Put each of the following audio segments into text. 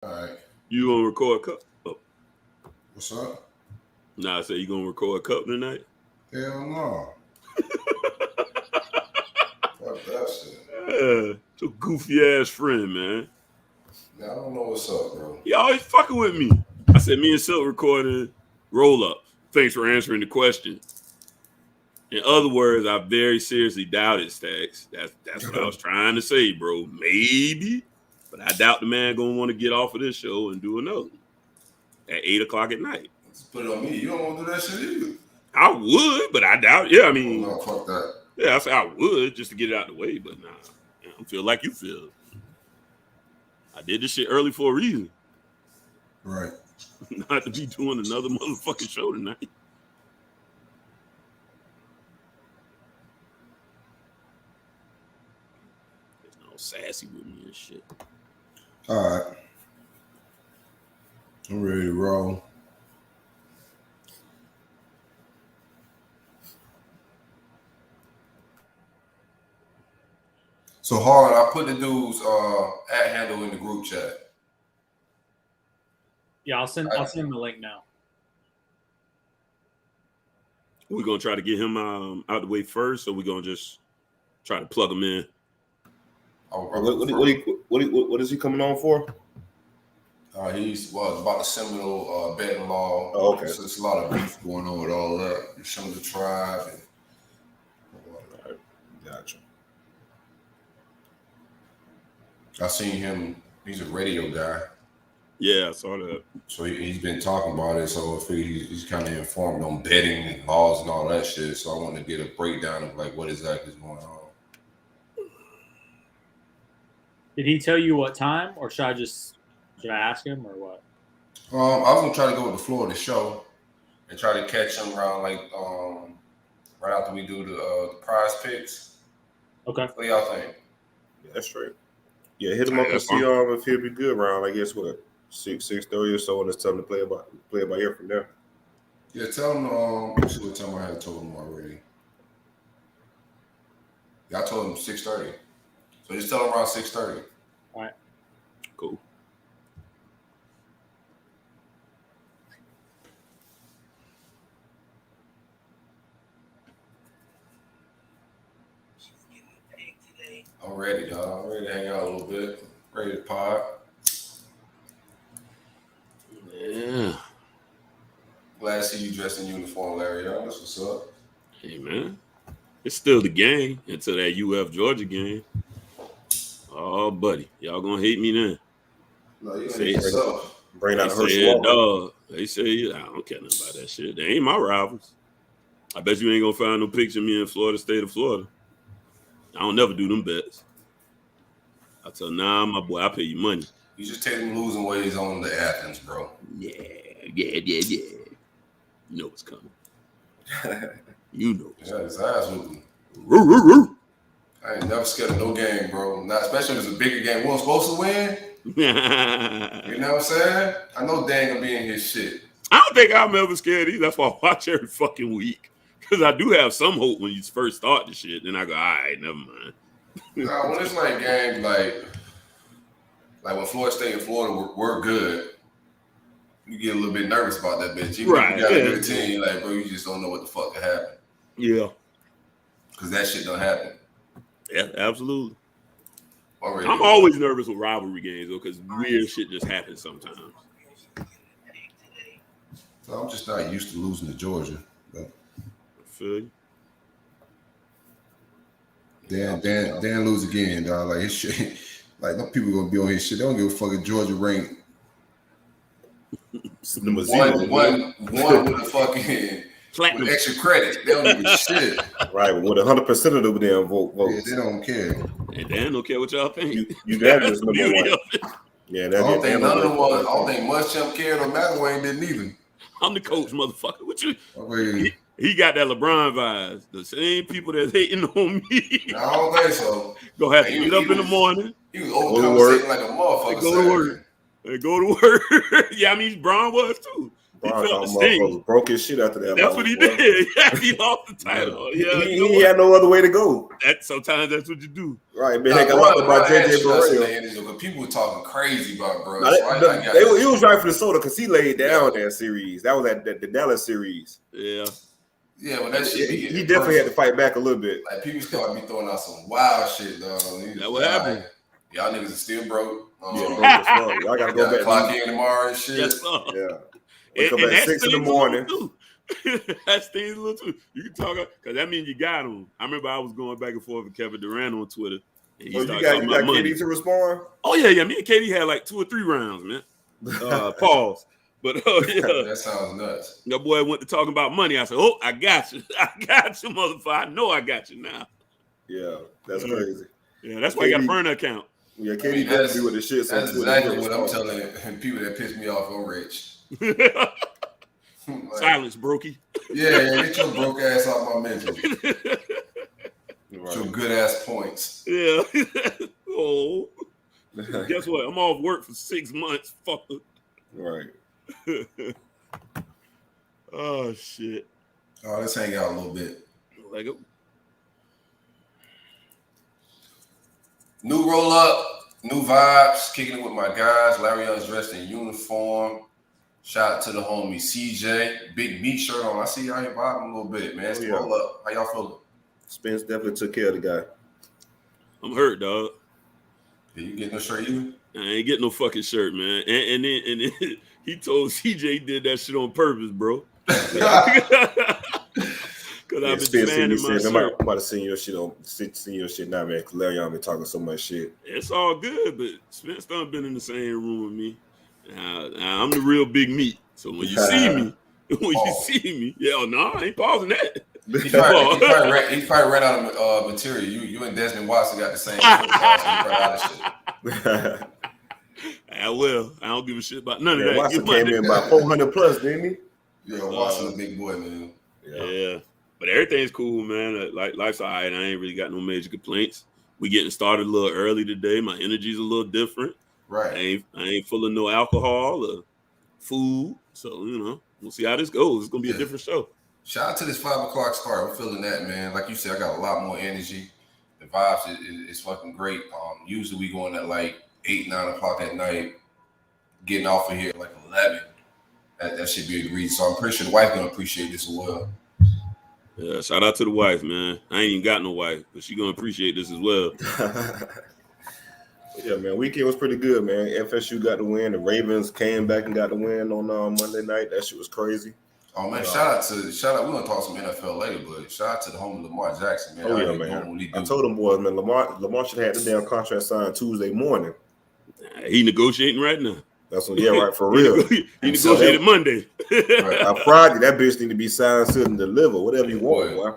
All right. You gonna record a cup? Oh. What's up? Nah, I said you gonna record a cup tonight? Hell no. Fuck that shit. Yeah, it's a goofy ass friend, man. I don't know what's up, bro. He always fucking with me. I said me and Silk recording RollUp. Thanks for answering the question. In other words, I very seriously doubted Stacks. That's what I was trying to say, bro. Maybe, but I doubt the man gonna want to get off of this show and do another one at 8 o'clock at night. Just put it on me. You don't want to do that shit either. I would, but I doubt. Yeah, I mean, no, fuck that. Yeah, I said I would just to get it out of the way, but nah, I don't feel like you feel. I did this shit early for a reason. Right. Not to be doing another motherfucking show tonight. There's no sassy with me and shit. All right. I'm ready to roll. So hard, I put the dude's at handle in the group chat. Yeah, I'll send him the link now. We're gonna try to get him out the way first, or we're gonna just try to plug him in. What is he coming on for? He's about the Seminole betting law. Oh, okay. So there's a lot of beef going on with all that. The Seminole tribe. And right. Gotcha. I seen him. He's a radio guy. Yeah, I saw that. So he's been talking about it. So I feel he's kind of informed on betting and laws and all that shit. So I want to get a breakdown of like what exactly is going on. Did he tell you what time, or should I ask him, or what? I was gonna try to go with the floor of the show and try to catch him around like right after we do the prize picks. Okay. What do y'all think? Yeah, that's straight. Yeah, hit him up and see if he'll be good around. I guess what 6:30 or so, and it's time to play it by ear from there. Yeah, tell him. Let's see what time I had told him already. Yeah, I told him 6:30. So just tell him around 6:30. All right. Cool. I'm ready, dog. I'm ready to hang out a little bit. Ready to pod. Yeah. Glad to see you dressed in uniform, Larry. Y'all, that's what's up. Hey, man. It's still the game until that UF Georgia game. Oh, buddy. Y'all gonna hate me then. No, you hate yourself. Bring out Herschel. Dog. They say, I don't care nothing about that shit. They ain't my rivals. I bet you ain't gonna find no picture of me in Florida, state of Florida. I don't never do them bets. I tell my boy, I pay you money. You just take them losing ways on to Athens, bro. Yeah. You know what's coming. You know what's coming. His ass whooping. I ain't never scared of no game, bro. Not especially if it's a bigger game. We weren't supposed to win. You know what I'm saying? I know Dan gonna be in his shit. I don't think I'm ever scared either. That's why I watch every fucking week. Because I do have some hope when you first start the shit. Then I go, all right, never mind. Nah, when it's like games like when Florida State and Florida were good, you get a little bit nervous about that bitch. Even if you got a good team, like, bro, you just don't know what the fuck could happen. Yeah. Because that shit don't happen. Yeah, absolutely. I'm always nervous with rivalry games, though, because weird shit just happens sometimes. So I'm just not used to losing to Georgia. But I feel you. Dan lose again, dog. Like his shit, like no people gonna be on his shit. They don't give a fuck if Georgia ranked one with a fucking platinum with extra credit. They don't give a shit. Right, with 100% of them damn votes. Yeah, they don't care. And Dan don't care what y'all think. You that is number one. Yeah, I don't think none of them was. I don't think Muschamp cared or McElwain didn't either. I'm the coach, motherfucker. What you? He got that LeBron vibes. The same people that's hating on me. No, I don't think so. Go have to get up in the morning. He was overcompensating like a motherfucker. Go to work. They go to work. Yeah, I mean, Bron was too. Motherfuckers broke his shit after that. That's what he did. Yeah, he lost the title. Yeah, he had no other way to go. Sometimes that's what you do. Right, man. They got locked up by JJ Barea. People were talking crazy about bro. He was right for the soda because he laid down that series. That was the Dallas series. Yeah. Yeah, but that shit. He definitely had to fight back a little bit. Like people started be throwing out some wild shit, dog. That what happened. Y'all niggas are still broke. Broke as fuck. Y'all gotta go back. Clock in tomorrow and shit. Yes, sir. Yeah. Wake up at 6 in the morning. That's things a little too. You can talk because that means you got him. I remember I was going back and forth with Kevin Durant on Twitter. And you got KD to respond? Oh yeah. Me and KD had like 2 or 3 rounds, man. Pause. But yeah, that sounds nuts. That boy went to talking about money. I said, "Oh, I got you. I got you, motherfucker. I know I got you now." Yeah, that's crazy. Yeah, that's why you got a burner account. Yeah, KD does be with the shit. That's exactly what I'm telling people that piss me off on Rich. Silence, brokey. Yeah, get your broke ass off my mental. Some good ass points. Yeah. Oh. Guess what? I'm off work for 6 months. Fucker. Right. Oh shit. Oh, let's hang out a little bit. Like it. New roll up, new vibes, kicking it with my guys. Larry Young's dressed in uniform. Shout out to the homie CJ. Big B shirt on. I see y'all here vibing a little bit, man. It's roll up. How y'all feeling? Spence definitely took care of the guy. I'm hurt, dog. Did you get no shirt either? I ain't getting no fucking shirt, man. And then he told CJ he did that shit on purpose, bro. Because I've been demanding my shirt. I'm about to send your shit now, man. Because Larry Young been talking so much shit. It's all good, but Spence done been in the same room with me. I'm the real big meat. So when you see me, I ain't pausing that. He probably ran out of material. You and Desmond Watson got the same. I will. I don't give a shit about none of that. Watson came in by 400 plus, didn't he? Yeah, Watson a big boy, man. Yeah. But everything's cool, man. Like life's all right. I ain't really got no major complaints. We getting started a little early today. My energy's a little different. Right. I ain't full of no alcohol or food. So, we'll see how this goes. It's gonna be a different show. Shout out to this 5 o'clock start. I'm feeling that, man. Like you said, I got a lot more energy. The vibes is fucking great. Usually we going at like 8, 9 o'clock at night, getting off of here at like 11. That should be agreed. So I'm pretty sure the wife gonna appreciate this as well. Yeah, shout out to the wife, man. I ain't even got no wife, but she gonna appreciate this as well. Yeah, man. Weekend was pretty good, man. FSU got the win. The Ravens came back and got the win on Monday night. That shit was crazy. Oh man, shout out. We're gonna talk some NFL later, but shout out to the homie Lamar Jackson, man. Oh yeah, man. I told them boys, man, Lamar should have had the damn contract signed Tuesday morning. He negotiating right now. That's what, right, for real. He negotiated Monday. Right, Friday, that bitch need to be signed, sealed, and delivered. Whatever you want, boy.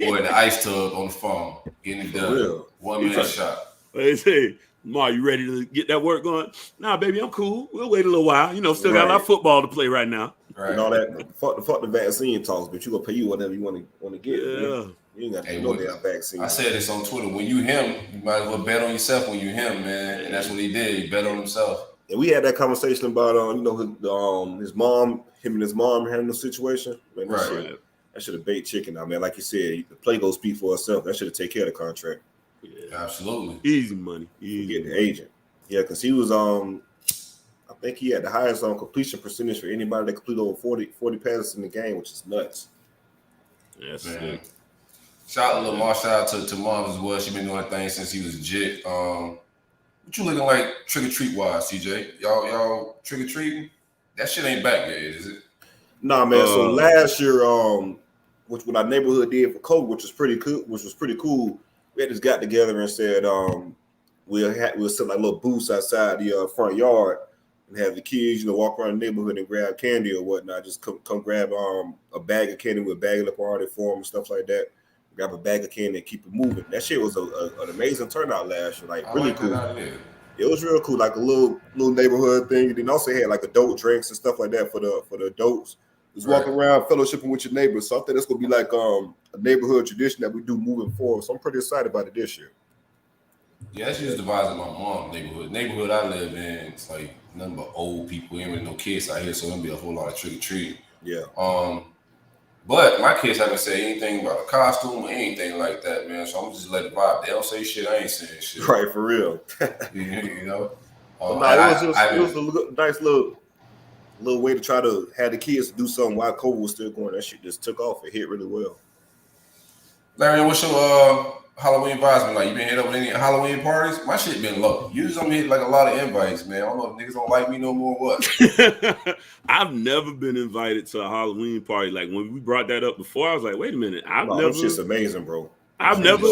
Boy, in the ice tub on the phone, getting it done. Real. 1 minute shot. They say, Lamar, you ready to get that work going? Nah, baby, I'm cool. We'll wait a little while. Still got a lot of football to play right now. Right. And all that. Fuck the vaccine talks, but you gonna pay you whatever you want to get. Yeah. Man. You ain't got to no damn vaccine. I said this on Twitter. When you him, you might as well bet on yourself when you him, man. And that's what he did. He bet on himself. And we had that conversation about his mom, him and his mom having the situation. Man, that should have bait chicken now, man. Like you said, the play go speak for itself. That should have take care of the contract. Yeah, absolutely. Easy money. Get the agent. Yeah, because he was I think he had the highest completion percentage for anybody that completed over 40 passes in the game, which is nuts. Yes, man. Shout out to Lamar. Shout out to Mom as well. She been doing her thing since he was legit. What you looking like trick or treat wise, CJ? Y'all trick or treating? That shit ain't back yet, is it? Nah, man. So last year, what our neighborhood did for COVID, which was pretty cool. We had just got together and said we'll set like little booths outside the front yard and have the kids, walk around the neighborhood and grab candy or whatnot. Just come grab a bag of candy with a bag of the party form and stuff like that. Grab a bag of candy and keep it moving. That shit was an amazing turnout last year. Like really cool. It was real cool, like a little neighborhood thing. And then also had like adult drinks and stuff like that for the adults. Just walking around fellowshipping with your neighbors. So I think that's gonna be like a neighborhood tradition that we do moving forward. So I'm pretty excited about it this year. Yeah, that's just the vibes of my mom's neighborhood. Neighborhood I live in, it's like nothing but old people. Ain't really no kids out here, so there'll be a whole lot of trick or treat. Yeah. But my kids haven't said anything about a costume or anything like that, man. So I'm just letting it vibe. They don't say shit. I ain't saying shit. Right, for real. You know. It was a nice little way to try to have the kids do something while COVID was still going. That shit just took off. It hit really well. Larry, what's your Halloween vibes been like? You been hit up with any Halloween parties? My shit been low. Usually I'm hit like a lot of invites, man. I don't know if niggas don't like me no more or what. I've never been invited to a Halloween party. Like when we brought that up before, I was like, wait a minute. It's just amazing, bro. I've never,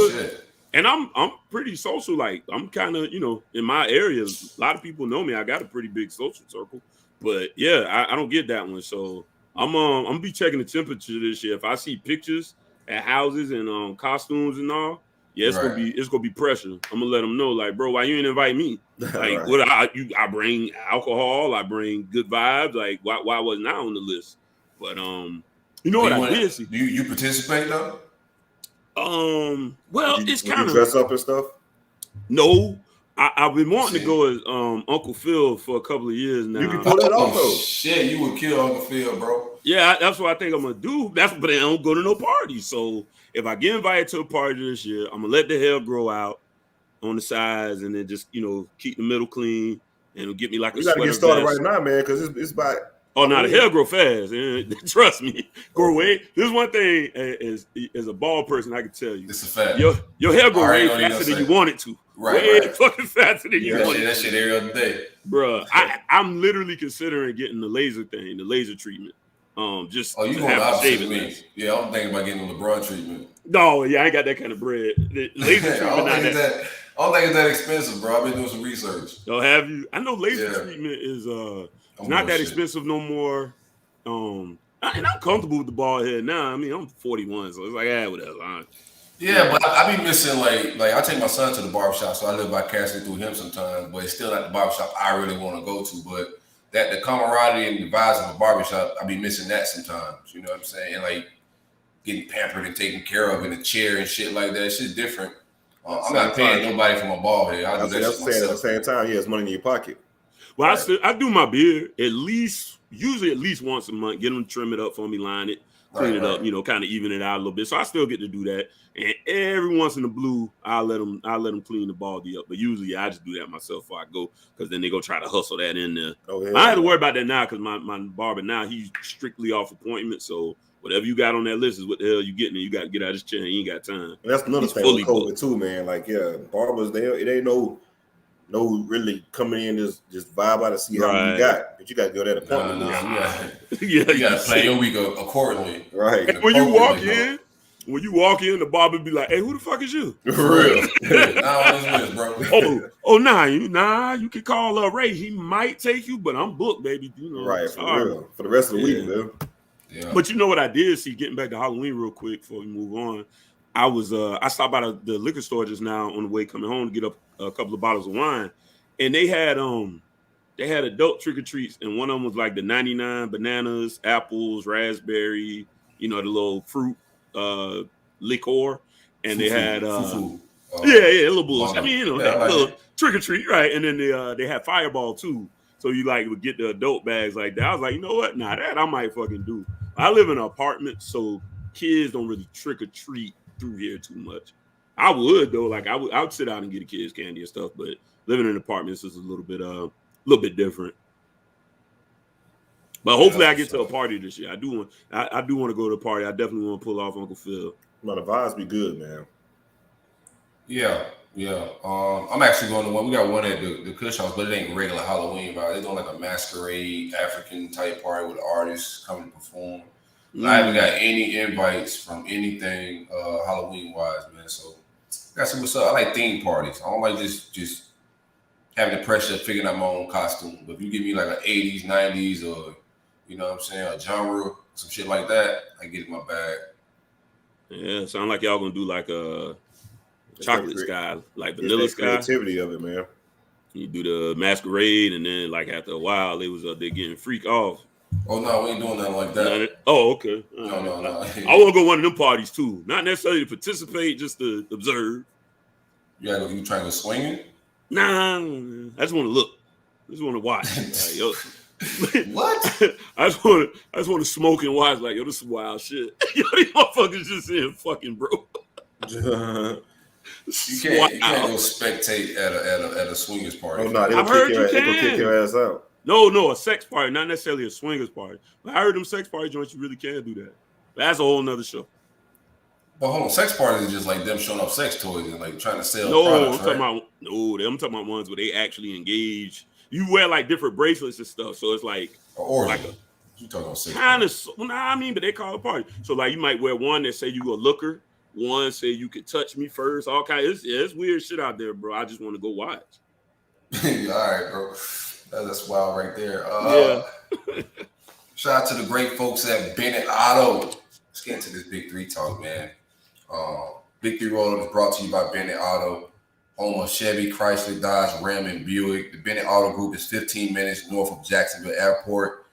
and I'm pretty social. Like I'm kind of, in my area, a lot of people know me. I got a pretty big social circle. But yeah, I don't get that one. So I'm gonna be checking the temperature this year. If I see pictures at houses and costumes and all, yeah, it's gonna be pressure. I'm gonna let them know, like, bro, why you ain't invite me? Like, what I bring alcohol, I bring good vibes. Like, why wasn't I on the list? But what I did see. Do you participate though? Well, it's kind of dress up and stuff. No, I've been wanting to go as Uncle Phil for a couple of years now. You can pull it off though. Shit, you would kill Uncle Phil, bro. Yeah, that's what I think I'm gonna do. But I don't go to no parties. So if I get invited to a party this year, I'm gonna let the hair grow out on the sides and then just keep the middle clean and get me like a sweater. You gotta get started right now, man, because it's about. Oh, now the hair grow fast. Trust me, grow away. This is one thing as a bald person I can tell you. It's a fact. Your hair grow way faster than you want it to. Way fucking faster than you want it to. That shit every other day. Bruh, I'm literally considering getting the laser treatment. Just you going the opposite of me? Yeah, I'm thinking about getting the Brunt treatment. No, yeah, I ain't got that kind of bread. The laser treatment. I don't think it's that expensive, bro. I've been doing some research. Oh, have you? I know laser treatment is not that expensive no more. And I'm comfortable with the bald head now. I mean, I'm 41, so it's like, whatever. Yeah, but I be missing like I take my son to the barbershop, so I live vicariously through him sometimes. But it's still not the barbershop I really want to go to. But the camaraderie and the vibes of a barbershop, I be missing that sometimes. You know what I'm saying? And like getting pampered and taken care of in a chair and shit like that. It's just different. I'm not paying nobody for my bald head. I do that shit myself. At the same time, it's money in your pocket. Well, I do my beard usually at least once a month. Get them to trim it up for me, line it, clean it up, kind of even it out a little bit. So I still get to do that. And every once in the blue, I'll let them clean the baldy up. But usually I just do that myself before I go, because then they go try to hustle that in there. I don't have to worry about that now, because my barber now, he's strictly off appointment. So whatever you got on that list is what the hell you getting, and you got to get out of this chair. You ain't got time. And that's another thing with COVID too, man. Like, barbers, it ain't no really coming in just vibe out to see how you got, but you got to go to that appointment. You got to plan your week accordingly, right? And when you walk in, the barber be like, "Hey, who the fuck is you?" For real? Nah, you can call Ray. He might take you, but I'm booked, baby. Right? For real, for the rest of the week, man. Yeah. But you know what I did see, getting back to Halloween real quick before we move on. I stopped by the liquor store just now on the way coming home to get up a couple of bottles of wine, and they had adult trick or treats, and one of them was like the 99 bananas, apples, raspberry, the little fruit liquor, and they had a little bullshit. I mean, little trick or treat, right? And then they had Fireball too, so you would get the adult bags like that. I was like, you know what? Nah, that I might fucking do. I live in an apartment, so kids don't really trick or treat through here too much. I would though, I would sit out and get the kids candy and stuff, but living in apartments is a little bit different. But hopefully I get to a party this year. I do want to go to a party. I definitely want to pull off Uncle Phil. The vibes be good, man. Yeah. I'm actually going to one. We got one at the Kush House, but it ain't regular Halloween vibe. They're doing like a masquerade African type party with artists coming to perform. I haven't got any invites from anything Halloween wise, man. So got some what's up. I like theme parties. I don't like just having the pressure of figuring out my own costume. But if you give me like an 80s, 90s, or a genre, some shit like that, I get in my bag. Yeah, sound like y'all gonna do like a chocolate sky, like vanilla sky. Creativity of it, man. You do the masquerade, and then after a while, they was they getting freak off. Oh no, we ain't doing nothing like that. Oh, okay. No. I want to go one of them parties too. Not necessarily to participate, just to observe. You trying to swing it? Nah, I just want to look. I just want to watch. Like, yo, What? I just want to smoke and watch. Like, yo, this is wild shit. Yo, these motherfuckers just in fucking, bro. You can't go spectate at a swingers party. Oh no, I've heard you they gonna kick your ass out. No, a sex party, not necessarily a swingers party. But I heard them sex party joints, you really can do that. But that's a whole nother show. But hold on, sex parties is just like them showing off sex toys and like trying to sell No, products, I'm talking about ones where they actually engage. You wear like different bracelets and stuff, so it's like you talking about sex kind of. Well, nah, I mean, but they call it a party. So like you might wear one that say you a looker, one say you could touch me first. All kind. It's weird shit out there, bro. I just want to go watch. All right, bro. That's wild right there. Yeah. Shout out to the great folks at Bennett Auto. Let's get into this Big Three talk, man. Big Three RollUp is brought to you by Bennett Auto, home of Chevy, Chrysler, Dodge, Ram, and Buick. The Bennett Auto Group is 15 minutes north of Jacksonville Airport.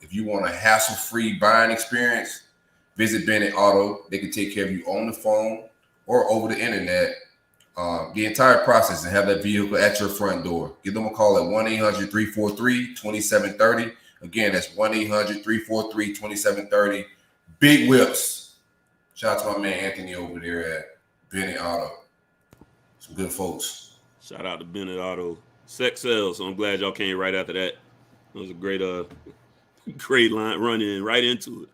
If you want a hassle-free buying experience, visit Bennett Auto. They can take care of you on the phone or over the internet. The entire process and have that vehicle at your front door. Give them a call at 1-800-343-2730. Again, that's 1-800-343-2730. Big whips. Shout out to my man Anthony over there at Bennett Auto. Some good folks. Shout out to Bennett Auto. Sex sells, so I'm glad y'all came right after that. It was a great line running right into it.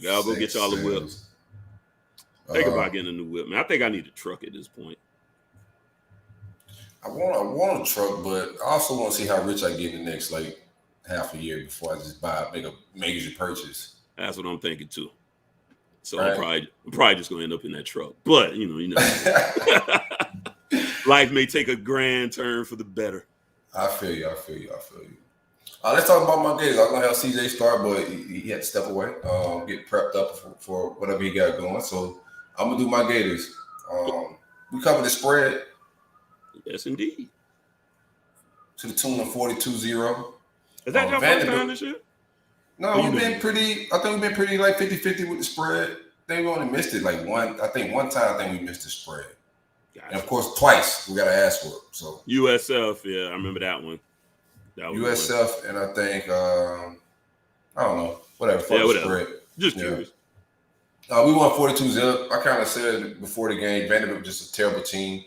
I'll go get y'all a whip. Think about getting a new whip, man. I think I need a truck at this point. I want a truck, but I also want to see how rich I get in the next like half a year before I just make a major purchase. That's what I'm thinking too. So right. I'm probably just gonna end up in that truck. But you know. Life may take a grand turn for the better. I feel you. Let's talk about my Gators. I was gonna have CJ start, but he had to step away, get prepped up for whatever he got going. So I'm gonna do my Gators. We covered the spread. Yes, indeed. To the tune of 42-0. Is that your first time this year? No, we've been pretty. I think we've been pretty like 50-50 with the spread. I think we only missed it like one. I think one time. I think we missed the spread. Gotcha. And of course, twice we got to ask for it. So USF, yeah, I remember that one. USF, and I think I don't know, whatever. Spread. Just curious. We won 42-0. I kind of said before the game, Vanderbilt was just a terrible team.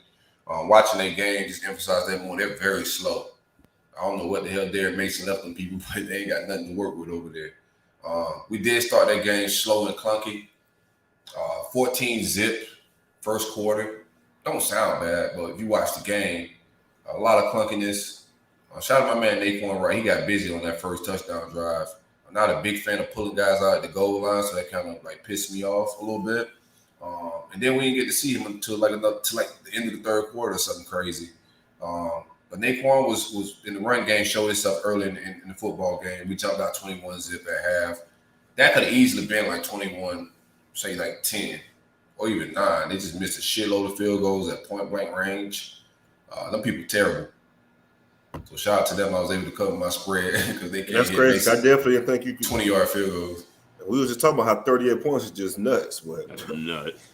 Watching that game, just emphasize that more. They're very slow. I don't know what the hell Derek Mason left them people, but they ain't got nothing to work with over there. We did start that game slow and clunky. 14-0 first quarter. Don't sound bad, but if you watch the game, a lot of clunkiness. Shout out to my man Naquan Wright. He got busy on that first touchdown drive. I'm not a big fan of pulling guys out at the goal line, so that kind of like pissed me off a little bit. And then we didn't get to see him until like the end of the third quarter or something crazy. But Naquan was in the run game, showed himself early in the football game. We jumped out 21-0 at half. That could have easily been like 21, say like 10 or even 9. They just missed a shitload of field goals at point blank range. Them people terrible. So shout out to them. I was able to cover my spread because they can't. That's crazy. I definitely think you can 20-yard field goals. We was just talking about how 38 points is just nuts. That's nuts.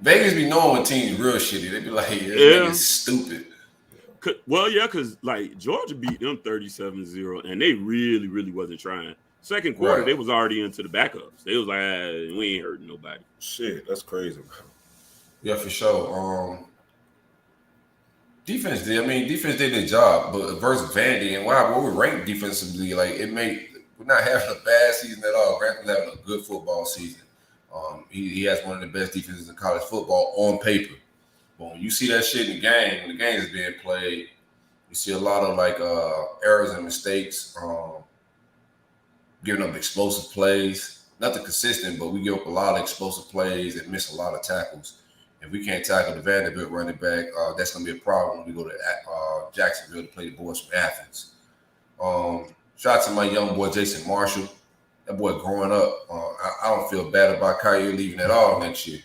Vegas be knowing when teams real shitty. They be like, Vegas stupid. Well, yeah, because like Georgia beat them 37-0, and they really, really wasn't trying. Second quarter, They was already into the backups. They was like, we ain't hurting nobody. Shit, that's crazy. Yeah, for sure. Defense did their job, but versus Vandy and what we ranked defensively, like we're not having a bad season at all. Grantham's having a good football season. He has one of the best defenses in college football on paper. But when you see that shit in the game, when the game is being played, you see a lot of like errors and mistakes, giving up explosive plays. Nothing consistent, but we give up a lot of explosive plays and miss a lot of tackles. If we can't tackle the Vanderbilt running back, that's going to be a problem when we go to Jacksonville to play the boys from Athens. Shout out to my young boy, Jason Marshall. That boy growing up, I don't feel bad about Kyrie leaving at all next year.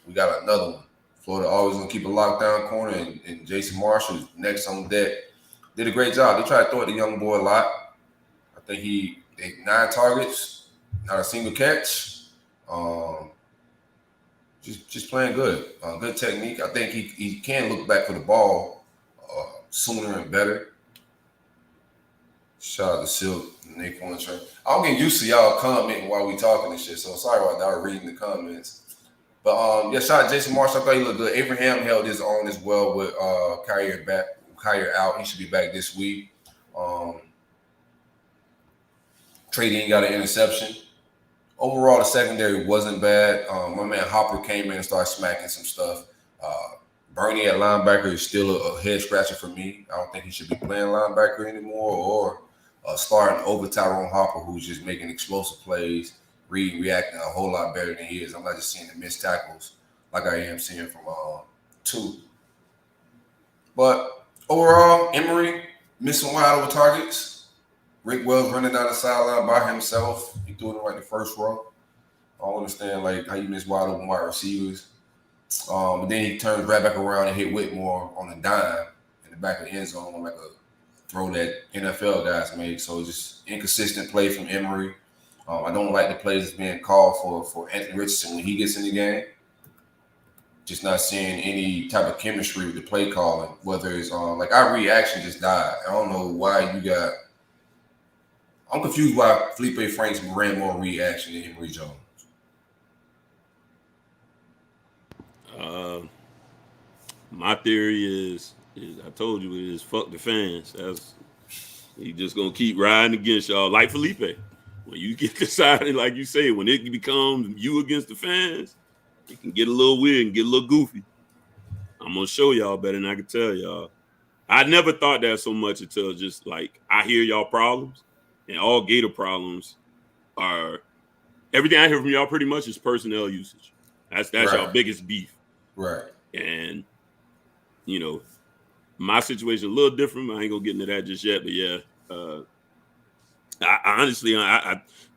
We got another one. Florida always going to keep a lockdown corner, and Jason Marshall is next on deck. Did a great job. They tried to throw at the young boy a lot. I think he had 9 targets, not a single catch. Just playing good. Good technique. I think he can look back for the ball. sooner and better. Shout out to Silk, Nick on the train. I'm getting used to y'all commenting while we talking and shit, so sorry about that. I was reading the comments. But shout out Jason Marsh. I thought he looked good. Abraham held his own as well with Kyrie out. He should be back this week. Trey Dean got an interception. Overall, the secondary wasn't bad. My man Hopper came in and started smacking some stuff. Bernie at linebacker is still a head scratcher for me. I don't think he should be playing linebacker anymore or starting over Tyrone Hopper, who's just making explosive plays, reacting a whole lot better than he is. I'm not just seeing the missed tackles like I am seeing from two. But overall, Emory missing wide over targets. Rick Wells running down the sideline by himself. He threw it like the first row. I don't understand how you miss wide open wide receivers. But then he turns right back around and hit Whitmore on a dime in the back of the end zone, like a throw that NFL guys make. So just inconsistent play from Emory. I don't like the plays that's being called for Anthony Richardson when he gets in the game. Just not seeing any type of chemistry with the play calling, whether it's our reaction just died. I don't know why you got. I'm confused why Felipe Franks ran more reaction than Emory Jones. My theory is I told you is fuck the fans. He just gonna keep riding against y'all like Felipe. When you get decided, like you say, when it becomes you against the fans, it can get a little weird and get a little goofy. I'm gonna show y'all better than I can tell y'all. I never thought that so much until just like I hear y'all problems, and all Gator problems are everything I hear from y'all pretty much is personnel usage. That's right. Y'all biggest beef. Right. And my situation a little different. I ain't gonna get into that just yet, but yeah. I honestly,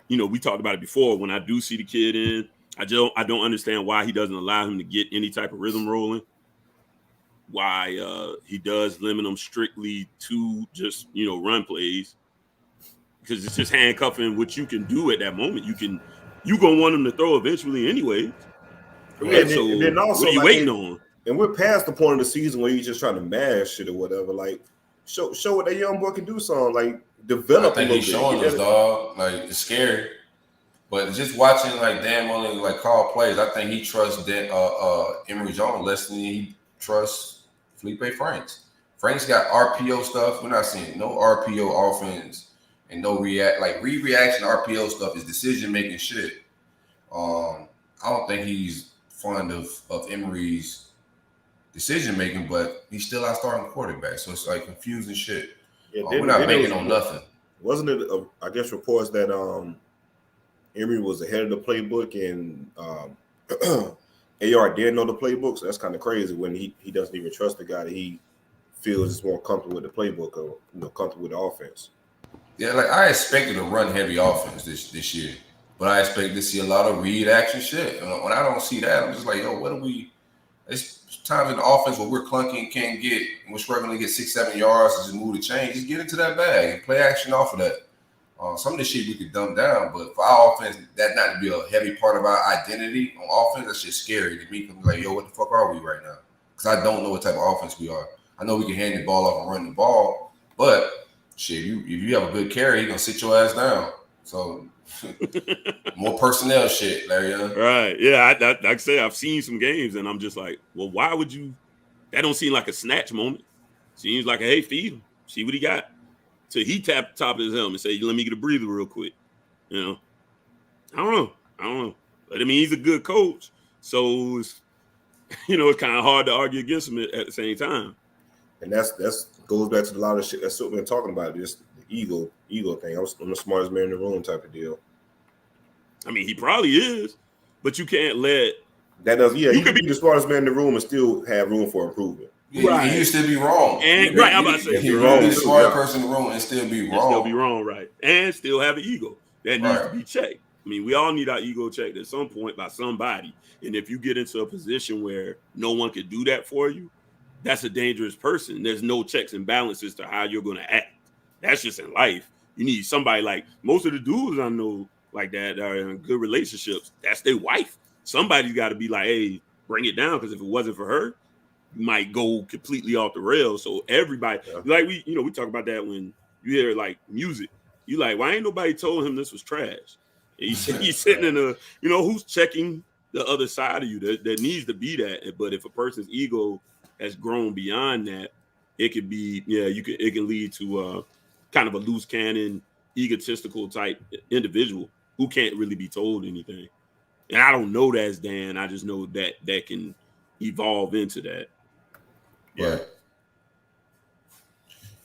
we talked about it before. When I do see the kid in, I don't understand why he doesn't allow him to get any type of rhythm rolling. Why he does limit them strictly to just run plays, because it's just handcuffing what you can do at that moment. You gonna want him to throw eventually anyway. And then also, what are you waiting on? And we're past the point of the season where you're just trying to mash shit or whatever. Like, show what that young boy can do. Something like develop. I think he's showing us, dog. Like, it's scary, but just watching Dan Mullen call plays, I think he trusts Emory Jones less than he trusts Felipe Franks. Franks got RPO stuff. We're not seeing no RPO offense and no reaction RPO stuff is decision making shit. I don't think he's fond of Emory's decision making, but he's still our starting quarterback. So it's confusing shit. Yeah, we're not banking on nothing. Wasn't it? I guess reports that Emory was ahead of the playbook and AR didn't know the playbook. So that's kind of crazy when he doesn't even trust the guy that he feels is more comfortable with the playbook or comfortable with the offense. Yeah, I expected a run heavy offense this year, but I expect to see a lot of read action shit. And when I don't see that, I'm just like, yo, what are we? It's times in the offense where we're clunky and can't get, and we're struggling to get 6-7 yards and just move the chain. Just get into that bag and play action off of that. Some of this shit we could dumb down, but for our offense, that not to be a heavy part of our identity on offense, that's just scary to me. Because like, yo, what the fuck are we right now? Because I don't know what type of offense we are. I know we can hand the ball off and run the ball, but shit, if you have a good carry, you're gonna sit your ass down. So more personnel shit, Larry. Right? Yeah, like I say, I've seen some games, and I'm just like, well, why would you? That don't seem like a snatch moment. Seems like hey, feed him, see what he got. So he tapped the top of his helmet and say, let me get a breather real quick. I don't know. But I mean, he's a good coach. So it's, it's kind of hard to argue against him at the same time. And that's goes back to a lot of shit that's what we've been talking about, just the ego thing. I'm the smartest man in the room type of deal. I mean, he probably is, but you can't let that does. Yeah, you could be the smartest man in the room and still have room for improvement. Yeah, right. You still be wrong. And right, I'm about to say you're wrong. Be the smart person in the room and still be wrong. Still be wrong, right? And still have an ego that needs to be checked. I mean, we all need our ego checked at some point by somebody. And if you get into a position where no one can do that for you, that's a dangerous person. There's no checks and balances to how you're going to act. That's just in life. You need somebody like most of the dudes I know like that are in good relationships. That's their wife. Somebody's got to be like, hey, bring it down, because if it wasn't for her, might go completely off the rails. So everybody, like we talk about that when you hear like music, you like, why ain't nobody told him this was trash? And he's sitting in a, who's checking the other side of you that needs to be that. But if a person's ego has grown beyond that, it could be, it can lead to kind of a loose cannon, egotistical type individual who can't really be told anything. And I don't know that's Dan. I just know that can evolve into that. Right.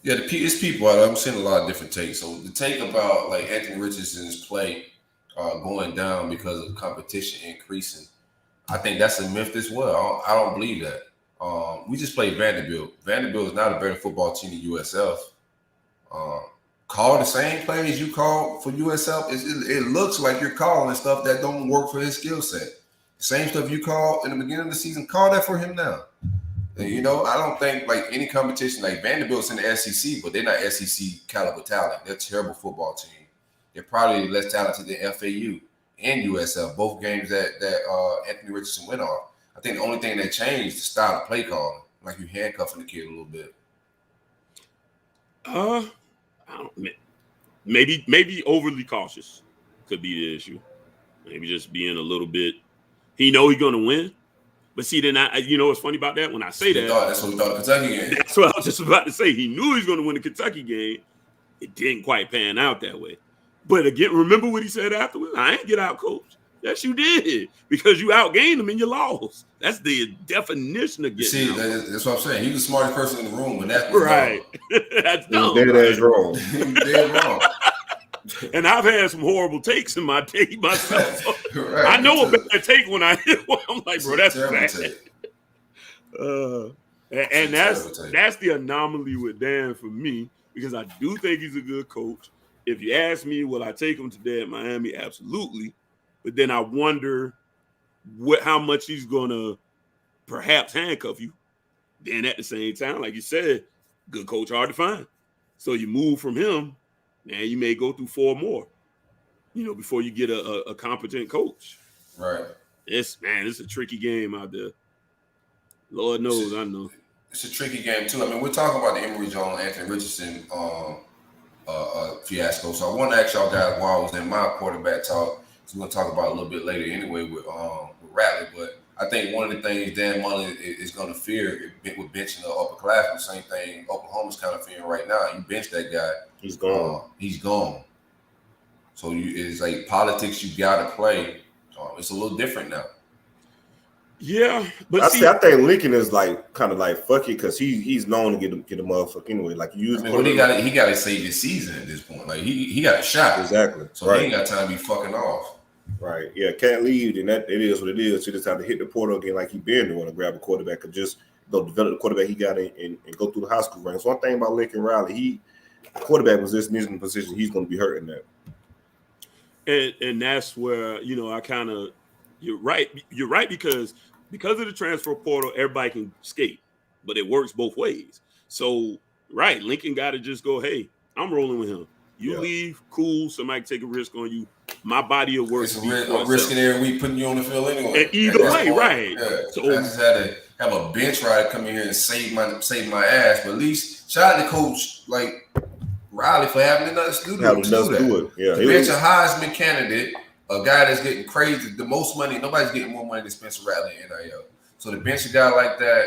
Yeah, it's people out there. I'm seeing a lot of different takes. So the take about like Anthony Richardson's play going down because of competition increasing, I think that's a myth as well. I don't believe that. We just played Vanderbilt. Vanderbilt is not a better football team than USF. Call the same plays you call for USF. It looks like you're calling stuff that don't work for his skill set. Same stuff you call in the beginning of the season, call that for him now. And, I don't think like any competition, like Vanderbilt's in the SEC, but they're not SEC caliber talent. They're a terrible football team. They're probably less talented than FAU and USF, both games that Anthony Richardson went on. I think the only thing that changed is the style of play calling, like you handcuffing the kid a little bit. I don't. Maybe overly cautious could be the issue. Maybe just being a little bit. He know he's gonna win, but see, then what's funny about that? When I say that, that's what we thought the Kentucky game. That's what I was just about to say. He knew he was gonna win the Kentucky game. It didn't quite pan out that way. But again, remember what he said afterwards? I ain't get out coached. Yes, you did, because you outgained him and you lost. That's the definition of getting out. That's what I'm saying. He was the smartest person in the room, and that's right. That's dumb. That's wrong. Dead wrong. And I've had some horrible takes in my day myself. So Right. I know a bad take when I hit one. I'm like, bro, that's bad. And that's the anomaly with Dan for me, because I do think he's a good coach. If you ask me, will I take him today at Miami? Absolutely. But then I wonder how much he's going to perhaps handcuff you. Then at the same time, like you said, good coach hard to find. So you move from him, and you may go through 4 more, before you get a competent coach. Right. It's a tricky game out there. Lord knows, I know. It's a tricky game too. I mean, we're talking about the Emory Jones, Anthony Richardson fiasco. So I want to ask y'all guys while I was in my quarterback talk. So we're gonna talk about it a little bit later anyway with Rattler. But I think one of the things Dan Mullen is gonna fear with benching the upperclassmen, the same thing Oklahoma's kind of fearing right now. You bench that guy, he's gone. He's gone. So it's like politics you gotta play. It's a little different now. Yeah, but I think Lincoln is like kind of like fuck it, because he's known to get a motherfucker anyway. Like he got to save his season at this point. Like he got a shot exactly. So right. He ain't got time to be fucking off. Right. Yeah. Can't leave, and that it is what it is. You just have to hit the portal again, like he been doing, to grab a quarterback, and just go develop the quarterback he got and go through the high school ranks. One thing about Lincoln Riley, quarterback position is in the position he's going to be hurting that. And that's where I kind of you're right because of the transfer portal, everybody can skate, but it works both ways. So, right, Lincoln got to just go, hey, I'm rolling with him. You leave, cool, somebody take a risk on you. My body will work. I'm risking every week putting you on the field anyway. And either way, right. Yeah. So I just had to have a bench rider come in here and save my ass. But at least shout out to Coach like Riley for having enough to do that. Yeah, to bench a Heisman candidate, a guy that's getting crazy, the most money. Nobody's getting more money than Spencer Rattler in NIL. So to bench a guy like that,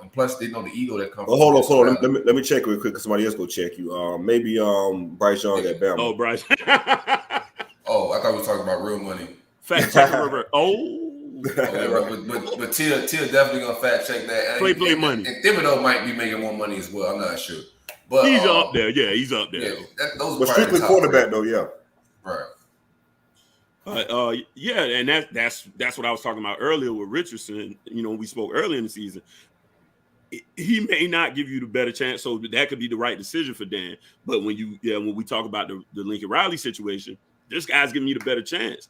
and plus they know the ego that comes. Hold on. Let me check real quick, because somebody else go check you. Maybe Bryce Young at Bama. Oh, Bryce. Oh, I thought we were talking about real money. Fact check Robert. But Tia definitely gonna fact check that. Play money. And Thibodeau might be making more money as well. I'm not sure. But he's up there. Yeah, he's up there. Yeah, but strictly quarterback though, yeah. Right. And that's what I was talking about earlier with Richardson. We spoke earlier in the season. He may not give you the better chance, so that could be the right decision for Dan. But when we talk about the Lincoln Riley situation, this guy's giving you the better chance.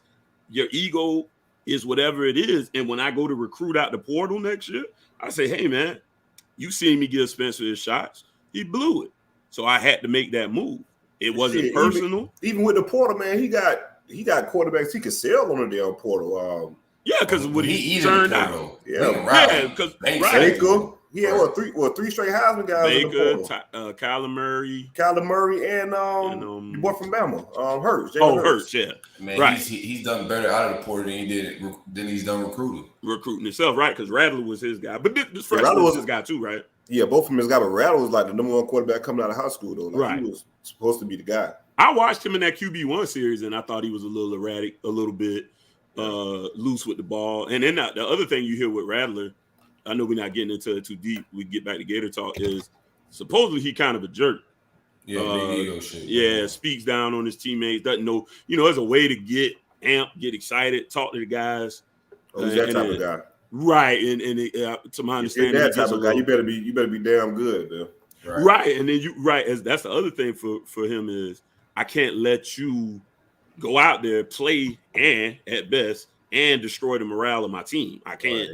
Your ego is whatever it is, and when I go to recruit out the portal next year, I say, hey man, you seen me give Spencer his shots. He blew it, so I had to make that move. It wasn't personal. Even with the portal, man, he got quarterbacks he could sell on the damn portal. Because what he turned out. Because Baker, Yeah, three straight Heisman guys in the Baker, portal. Kyler Murray, and the boy from Bama, Hurts. Hurts, yeah. Man, right. He's done better out of the portal than he's done recruiting himself, right? Because Rattler was his guy, but this freshman was his guy too, right? Yeah, both of them his guy, but Rattler was like the number one quarterback coming out of high school, though. Like, right. He was supposed to be the guy. I watched him in that QB1 series, and I thought he was a little erratic, a little bit loose with the ball. And then the other thing you hear with Rattler, I know we're not getting into it too deep. We get back to Gator talk. Is supposedly he kind of a jerk. Yeah, big ego shit. Yeah, speaks down on his teammates. Doesn't know. There's a way to get amped, get excited, talk to the guys. Oh, he's that type of guy. Right, and to my understanding, that type of guy, you better be damn good, man. Right, and then that's the other thing for him is I can't let you go out there, play, and at best, and destroy the morale of my team. I can't.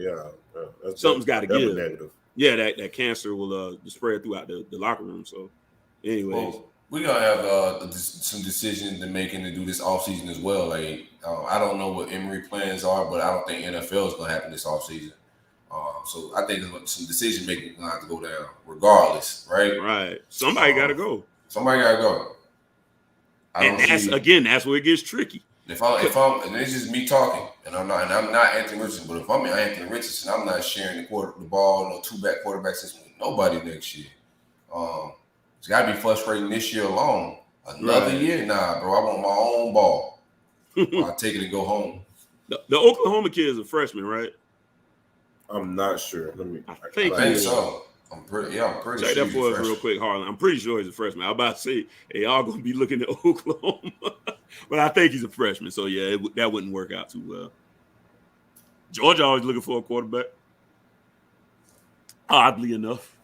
Right, something's got to give. Negative. Yeah, that cancer will spread throughout the locker room. So, anyways. Well, we're going to have some decisions to make and to do this offseason as well. Like, I don't know what Emory plans are, but I don't think NFL is going to happen this offseason. So I think some decision making is going to have to go down regardless, right? Right. Somebody got to go. Somebody got to go. That's where it gets tricky. If I'm, and it's just me talking, and I'm not Anthony Richardson, but if I'm Anthony Richardson, I'm not sharing the ball, no two-back quarterback system with nobody next year. It's got to be frustrating this year alone. Another year, nah, bro. I want my own ball. I'll take it and go home. The Oklahoma kid is a freshman, right? I'm not sure. I think so. I'm pretty check sure. Check that for us real quick, Harlan. I'm pretty sure he's a freshman. I'm about to say they all gonna be looking at Oklahoma, but I think he's a freshman. So yeah, that wouldn't work out too well. Georgia always looking for a quarterback. Oddly enough,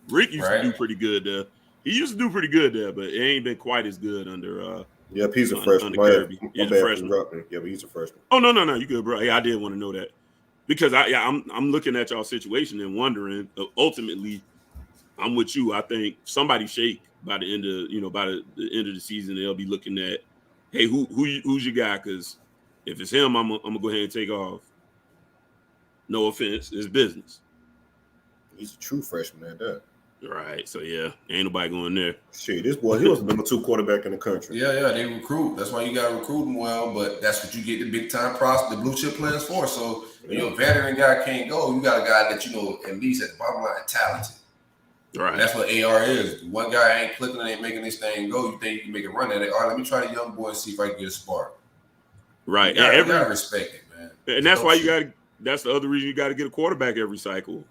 Rick used to do pretty good there. He used to do pretty good there, but it ain't been quite as good under. Yep, he's a freshman. He's a freshman. Yeah, but he's a freshman. Oh no, you good, bro? Yeah, I did want to know that. Because I'm looking at y'all situation and wondering. Ultimately, I'm with you. I think somebody shake by the end of the end of the season. They'll be looking at, hey, who's your guy? Because if it's him, I'm gonna go ahead and take off. No offense, it's business. He's a true freshman at that. Right. So yeah, ain't nobody going there. Shit, this boy, he was the number 2 quarterback in the country. Yeah, they recruit. That's why you got to recruit them well. But that's what you get the big time the blue chip players for. So a veteran guy can't go. You got a guy that at least at the bottom line talented. Right. And that's what AR is. One guy ain't clicking and ain't making this thing go. You think you can make it run at it? All right, let me try the young boy and see if I can get a spark. Right. You gotta respect it, man. And that's why you got to. That's the other reason you got to get a quarterback every cycle.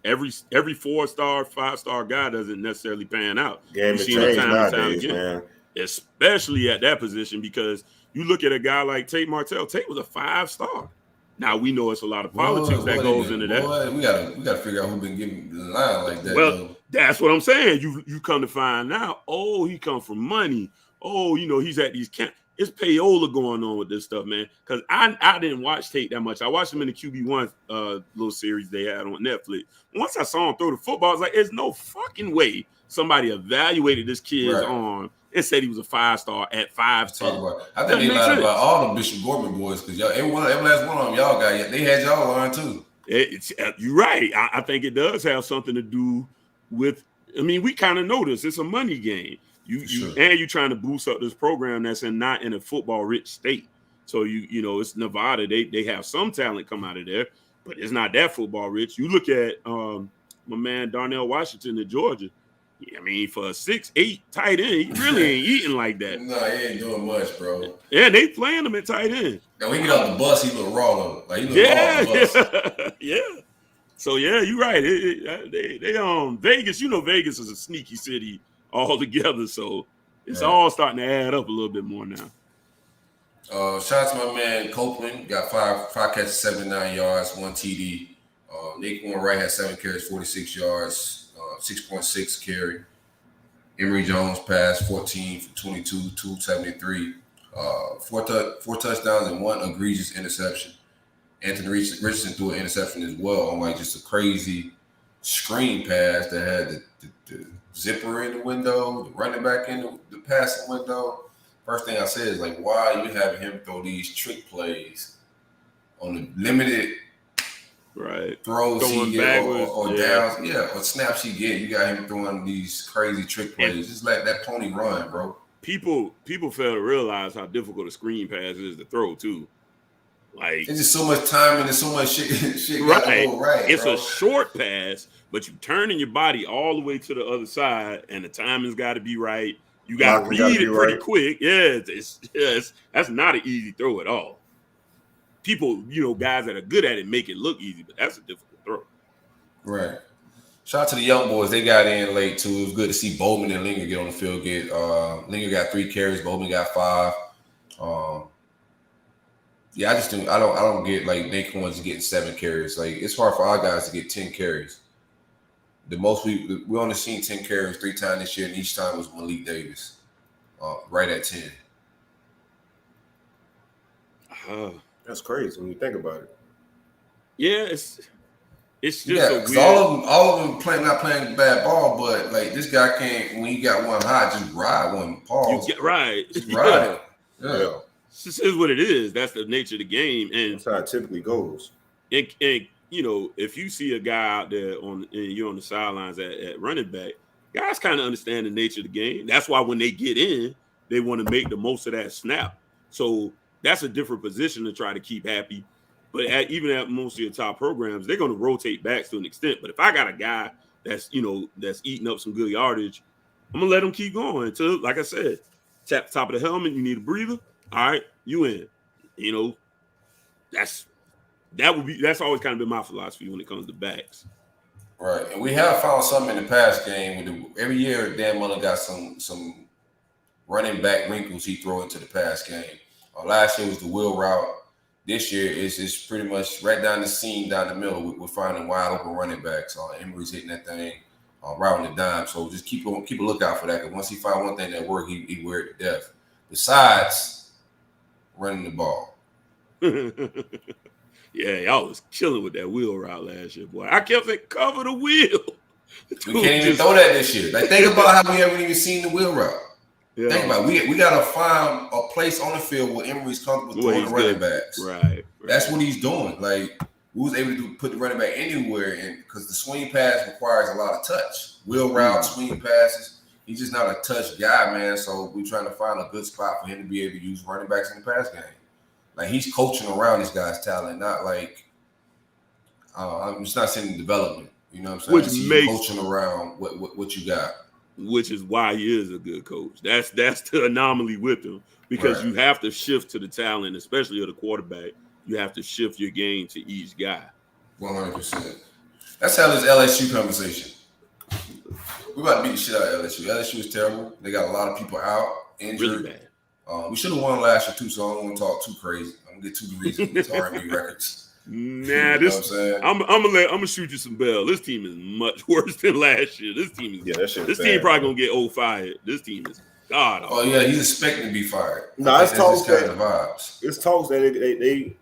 Every 4-star, 5-star guy doesn't necessarily pan out. Game has changed nowadays, man. Especially at that position, because you look at a guy like Tate Martell. Tate was a 5-star. Now we know it's a lot of politics that goes into that. We gotta figure out who been giving the line like that. Well, that's what I'm saying. You come to find out. Oh, he come from money. Oh, he's at these camps. It's payola going on with this stuff, man. Because I didn't watch Tate that much. I watched him in the QB1 little series they had on Netflix. Once I saw him throw the football, I was like, there's no fucking way somebody evaluated this kid's arm and said he was a 5-star at 5'10". I think they lied about all the Bishop Gorman boys because every last one of them y'all got, they had y'all on too. You're right. I think it does have something to do with. I mean, we kind of know this. It's a money game. You're trying to boost up this program that's not in a football rich state. So it's Nevada. They have some talent come out of there, but it's not that football rich. You look at my man Darnell Washington in Georgia. I mean, for a 6'8" tight end, he really ain't eating like that. No, he ain't doing much, bro. Yeah, they playing him at tight end. Now when he get off the bus, he look raw though. Like he look raw off the bus. Yeah. So yeah, you're right. They Vegas. Vegas is a sneaky city all together, so it's all starting to add up a little bit more now. Shout out to my man Copeland, got five catches, 79 yards, 1 TD. Nick Wright had 7 carries, 46 yards, 6.6 carry. Emory Jones passed 14 for 22, 273. 4 touchdowns and 1 egregious interception. Anthony Richardson threw an interception as well on just a crazy screen pass that had the zipper in the window, the running back in the passing window. First thing I said is why are you having him throw these trick plays on the limited Right. throws Going he get or backwards, downs, or snaps he get. You got him throwing these crazy trick plays. Just let that pony run, bro. People fail to realize how difficult a screen pass is to throw too. Like There's just so much timing and so much shit right. gotta go right. It's bro. a short pass, but you turning your body all the way to the other side, and the timing's got to be right. You got to read it pretty quick. Yeah, that's not an easy throw at all. People, guys that are good at it make it look easy, but that's a difficult throw. Right. Shout out to the young boys. They got in late too. It was good to see Bowman and Linger get on the field. Linger got 3 carries. Bowman got 5. Yeah, I don't get like Naquan's getting 7 carries. Like it's hard for our guys to get 10 carries. The most we only seen 10 carries 3 times this year, and each time was Malik Davis, right at 10. That's crazy when you think about it. Yeah, it's just a weird. all of them not playing bad ball, but like this guy can't. When he got one high, just ride one. Pause. You get right. Just ride it. Yeah. This is what it is. That's the nature of the game, and that's how it typically goes. And if you see a guy out there and you're on the sidelines at running back, guys kind of understand the nature of the game. That's why when they get in, they want to make the most of that snap. So that's a different position to try to keep happy. But even at most of your top programs, they're going to rotate backs to an extent. But if I got a guy that's eating up some good yardage, I'm gonna let him keep going until, like I said, tap the top of the helmet. You need a breather. All right, you in. That's always kind of been my philosophy when it comes to backs. Right, and we have found something in the past game. Every year, Dan Mullen got some running back wrinkles he throw into the pass game. Last year was the wheel route. This year is pretty much right down the seam, down the middle. We're finding wide open running backs. Emery's hitting that thing, routing the dime. So just keep a lookout for that. Because once he find one thing that works, he wear it to death. Besides running the ball. Yeah, y'all was killing with that wheel route last year, boy. I kept saying cover the wheel. We can't even throw that this year. Like think about how we haven't even seen the wheel route. Yeah. Think about it. We gotta find a place on the field where Emery's comfortable throwing the running backs. Right. That's what he's doing. Like we was able to put the running back anywhere, and because the swing pass requires a lot of touch. Wheel route, swing passes. He's just not a touch guy, man. So we're trying to find a good spot for him to be able to use running backs in the pass game. Like he's coaching around this guy's talent, not like I'm just not saying development. You know what I'm saying? He's coaching around what you got. Which is why he is a good coach. That's the anomaly with him, because you have to shift to the talent, especially of the quarterback. You have to shift your game to each guy. 100%. Let's have this LSU conversation. We're about to beat the shit out of LSU. LSU is terrible. They got a lot of people out, injured. Really bad. We should have won last year too, so I don't want to talk too crazy. I'm gonna get too reasons with R&B records. Nah, I'm gonna shoot you some bell. This team is much worse than last year. This team team probably gonna get fired. This team is god. Oh yeah, he's expecting to be fired. No, it's talks that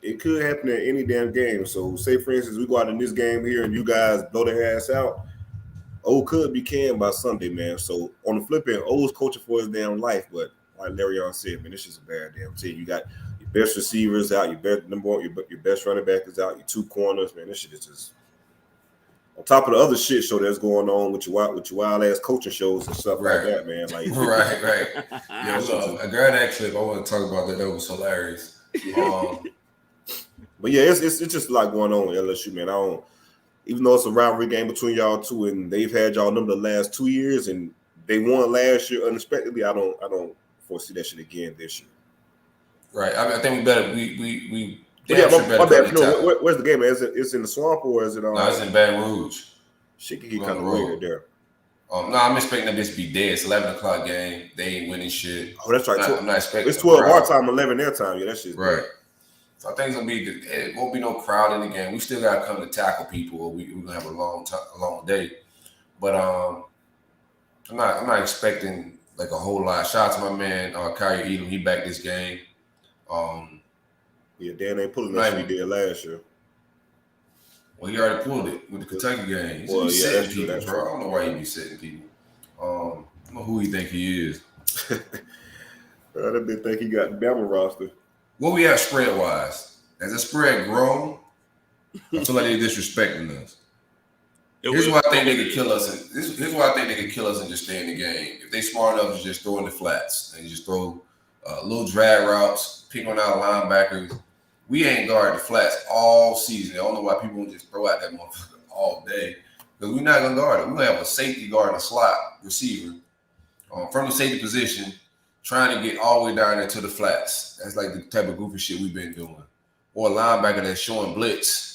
it could happen at any damn game. So say for instance we go out in this game here and you guys blow their ass out. O could be canned by Sunday, man. So on the flip end, O's coaching for his damn life, but like Larry said, man, this is a bad damn team. You got your best receivers out, your best running back is out, your 2 corners, man. This shit is just on top of the other shit show that's going on with your wild ass coaching shows and stuff like that, man. Like right. Yeah, so I grabbed that clip. I want to talk about that. That was hilarious. But yeah, it's just a lot going on with LSU, man. Even though it's a rivalry game between y'all two, and they've had y'all number the last 2 years, and they won last year unexpectedly. I don't foresee that shit again this year. Right. I think we better. We. My bad. No, where's the game? Is it in the swamp or is it on? No, it's in Baton Rouge. Shit can get kind of weird there. No, I'm expecting that this to be dead. It's 11:00 game. They ain't winning shit. Oh, that's right. I'm not expecting. It's 12 our time, 11 their time. Yeah, that shit's right. Dead. So I think it's gonna be. It won't be no crowd in the game. We still gotta come to tackle people, or we're gonna have a long day. But I'm not expecting like a whole lot. Shout out to my man Kyrie Elam. He backed this game. Yeah, Dan ain't pulling that shit he did last year. Well, he already pulled it with the Kentucky game. He's setting people, bro. I don't know why he be setting people. I don't know who he think he is. Bro, that bitch think he got the Bama roster. What we have spread wise? Has the spread grown? I feel like they're disrespecting us. Here's why I think they could kill us. Here's why I think they could kill us and just stay in the game. If they smart enough to just throw in the flats and just throw little drag routes, pick on our linebackers. We ain't guarded the flats all season. I don't know why people won't just throw out that motherfucker all day. Because we're not gonna guard it. We're gonna have a safety guard and a slot receiver from the safety position, trying to get all the way down into the flats. That's like the type of goofy shit we've been doing. Or a linebacker that's showing blitz.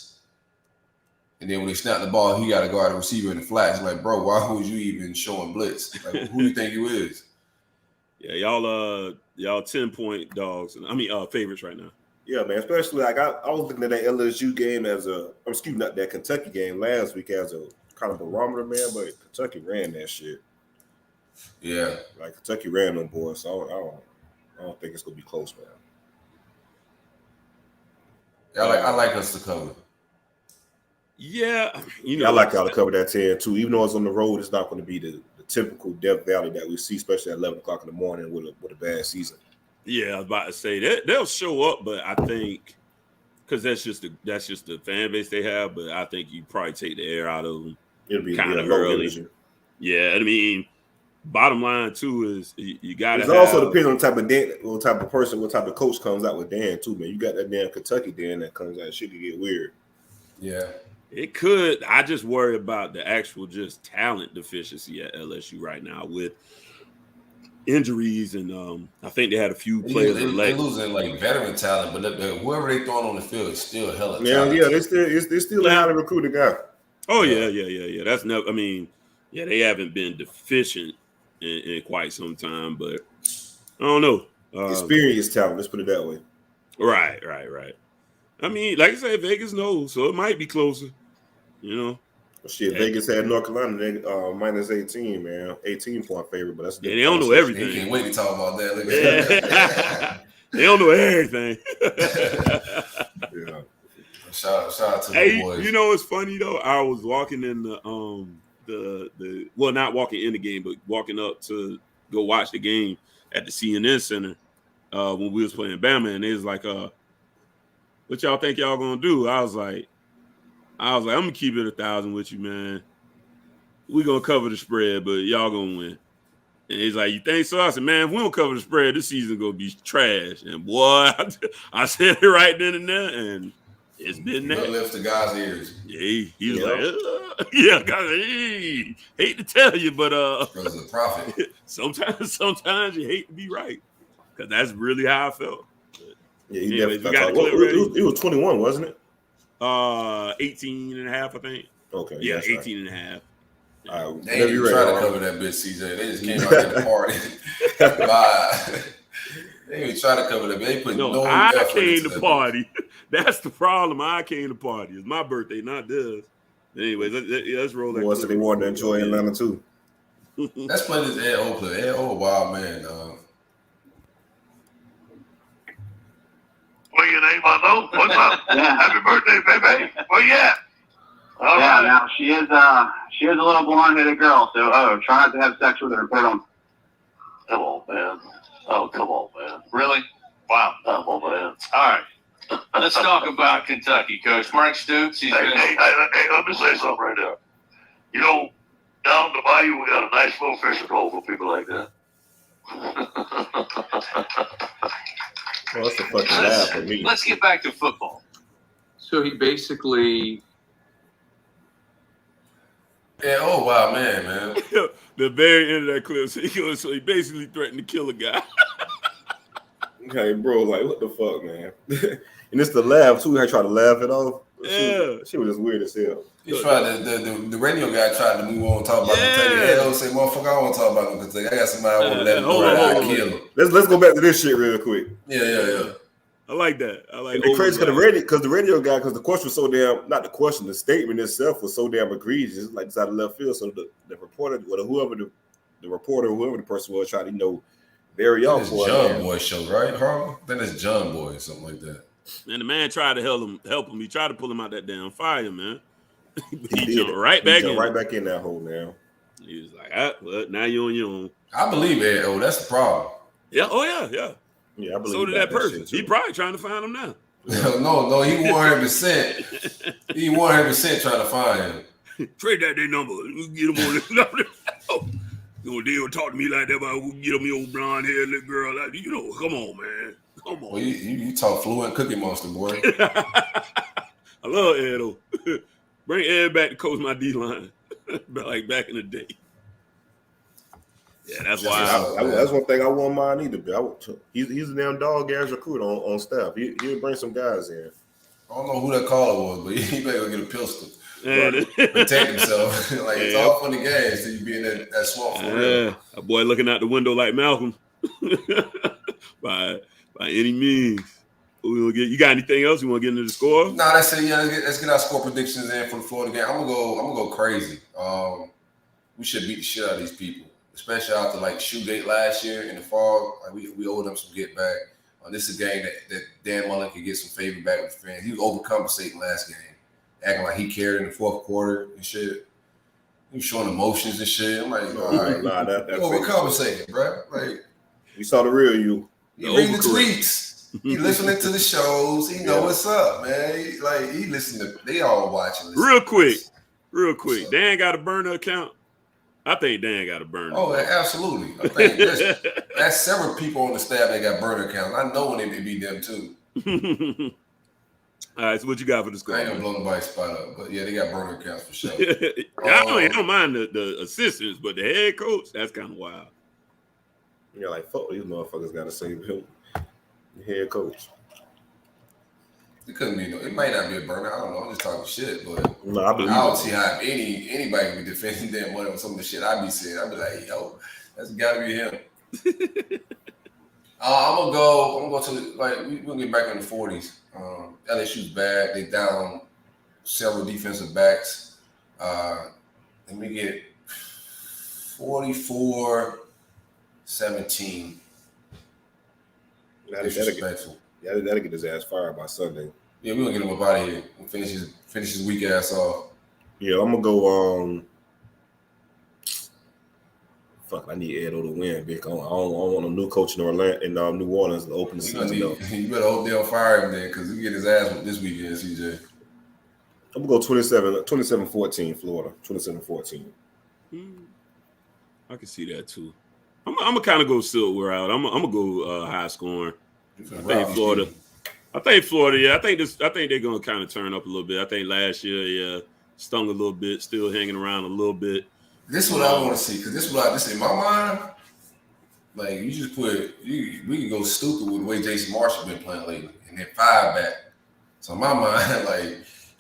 And then when they snap the ball, he got to guard the receiver in the flats. It's like, bro, why was you even showing blitz? Like, who do you think you is? Yeah, y'all 10-point dogs. Favorites right now. Yeah, man. Especially like I was looking at that LSU game not that Kentucky game last week as a kind of barometer, man. But Kentucky ran that shit. Yeah, like Kentucky ran them boys. So I don't think it's gonna be close, man. Yeah, I like us to cover. Yeah, I like y'all to cover that 10 too. Even though it's on the road, it's not going to be the typical Death Valley that we see, especially at 11 o'clock in the morning with a bad season. Yeah, I was about to say they'll show up, but I think because that's just the fan base they have. But I think you probably take the air out of them. It'll be kind of early. Energy. Yeah, I mean, bottom line too is you got to. It also depends on what type of person, what type of coach comes out with Dan too, man. You got that damn Kentucky Dan that comes out, shit could get weird. Yeah. It could. I just worry about the actual just talent deficiency at LSU right now with injuries, and I think they had a few players. They're losing like veteran talent, but whoever they throwing on the field is still hella talented. Yeah, they still a highly recruited guy. Oh yeah. That's never. I mean, yeah, they haven't been deficient in quite some time, but I don't know. Experience talent. Let's put it that way. Right. I mean, like I said, Vegas knows, so it might be closer. Shit, Vegas had North Carolina minus 18, man. 18-point favorite, but that's they don't know everything. They can't wait to talk about that. Look at that. They don't know everything. Yeah. Shout out to the boys. It's funny though. I was walking in not walking in the game, but walking up to go watch the game at the CNN Center when we was playing Bama, and they was like, what y'all think y'all gonna do? I was like, I'm gonna keep it 1,000 with you, man. We gonna cover the spread, but y'all gonna win. And he's like, you think so? I said, man, if we don't cover the spread, this season gonna be trash. And boy, I said it right then and there, and it's been that. Left the guy's ears. Yeah, he was like, yeah, guys, hate to tell you, but because of the profit. Sometimes you hate to be right, because that's really how I felt. Yeah, he definitely got the clip ready. It was 21, wasn't it? 18 and a half, I think. Okay. Yeah, 18 and a half. They didn't even try to cover that bitch, CJ. They just came out at the party. Bye. They didn't even try to cover that. They put no I effort came into to that party. That's the problem. I came to party. It's my birthday, not theirs. Anyways, let's roll that. So they wanted to enjoy Atlanta too. Let's play this Ed O play. Ed O, wild man. What your name, Arlo? What's up? Yeah. Happy birthday, baby. Where you at? All right. Now she is a little blonde-headed girl, so try not to have sex with her. Put on. Come on, man. Oh, come on, man. Really? Wow. Come on, man. All right. Let's talk about Kentucky, Coach. Mark Stoops. Hey, let me say something right there. Down the bayou, we got a nice little fishing hole for people like that. Well, that's a fucking laugh for me. Let's get back to football. So he basically... Yeah, oh, wow, man. The very end of that clip, so he basically threatened to kill a guy. Okay, bro, like, what the fuck, man? And it's the laugh, too. I tried to laugh it off. Yeah. She was just weird as hell. He tried the radio guy tried to move on and talk about Kentucky. Ed O say, motherfucker, I don't want to talk about Kentucky. I got somebody I want to let him know kill him. Let's go back to this shit real quick. Yeah. I like that. And the crazy because the radio guy, because the question was so damn, not the question, the statement itself was so damn egregious, like it's out of left field. So the reporter, or whoever the person was, tried to very off for John Boy show, right, Harlem? I think it's John Boy or something like that. And the man tried to help him. He tried to pull him out that damn fire, man. he jumped right back in that hole, man. He was like, well, now you're on your own. I believe it. Oh, that's the problem. Yeah. Oh, yeah. Yeah, I believe so did that person. He probably trying to find him now. No, he 100%. He 100% trying to find him. Trade that their number. We get him on the number. You know, they don't talk to me like that, but we'll get him your old blonde hair little girl. Like, you know, come on, man. Come on. Well, you talk fluent Cookie Monster, boy. I love Ed, though. Bring Ed back to coach my D-line. Like back in the day. Yeah, that's why. That's one thing I wouldn't mind either. He's a damn dog-ass recruiter on staff. He'll bring some guys in. I don't know who that caller was, but he better go get a pistol. And protect himself. Like, it's all fun and games till you be in that swamp for real. A boy looking out the window like Malcolm. by any means. You got anything else you want to get into the score? Nah, that's it. Yeah, let's get our score predictions in for the Florida game. I'm gonna go crazy. We should beat the shit out of these people, especially after like Shoegate last year in the fall. Like we owe them some get back. This is a game that Dan Mullen can get some favor back with fans. He was overcompensating last game, acting like he cared in the fourth quarter and shit. He was showing emotions and shit. I'm like, all right, that's overcompensating, bro. Like, we saw the real you. He reading the tweets. He listening to the shows. He know what's up, man. He listen to. They all watching. Real quick. Dan got a burner account. I think Dan got a burner. Oh, absolutely. I think that's several people on the staff that got burner accounts. I know when it be them too. All right, so what you got for the score? I ain't gonna blow nobody's spot up, but yeah, they got burner accounts for sure. I don't mind the assistants, but the head coach, that's kind of wild. Yeah, like fuck these motherfuckers got to save him. The head coach. It couldn't be it might not be a burner. I don't know. I'm just talking shit, but no, I don't see how anybody can be defending that money on some of the shit I be saying. I'd be like, yo, that's gotta be him. I'm gonna go to we're gonna get back in the 40s. LSU's bad. They down several defensive backs. Let me get 44-17. That'll get his ass fired by Sunday. Yeah, we're gonna get him up out of here. We'll finish his weak ass off. Yeah, I'm gonna go. I need Edo to win, Vic. I don't want a new coach in New Orleans to open the season. You better hope they don't fire him then, because he get his ass this weekend, CJ. I'm gonna go 27-14 Florida. 27-14. I can see that too. I'm gonna kind of go Silver out. I'm gonna go high scoring. I think Florida. Yeah. I think they're gonna kind of turn up a little bit. I think last year, stung a little bit, still hanging around a little bit. This is what I want to see, because this in my mind, like you just we can go stupid with the way Jason Marshall been playing lately, and then 5 back. So in my mind,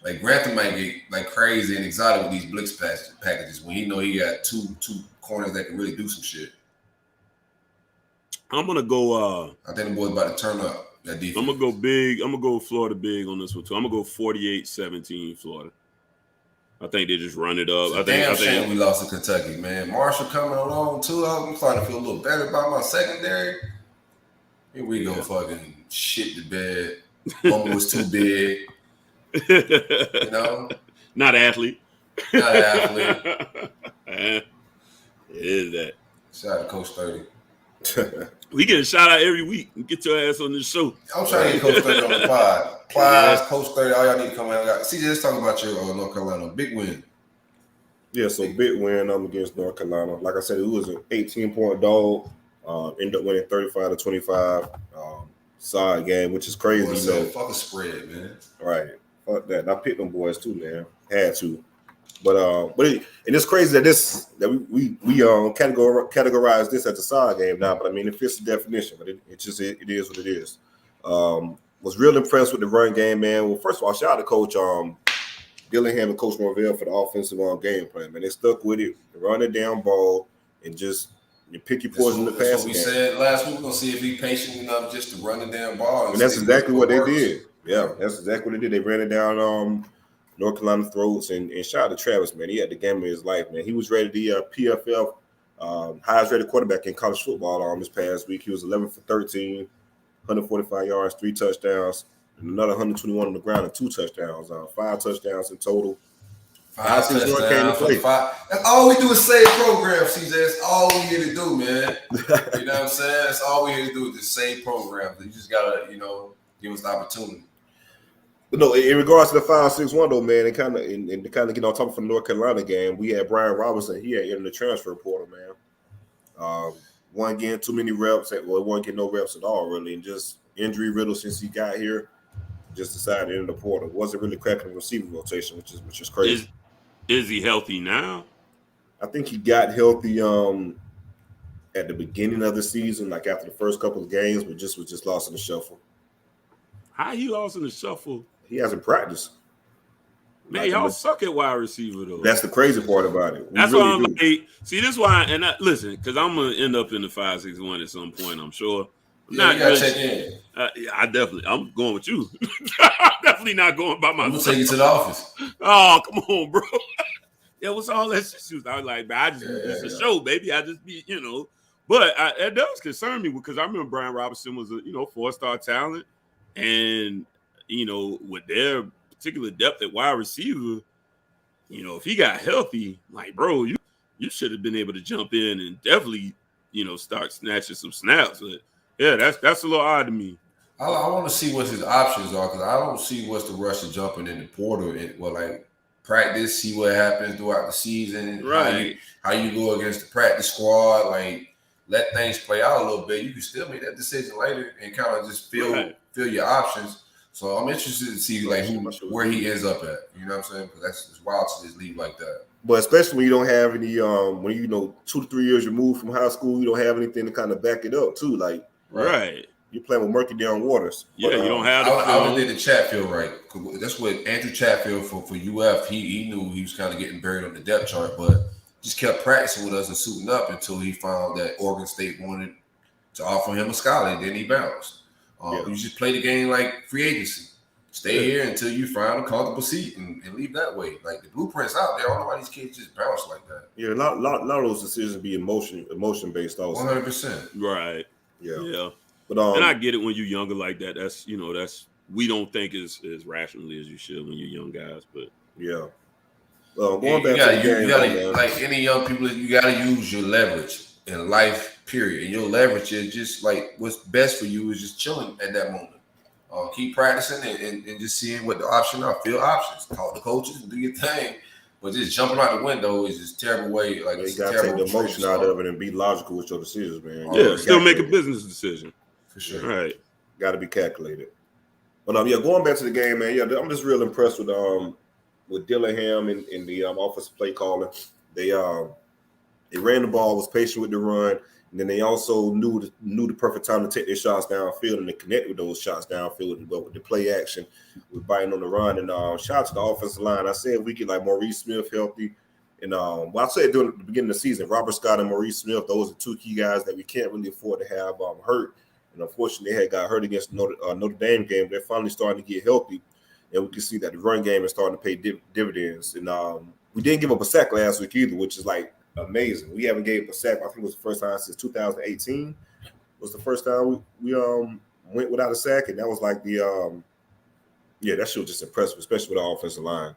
like Grantham might get like crazy and exotic with these blitz packages when he know he got two corners that can really do some shit. I'm gonna go. I think the boys about to turn up that defense. I'm gonna go big. I'm gonna go Florida big on this one too. I'm gonna go 48-17 Florida. I think they just run it up. I think we lost to Kentucky, man. Marshall coming along too. I'm starting to feel a little better about my secondary. Here we go, fucking shit the bed. Bumble was too big. You know, not athlete. It is that. Shout out to Coach 30. We get a shout out every week. Get your ass on this show. I'm trying to get Coach 30 on the pod. Plies, Coach 30, all y'all need to come out. CJ, let's talk about your North Carolina big win. Yeah, so big win against North Carolina. Like I said, it was an 18-point dog. Ended up winning 35-25. Side game, which is crazy. Fuck a spread, man. Right. Fuck that. I picked them boys too, man. Had to. But it's crazy that we categorize this as a side game now. But I mean, it fits the definition. But it is what it is. Was real impressed with the run game, man. Well, first of all, shout out to Coach Dillingham and Coach Norvell for the offensive game plan, man. They stuck with it, run it down ball, and just pick your poison in the pass. We said last week we're gonna see if he's patient enough just to run the damn ball. And that's exactly what they did. Yeah, that's exactly what they did. They ran it down North Carolina throats, and shout out to Travis, man. He had the game of his life, man. He was rated the PFL highest rated quarterback in college football this past week. He was 11 for 13, 145 yards, 3 touchdowns, and another 121 on the ground and 2 touchdowns. 5 touchdowns in total. 5 touchdowns. That's all we do is save programs, CJ. That's all we here to do, man. You know what I'm saying? That's all we here to do is just save programs. You just gotta, give us the opportunity. But no, in regards to the 5-6-1 though, man, and kind of get on top of the North Carolina game, we had Brian Robinson. He had in the transfer portal, man. Wasn't getting too many reps. Well, wasn't getting no reps at all, really, and just injury riddled since he got here. Just decided to enter the portal. Wasn't really cracking the receiver rotation, which is crazy. Is he healthy now? I think he got healthy at the beginning of the season, like after the first couple of games, but was just lost in the shuffle. How he lost in the shuffle? He hasn't practiced. Man, y'all suck at wide receiver though. That's the crazy part about it. That's why I'm like, see, this why, and listen, because I'm gonna end up in the 5-6-1 at some point, I'm sure. You gotta check in. I'm going with you. I'm definitely not going by myself. I'm gonna take you to the office. Oh, come on, bro. Yeah, what's all that shit? I was like, man, it's a show, baby. I just be, But it does concern me because I remember Brian Robinson was a 4-star talent, and with their particular depth at wide receiver, if he got healthy, like, bro, you should have been able to jump in and definitely, start snatching some snaps. But yeah, that's a little odd to me. I want to see what his options are because I don't see what's the rush of jumping in the portal and practice, see what happens throughout the season, right? How you go against the practice squad, like let things play out a little bit. You can still make that decision later and kind of just feel your options. So I'm interested to see where he ends up at. You know what I'm saying? Because it's wild to just leave like that. But especially when you don't have any, when 2 to 3 years removed from high school, you don't have anything to kind of back it up too. Like right. You're playing with murky down waters. Yeah, you don't have. I would think the Chatfield right. That's what Andrew Chatfield for UF. He knew he was kind of getting buried on the depth chart, but just kept practicing with us and suiting up until he found that Oregon State wanted to offer him a scholarship. Then he bounced. You just play the game like free agency. Stay here until you find a comfortable seat and leave that way. Like the blueprints out there. I don't know why these kids just bounce like that. Yeah, a lot of those decisions be emotion based also. 100%. Right. Yeah. But and I get it when you're younger like that. That's we don't think as rationally as you should when you're young guys. But yeah. Going back to the game, like any young people, you gotta use your leverage in life, period. And your leverage is just like what's best for you is just chilling at that moment. Keep practicing and just seeing what the options are. Feel options. Talk to coaches and do your thing. But just jumping out the window is just a terrible way. Like you gotta take the emotion out of it and be logical with your decisions, man. Yeah, still make a business decision. For sure. Right. Got to be calculated. But going back to the game, man. Yeah, I'm just real impressed with Dillingham and the offensive play calling. They ran the ball, was patient with the run, and then they also knew the perfect time to take their shots downfield and to connect with those shots downfield with the play action, with biting on the run. And shout out to the offensive line. I said we get like Maurice Smith healthy. And I said during the beginning of the season, Robert Scott and Maurice Smith, those are two key guys that we can't really afford to have hurt. And unfortunately, they had got hurt against Notre Dame game. They're finally starting to get healthy, and we can see that the run game is starting to pay dividends. And we didn't give up a sack last week either, which is like amazing. We haven't gave up a sack. I think it was the first time since 2018. Was the first time we went without a sack, and that was like that shit was just impressive, especially with our offensive line.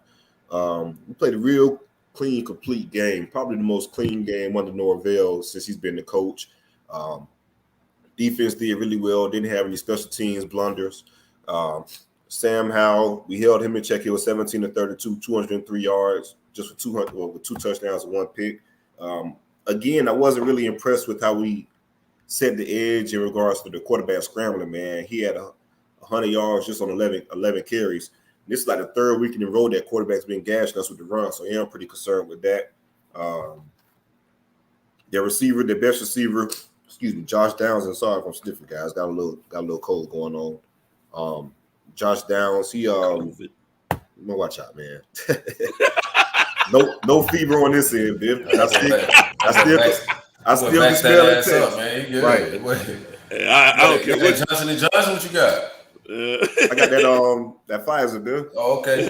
We played a real clean, complete game, probably the most clean game under Norvell since he's been the coach. Defense did really well. Didn't have any special teams blunders. Sam Howell, we held him in check. He was 17 to 32, 203 yards, just with 2 touchdowns and 1 pick. Again, I wasn't really impressed with how we set the edge in regards to the quarterback scrambling. Man, he had 100 yards just on 11 carries. This is like the third week in a row that quarterback's been gashing us with the run, so I'm pretty concerned with that. Their best receiver. Excuse me, Josh Downs. And sorry if I'm sniffing, guys. Got a little cold going on. Josh Downs. He watch out, man. no fever on this end, Biff. I still can smell it. Man. Right. I don't care what Johnson and Johnson. What you got? I got that Pfizer, Bill. Oh, okay.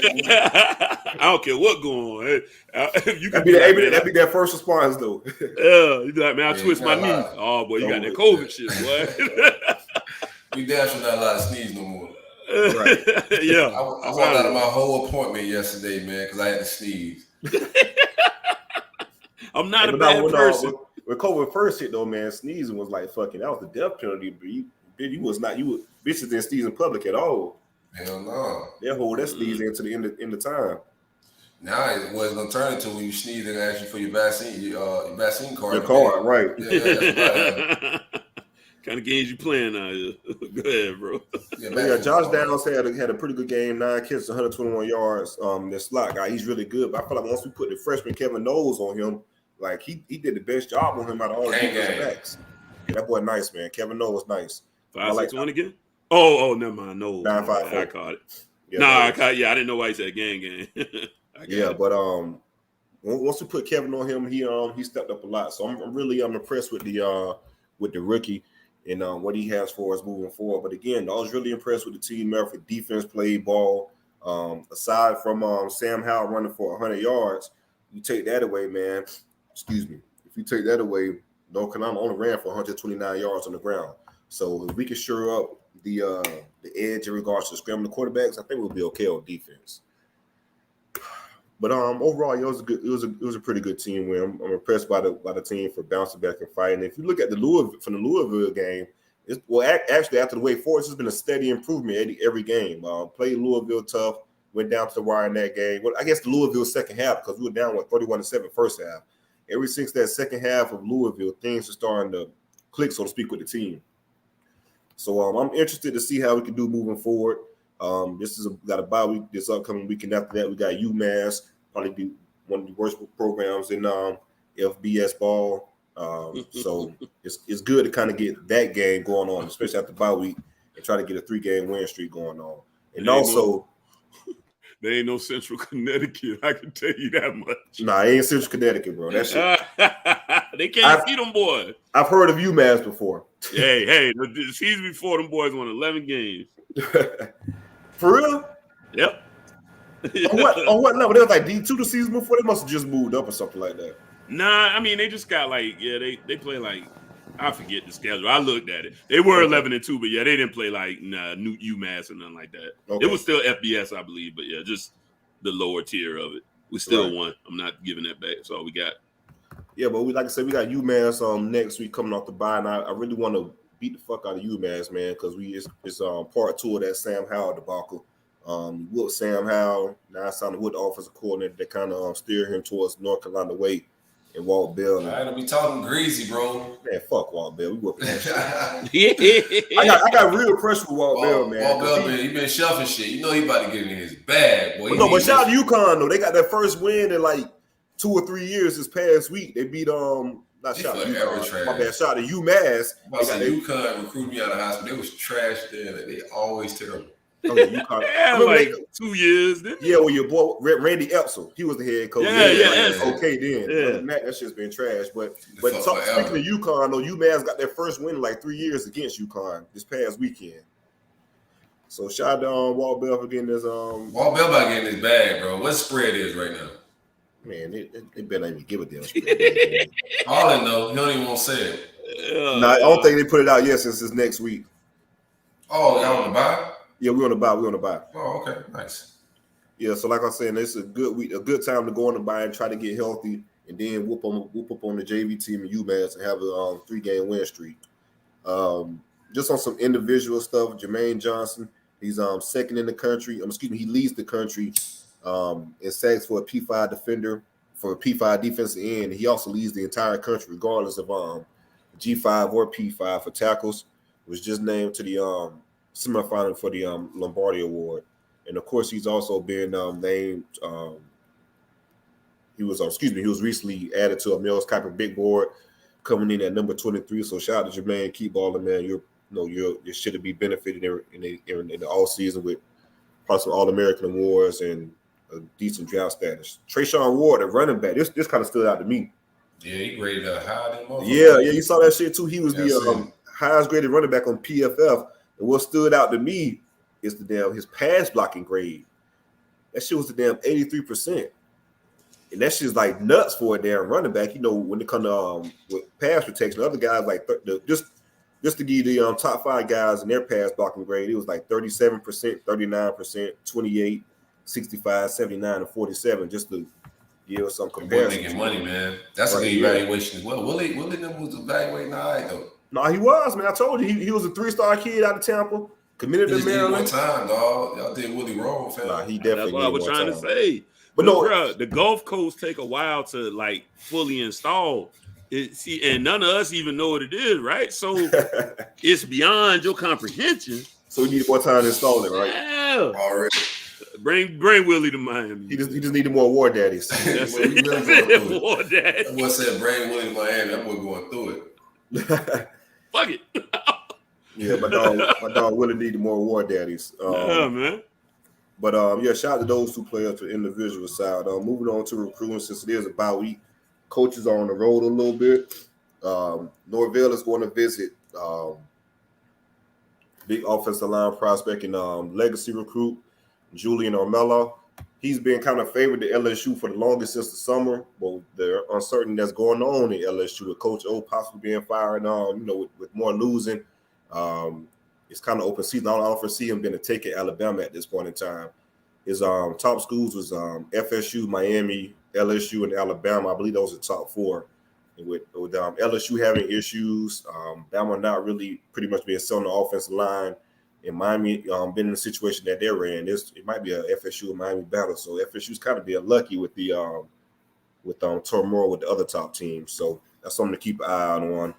I don't care what going on. That'd be that first response, though. Yeah, you be like, man, I twist my knee. Oh boy, you got that COVID shit, boy. We damn sure not allowed to sneeze no more. Right. Yeah. I walked out of my whole appointment yesterday, man, because I had to sneeze. I'm not a bad person. When COVID first hit, though, man, sneezing was like fucking. That was the death penalty. Bitches didn't sneeze in public at all. Hell no. They'll hold that sneeze into the end of time. Now it wasn't gonna turn into when you sneeze and ask you for your vaccine card. Your card, right? Yeah, that's right. Kind of games you playing out here. Go ahead, bro. Yeah, Josh Downs had a pretty good game, 9 catches, 121 yards. The slot guy, he's really good. But I feel like once we put the freshman Kevin Knowles on him, like he did the best job on him out of all the defensive backs. Yeah, that boy nice, man. Kevin Knowles nice. 5-6-1 again? Oh, never mind. No, 9-5-4. I caught it. Yeah, I didn't know why he said gang. Once we put Kevin on him, he stepped up a lot. So I'm really impressed with the rookie and what he has for us moving forward. But again, I was really impressed with the team effort. Defense played ball. Aside from Sam Howell running for 100 yards, you take that away, man. Excuse me. If you take that away, North Carolina only ran for 129 yards on the ground. So if we can shore up the edge in regards to scrambling quarterbacks, I think we'll be okay on defense. But overall, it was a pretty good team win. I'm impressed by the team for bouncing back and fighting. If you look at the Louisville game, actually after the Wake Forest, it's been a steady improvement every game. Played Louisville tough, went down to the wire in that game. Well, I guess the Louisville second half, because we were down 31-7 first half. Ever since that second half of Louisville, things are starting to click, so to speak, with the team. So I'm interested to see how we can do moving forward. Got a bye week this upcoming weekend. After that, we got UMass, probably be one of the worst programs in FBS ball. So it's good to kind of get that game going on, especially after bye week, and try to get a 3-game win streak going on. And also, there ain't no Central Connecticut. I can tell you that much. Nah, it ain't Central Connecticut, bro. That shit. They can't see them boys. I've heard of UMass before. Hey, the season before them boys won 11 games. For real? Yep. On what level? They was like D2 the season before. They must have just moved up or something like that. Nah, I mean they just got they play like, I forget the schedule. I looked at it. They were 11-2, but they didn't play like new UMass or nothing like that. Okay. It was still FBS, I believe, but just the lower tier of it. We still won. I'm not giving that back. That's all we got. Yeah, but like I said, we got UMass next week coming off the bye, and I really want to beat the fuck out of UMass, man, because it's part 2 of that Sam Howell debacle. With Sam Howell, now sounding with the offensive coordinator that kind of steer him towards North Carolina way, and Walt Bell. All right, we talking greasy, bro. Man, fuck Walt Bell. We whooping that shit. I got real pressure with Walt Bell, man. Walt Bell, he been shuffling shit. You know he about to get in his bag, boy. But shout out to UConn though. They got their first win in like 2 or 3 years this past week. They beat not shout out to UConn. My bad. Shout out to UMass. UConn recruited me out of high school. They was trash there. They always terrible. Oh, yeah, UConn. Like 2 years. Yeah, well, your boy Randy Epsel, he was the head coach. Okay, then. That shit's been trash. But speaking of UConn, though, UMass got their first win in like 3 years against UConn this past weekend. So shout out to Walt Bell for getting this. Walt Bell about getting his bag, bro. What spread is right now? Man, they better not even give a damn spread. All I know, he don't even want to say it. I don't think they put it out yet since it's next week. Oh, y'all on the bye? Yeah, we're on the bye. Oh, okay, nice. Yeah, so like I was saying, it's a good week, a good time to go on the bye and try to get healthy, and then whoop up on the JV team in UMass and have a 3-game win streak. Just on some individual stuff, Jermaine Johnson, he's second in the country. He leads the country in sacks for a P5 defender, for a P5 defensive end. He also leads the entire country, regardless of G5 or P5 for tackles. Was just named to the semifinal for the Lombardi Award, and of course he's also been named. He was recently added to a Mills Kuiper big board, coming in at number 23. So shout out to Jermaine, keep balling, man. You should be benefited in the all season with possible All-American awards and a decent draft status. Trayshawn Ward, a running back, this kind of stood out to me. Yeah, he graded high. Yeah, you saw that shit too. He was the highest graded running back on PFF. And what stood out to me is his pass blocking grade. That shit was the damn 83%. And that shit's like nuts for a damn running back. When it comes to with pass protection, other guys like just to give the top 5 guys in their pass blocking grade, it was like 37%, 39%, 28, 65, 79, and 47, just to give some comparison. Making money, man. That's a good evaluation as well. Willie was evaluating all right, though. No, he was, man. I told you he was a 3-star kid out of Tampa. Committed to Just need more Maryland. time, dog. Y'all did Willie wrong, fam. Nah, he definitely. That's what I was trying to say. But no, no, bro, the Gulf Coast take a while to like fully install. And none of us even know what it is, right? So it's beyond your comprehension. So we need more time to install it, right? Yeah. Already. Bring Willie to Miami. He just needed more war daddies. That's Well, it. really War daddy. that boy said bring Willie to Miami. That boy going through it. Fuck it. Yeah, my dog Willie needed more war daddies. Yeah, man. But shout out to those 2 players for the individual side. Moving on to recruiting, since it is a bye week, coaches are on the road a little bit. Norvell is going to visit big offensive line prospect and legacy recruit Julian Ormella. He's been kind of favored to LSU for the longest since the summer. But the uncertainty that's going on in LSU, with Coach O possibly being fired on, with more losing. It's kind of open season. I don't foresee him being a take at Alabama at this point in time. His top schools was FSU, Miami, LSU, and Alabama. I believe those are the top 4. And with LSU having issues, Bama not really pretty much being set on the offensive line, and Miami been in the situation that they're in. It might be a FSU and Miami battle. So FSU's kind of being lucky with the turmoil with the other top teams. So that's something to keep an eye on.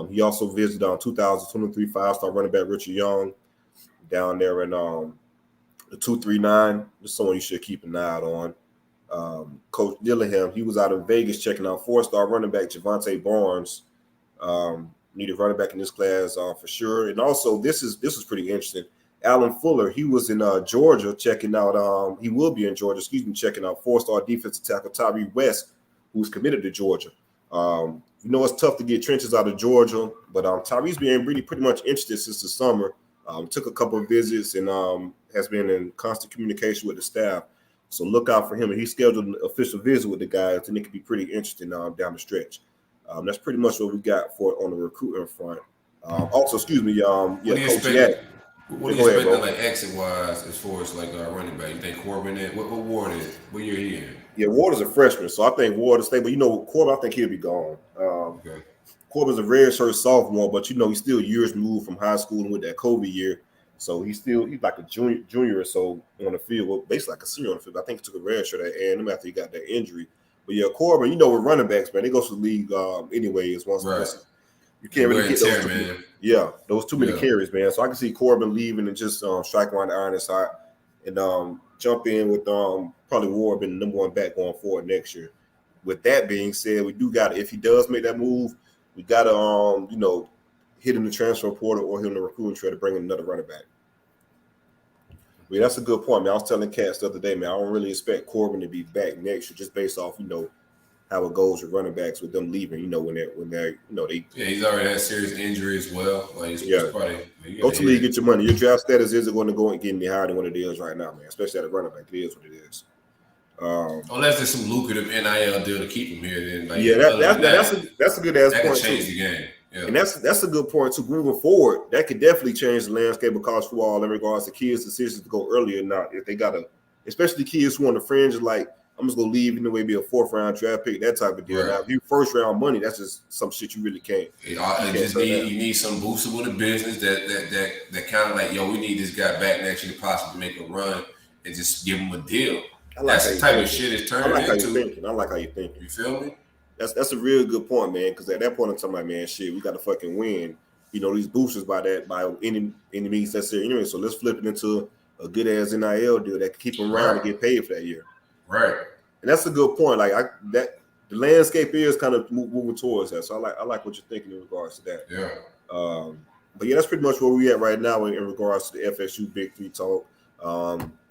He also visited 2023 5-star running back Richard Young down there in the 239. Just someone you should keep an eye out on. Coach Dillingham, he was out in Vegas checking out 4-star running back Javante Barnes. Needed running back in this class for sure. And also, this is pretty interesting. Alan Fuller, he was in Georgia checking out. He will be in Georgia, checking out 4-star defensive tackle Tyree West, who's committed to Georgia. It's tough to get trenches out of Georgia, but Tyree's been really pretty much interested since the summer. Took a couple of visits and has been in constant communication with the staff. So look out for him. And he scheduled an official visit with the guys, and it could be pretty interesting down the stretch. That's pretty much what we got on the recruiting front. Coach Jack. What do you expect, like exit wise, as far as like running back? You think Corbin in? What Ward is? What year he in? Yeah, Ward is a freshman, so I think Ward will stay. But Corbin, I think he'll be gone. Okay. Corbin's a redshirt sophomore, but he's still years removed from high school and with that COVID year. So he's like a junior or so on the field, well, basically like a senior on the field. I think he took a redshirt at A&M after he got that injury. But yeah, Corbin, with running backs, man, they go to the league anyways. You can't really get those. Those too many carries, man. So I can see Corbin leaving and just striking around the iron side and jump in with probably Ward being the number 1 back going forward next year. With that being said, we do got to, if he does make that move, we got to hit in the transfer portal or hit in the recruiting trail to bring in another running back. Yeah, that's a good point, man. I was telling Cats the other day, man, I don't really expect Corbin to be back next year just based off, how it goes with running backs with them leaving, when they're they. Yeah, he's already had serious injury as well. Like, it's probably, go to the league, get your money. Your draft status isn't going to go and get any higher than what it is right now, man. Especially at a running back, it is what it is. Unless there's some lucrative NIL deal to keep him here, then that's a good ass that point can change too. The game. Yeah. And that's a good point too. Moving forward, that could definitely change the landscape of college football in regards to kids' decisions to go earlier or not. If they especially kids who on the fringe, like I'm just gonna leave anyway, be a 4th round draft pick, that type of deal. Right. Now, if you 1st round money, that's just some shit you really can't. You need some booster with the business that kind of like, we need this guy back next year to possibly make a run and just give him a deal. That's the type of shit it's turning into. I like how you're thinking. You feel me? That's a real good point, man. Because at that point in time, like, man, shit, we got to fucking win. These boosters by any means necessary anyway. So let's flip it into a good ass NIL deal that can keep them around and get paid for that year. Right. And that's a good point. Like the landscape is kind of moving towards that. So I like what you're thinking in regards to that. Yeah. But yeah, that's pretty much where we at right now in regards to the FSU Big 3 talk.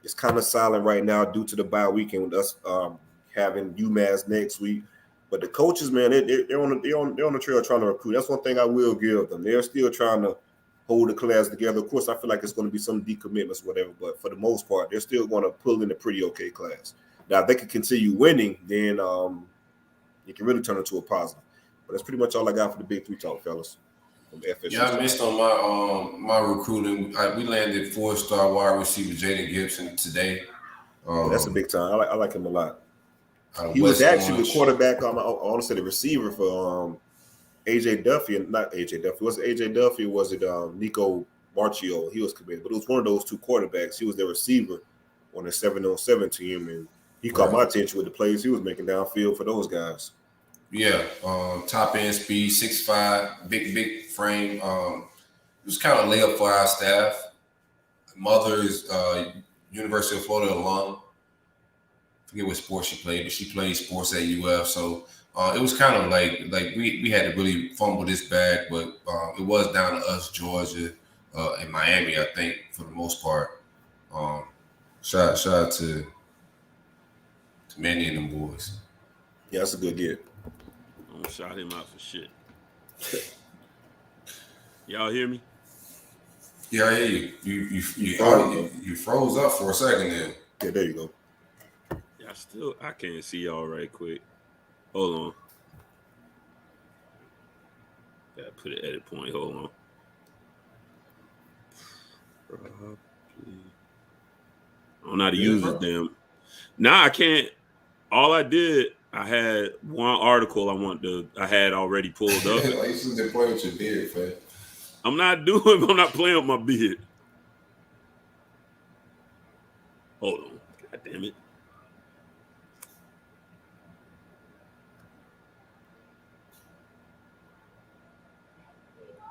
It's kind of silent right now due to the bye weekend with us having UMass next week. But the coaches, man, they're on the trail trying to recruit. That's one thing I will give them. They're still trying to hold the class together. Of course, I feel like it's going to be some decommitments, whatever. But for the most part, they're still going to pull in a pretty okay class. Now, if they can continue winning, then it can really turn into a positive. But that's pretty much all I got for the Big 3 talk, fellas. From FSU. Yeah, I missed on my recruiting. We landed 4-star wide receiver Jaden Gibson today. That's a big time. I like him a lot. He was actually the quarterback. I want to say the receiver for AJ Duffy, and not AJ Duffy. Was it AJ Duffy or was it Nico Marchio. He was committed, but it was one of those two quarterbacks. He was their receiver on the 7-on-7 team, and he caught my attention with the plays he was making downfield for those guys. Yeah, top end speed, 6'5", big frame. It was kind of a layup for our staff. Mother is University of Florida alum. I forget what sport she played, but she played sports at UF. So it was kind of like we had to really fumble this bag, but it was down to us, Georgia, and Miami, I think, for the most part. Shout out to Manny and them boys. Yeah, that's a good get. I'm gonna shout him out for shit. Y'all hear me? Yeah, I hear you. You froze up for a second there. Yeah, there you go. Yeah, I can't see y'all right quick. Hold on. Gotta put an edit point. Hold on. I don't know how to use this damn. Nah, I can't. All I did, I had one article I had already pulled up. Like you should have playing with your beard, fam. I'm not playing with my beard. Hold on. God damn it.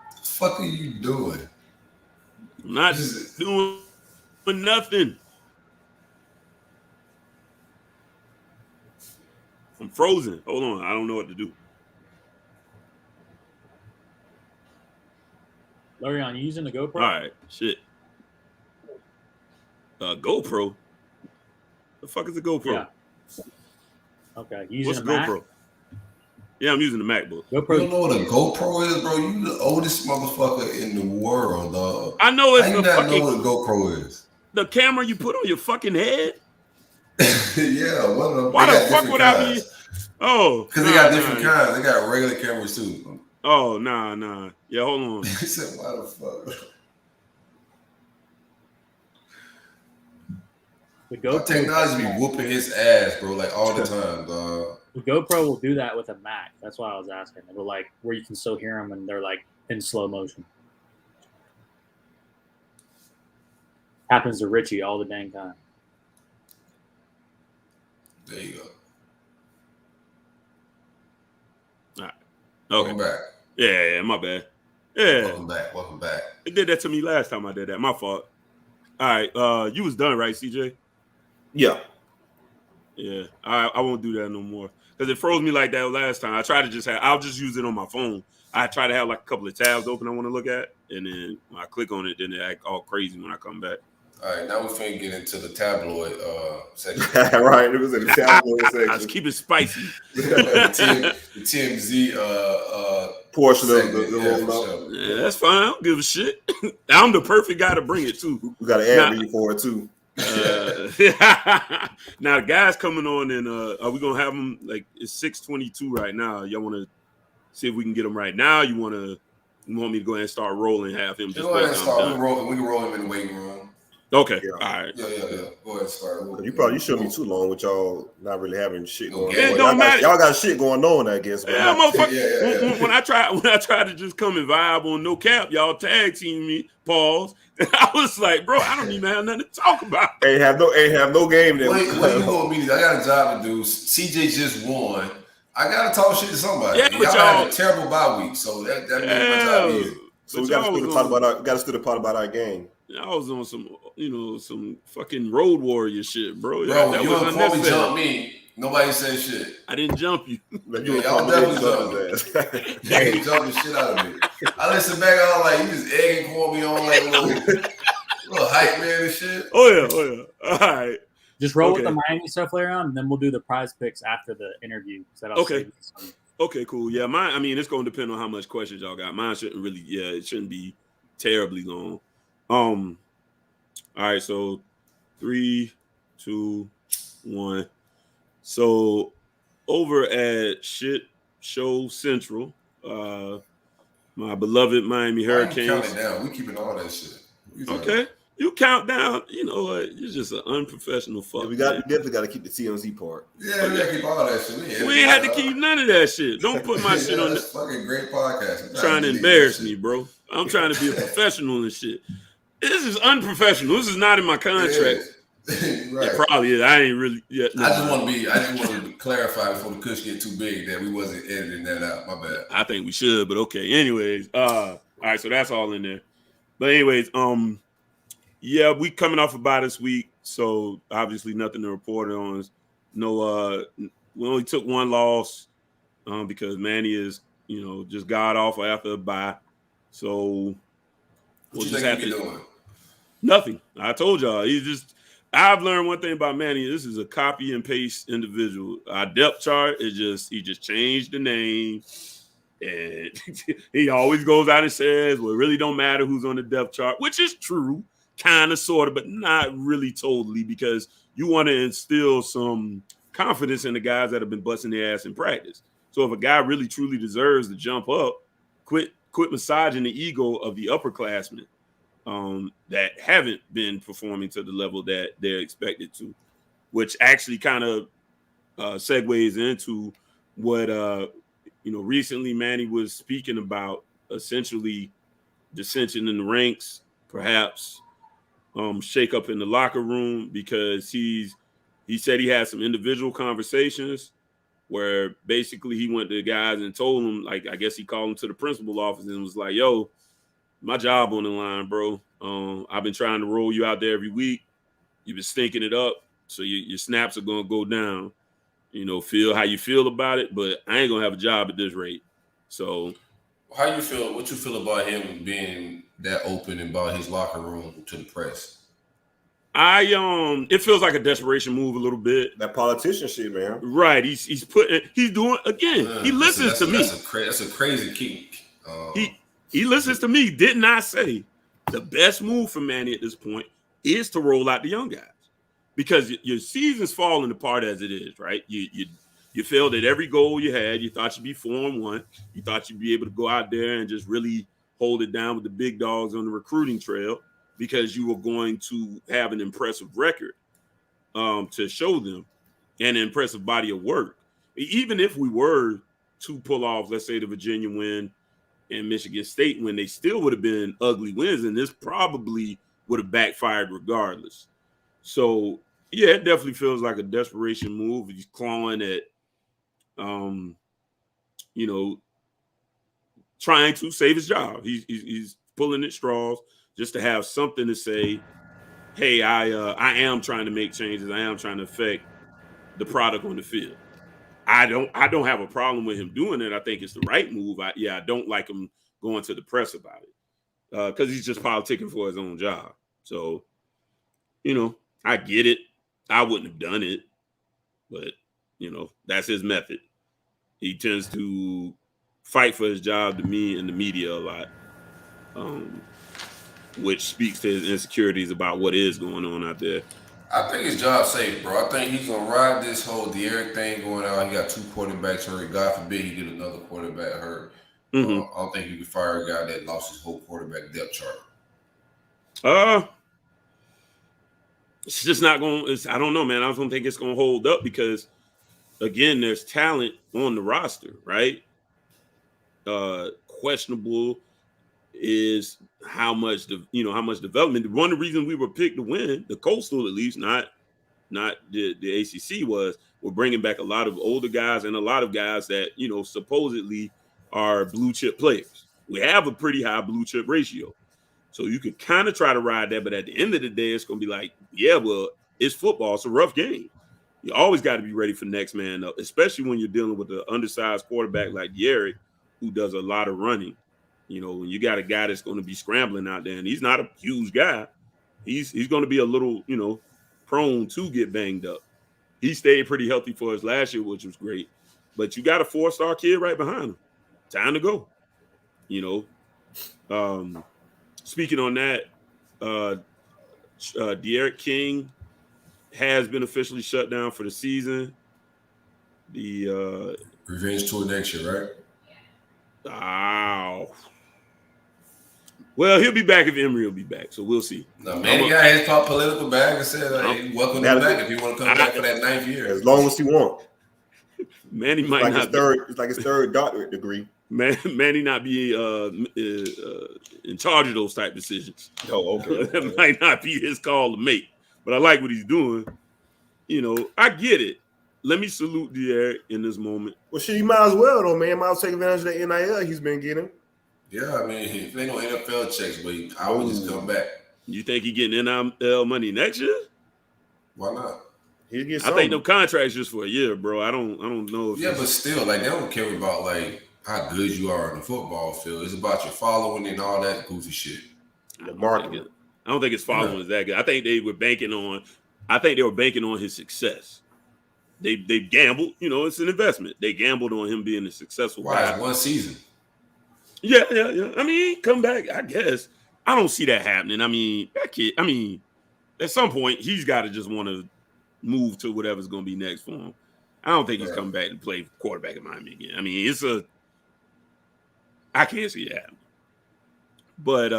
What the fuck are you doing? I'm not doing nothing. I'm frozen. Hold on. I don't know what to do. Larion, you using the GoPro? All right. Shit. GoPro? The fuck is a GoPro? Yeah. Okay. You using What's a a Mac? GoPro? Yeah, I'm using the MacBook. You don't know what a GoPro is, bro? You the oldest motherfucker in the world, dog. I know it's How you the not fucking know what a GoPro is? the camera you put on your fucking head. Yeah, one of them. Why the fuck would I be? Oh, because they got different kinds. They got regular cameras too. Oh, nah. Yeah, hold on. He said, "Why the fuck?" The GoPro technology be whooping his ass, bro, like all the time, dog. The GoPro will do that with a Mac. That's why I was asking. It'll like where you can still hear them and they're like in slow motion. Happens to Richie all the dang time. There you go. All right. Okay. Welcome back. Yeah, my bad. Yeah. Welcome back. It did that to me last time I did that. My fault. All right. You was done, right, CJ? Yeah. Yeah. I won't do that no more. Because it froze me like that last time. I tried to I'll just use it on my phone. I try to have like a couple of tabs open I want to look at. And then when I click on it, then it act all crazy when I come back. All right, now we're finna get into the tabloid section. Right, it was in the tabloid section. Let's keep it spicy. the TMZ portion segment. of the Yeah, roll-up. Yeah, that's fine. I don't give a shit. I'm the perfect guy to bring it to. We got an ad read for it too. Now the guys coming on and are we gonna have them like it's 6:22 right now? Y'all want to see if we can get them right now? You want me to go ahead and start rolling? Have him just go ahead and start. We can roll him in the waiting room. Okay, yeah. All right. Yeah. Go ahead and start. You shouldn't be too long with y'all not really having shit going It on. don't matter. Y'all got shit going on, I guess. Yeah, motherfucker. Yeah. When I try to just come and vibe on no cap, y'all tag team me. Pause. I was like, bro, I don't even have nothing to talk about. Ain't have no game there. What you gonna be? I got a job to do. CJ just won. I gotta talk shit to somebody. Yeah, but y'all had a terrible bye week, so that makes my job easy. So we got to still talk about our game. I was on some fucking road warrior shit, bro. Bro, that you was before we unnecessary. jump me, nobody said shit. I didn't jump you. Y'all definitely jumped me. You jumped the shit out of me. I listened back, I was like, you just egging Corby on like a little hype man and shit. Oh yeah. All right. Just roll with the Miami stuff later on, and then we'll do the prize picks after the interview. Okay, cool. Yeah, it's going to depend on how much questions y'all got. Mine shouldn't really, it shouldn't be terribly long. All right, so 3, 2, 1. So over at Shit Show Central, my beloved Miami Hurricanes. Count it down. We keeping all that shit. Okay. You count down, you know what? You're just an unprofessional fuck. Yeah, we definitely got to keep the TMZ part. Yeah, we got to keep all that shit. We ain't had to keep none of that shit. Don't put my shit on this fucking great podcast. Trying to embarrass me, bro. I'm trying to be a professional and shit. This is unprofessional. This is not in my contract. Right. It probably is. I ain't really. Yeah, no. I just want to clarify before the kush get too big that we wasn't editing that out. My bad. I think we should, but okay. Anyways, all right. So that's all in there. But anyways, yeah, we coming off a bye this week, so obviously nothing to report on. No, we only took one loss because Manny is, just god awful after a bye. So What you think you be doing? Nothing. I told y'all. I've learned one thing about Manny. This is a copy and paste individual. Our depth chart is he just changed the name. And he always goes out and says, well, it really don't matter who's on the depth chart, which is true, kind of, sort of, but not really totally, because you want to instill some confidence in the guys that have been busting their ass in practice. So if a guy really, truly deserves to jump up, quit massaging the ego of the upperclassmen that haven't been performing to the level that they're expected to, which actually kind of segues into what recently Manny was speaking about, essentially dissension in the ranks, perhaps shake up in the locker room, because he said he had some individual conversations where basically he went to the guys and told them, like, I guess he called them to the principal office and was like, yo, my job on the line, bro. I've been trying to roll you out there every week. You've been stinking it up, so your snaps are going to go down. Feel how you feel about it, but I ain't gonna have a job at this rate. So, how you feel? What you feel about him being that open about his locker room to the press? It feels like a desperation move a little bit. That politician shit, man. Right? He's doing again. He listens to me. That's a crazy kink. He listens to me. Didn't I say the best move for Manny at this point is to roll out the young guys? Because your season's falling apart as it is, right? You failed at every goal you had. You thought you'd be 4-1. You thought you'd be able to go out there and just really hold it down with the big dogs on the recruiting trail, because you were going to have an impressive record to show them and an impressive body of work. Even if we were to pull off, let's say, the Virginia win and Michigan State win, they still would have been ugly wins, and this probably would have backfired regardless. So, yeah, it definitely feels like a desperation move. He's clawing at, trying to save his job. He's pulling at straws just to have something to say, hey, I am trying to make changes. I am trying to affect the product on the field. I don't have a problem with him doing it. I think it's the right move. I don't like him going to the press about it because he's just politicking for his own job. So, I get it. I wouldn't have done it, but, that's his method. He tends to fight for his job to me and the media a lot, which speaks to his insecurities about what is going on out there. I think his job's safe, bro. I think he's going to ride this whole De'Eric thing going out. He got 2 quarterbacks hurt. God forbid he get another quarterback hurt. Mm-hmm. I don't think you can fire a guy that lost his whole quarterback depth chart. It's just not going to – I don't know, man. I don't think it's going to hold up because, again, there's talent on the roster, right? Questionable is how much development. One of the reasons we were picked to win, the Coastal at least, not the ACC, was we're bringing back a lot of older guys and a lot of guys that, supposedly are blue chip players. We have a pretty high blue chip ratio. So you can kind of try to ride that, but at the end of the day, it's going to be like, yeah, well, it's football. It's a rough game. You always got to be ready for next man up, especially when you're dealing with an undersized quarterback like De'Eric, who does a lot of running. When you got a guy that's going to be scrambling out there, and he's not a huge guy, he's going to be a little, prone to get banged up. He stayed pretty healthy for us last year, which was great. But you got a 4-star kid right behind him. Time to go. Speaking on that, De'Eric King has been officially shut down for the season. The revenge tour next year, right? Wow. Well, he'll be back if Emory will be back, so we'll see. No, Manny got his political bag and said, hey, welcome him back if you want to come back for that 9th year. As long as he wants. Manny might like not. It's like his third doctorate degree. Manny not be in charge of those type decisions. Oh, okay. That might not be his call to make. But I like what he's doing. You know, I get it. Let me salute De'Aaron in this moment. Well, shit, you might as well, though, man. Might as well take advantage of the NIL he's been getting. Yeah, I mean, if they no NFL checks, but I would just come back. You think he getting NIL money next year? Why not? He get I think no contracts just for a year, bro. I don't know. Yeah, but still, like, they don't care about like how good you are on the football field. It's about your following and all that goofy shit. The marketing. I don't think his following is that good. I think they were banking on. I think they were banking on his success. They gambled. You know, it's an investment. They gambled on him being a successful guy. Why? One season. Yeah. I mean, come back. I guess I don't see that happening. I mean, that kid. I mean, at some point he's got to just want to move to whatever's going to be next for him. I don't think he's coming back and play quarterback in Miami again. I mean, I can't see it happening. But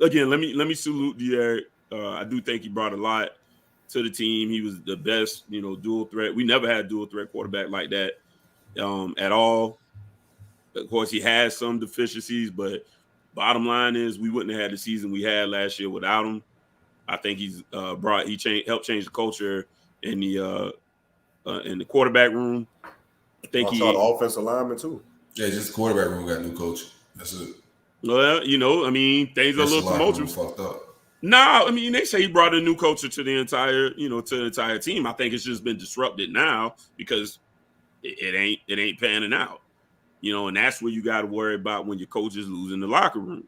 again, let me salute De'Aaron. I do think he brought a lot to the team. He was the best, dual threat. We never had a dual threat quarterback like that at all. Of course, he has some deficiencies, but bottom line is we wouldn't have had the season we had last year without him. I think he's helped change the culture in the quarterback room. I think the offensive lineman too. Yeah, just the quarterback room got a new coach. That's it. Well, I mean, things are a little tumultuous. Fucked up. No, I mean, they say he brought a new culture to the entire team. I think it's just been disrupted now because it ain't panning out. And that's where you got to worry about when your coach is losing the locker room.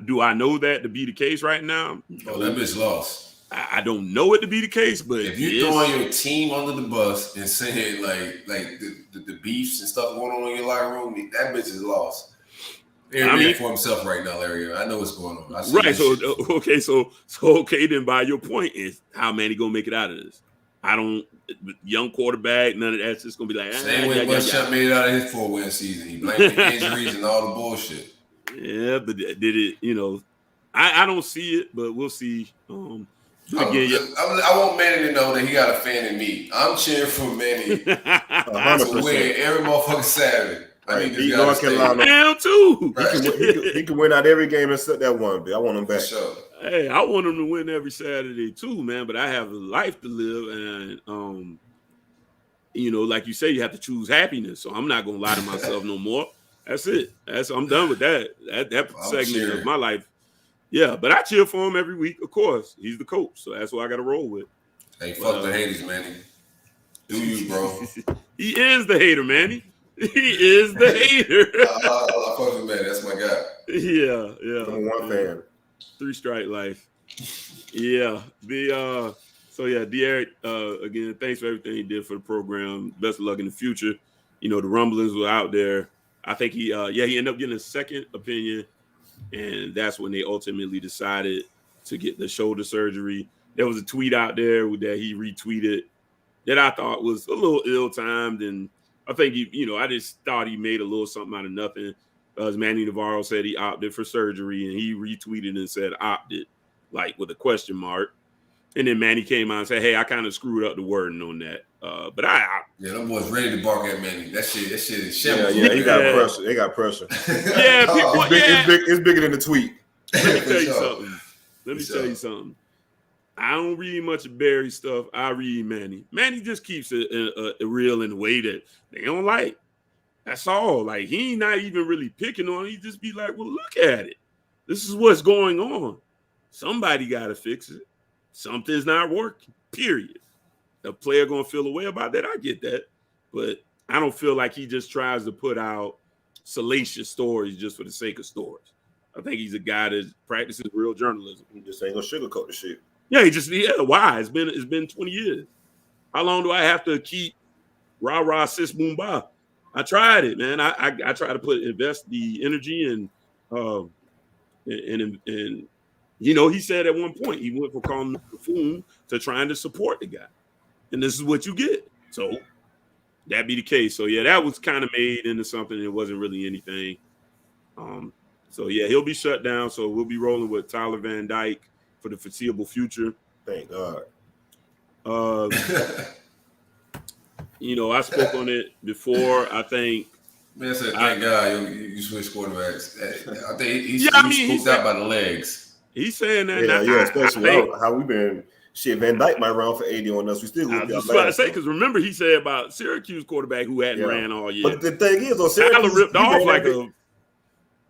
Do I know that to be the case right now? Oh, that bitch lost. I don't know it to be the case, but if you're throwing your team under the bus and saying like the beefs and stuff going on in your locker room, that bitch is lost. He's for himself right now, Larry. I know what's going on. Right. So okay. Then by your point is how Manny gonna make it out of this? Young quarterback, none of that's just gonna be like same way Westshot made it out of his 4-win season. He blamed the injuries and all the bullshit. Yeah, but did it? I don't see it, but we'll see. I want Manny to know that he got a fan in me. I'm cheering for Manny to win every motherfucking Saturday. I need this guy to stay down too. Right. He can win out every game except that one. But I want him back. Sure. Hey, I want him to win every Saturday too, man. But I have a life to live, and like you say, you have to choose happiness. So I'm not gonna lie to myself no more. That's it. I'm done with that. That segment of my life. Yeah, but I cheer for him every week. Of course, he's the coach, so that's what I got to roll with. Hey, fuck the haters, Manny. Do you, bro? He is the hater, Manny. He is the hater. I fuck with Manny. That's my guy. Yeah. I'm one fan. 3-strike life. Yeah. De'Aaron, again, thanks for everything he did for the program. Best of luck in the future. The rumblings were out there. I think he ended up getting a second opinion, and that's when they ultimately decided to get the shoulder surgery. There was a tweet out there that he retweeted that I thought was a little ill-timed, and I think I just thought he made a little something out of nothing. As Manny Navarro said, he opted for surgery, and he retweeted and said opted, like with a question mark. And then Manny came out and said, "Hey, I kind of screwed up the wording on that." But them boys ready to bark at Manny. That shit is shambles. Yeah, he got pressure. They got pressure. Yeah, people, it's bigger than the tweet. Let me tell you something. I don't read much of Barry stuff. I read Manny. Manny just keeps it real in the way that they don't like. That's all. Like, he ain't not even really picking on it. He just be like, well, look at it. This is what's going on. Somebody got to fix it. Something's not working, period. A player going to feel a way about that. I get that. But I don't feel like he just tries to put out salacious stories just for the sake of stories. I think he's a guy that practices real journalism. He just ain't going to sugarcoat the shit. Yeah, why? It's been 20 years. How long do I have to keep rah-rah sis boom ba? I tried it, man. I try to invest the energy and he said at one point he went from calling him a buffoon to trying to support the guy. And this is what you get. So that be the case. So yeah, that was kind of made into something that wasn't really anything. So yeah, he'll be shut down. So we'll be rolling with Tyler Van Dyke for the foreseeable future. Thank God. I spoke on it before. I think Man said, thank God you switched quarterbacks. I think he's spooked out by the legs. He's saying that. Yeah, especially how we've been. Shit, Van Dyke might run for 80 on us. We still I was just about to say, because remember he said about Syracuse quarterback who hadn't ran all year. But the thing is, though, Syracuse ripped off like a.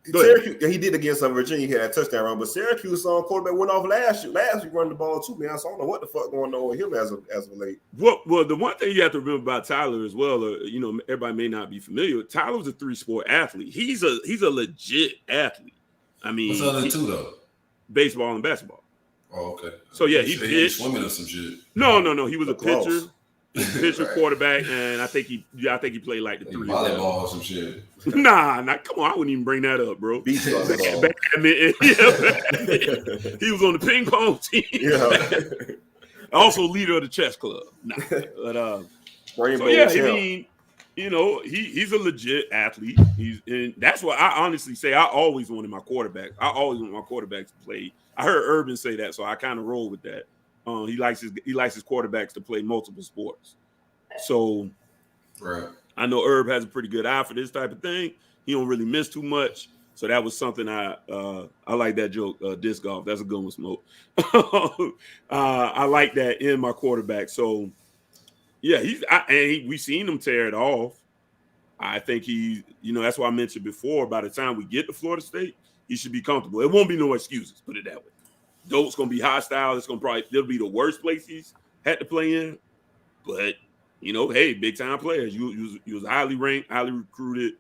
Syracuse, he did against Virginia. He had a touchdown run, but Syracuse quarterback went off last week running the ball too, man. So I don't know what the fuck going on with him as of late. Well, the one thing you have to remember about Tyler as well, everybody may not be familiar. Tyler was a 3-sport athlete. He's a legit athlete. I mean, what's the other two though? Baseball and basketball. Oh, okay. So yeah, he pitched. Swimming or some shit. No. He was a pitcher, quarterback, and I think he played like the 3. Volleyball or some shit. Nah, come on. I wouldn't even bring that up, bro. Badminton. He was on the ping pong team. Yeah. Also leader of the chess club. Nah. But I mean, he's a legit athlete. And that's what I honestly say. I always wanted my quarterback. I always want my quarterbacks to play. I heard Urban say that, so I kind of roll with that. He likes his quarterbacks to play multiple sports. So right. I know Herb has a pretty good eye for this type of thing. He don't really miss too much. So that was something I like that joke, disc golf. That's a good one, Smoke. I like that in my quarterback. So yeah, we've seen him tear it off. I think that's why I mentioned before, by the time we get to Florida State, he should be comfortable. It won't be no excuses, put it that way. Though it's going to be hostile. It'll be the worst place he's had to play in. But, hey, big-time players. You was highly ranked, highly recruited.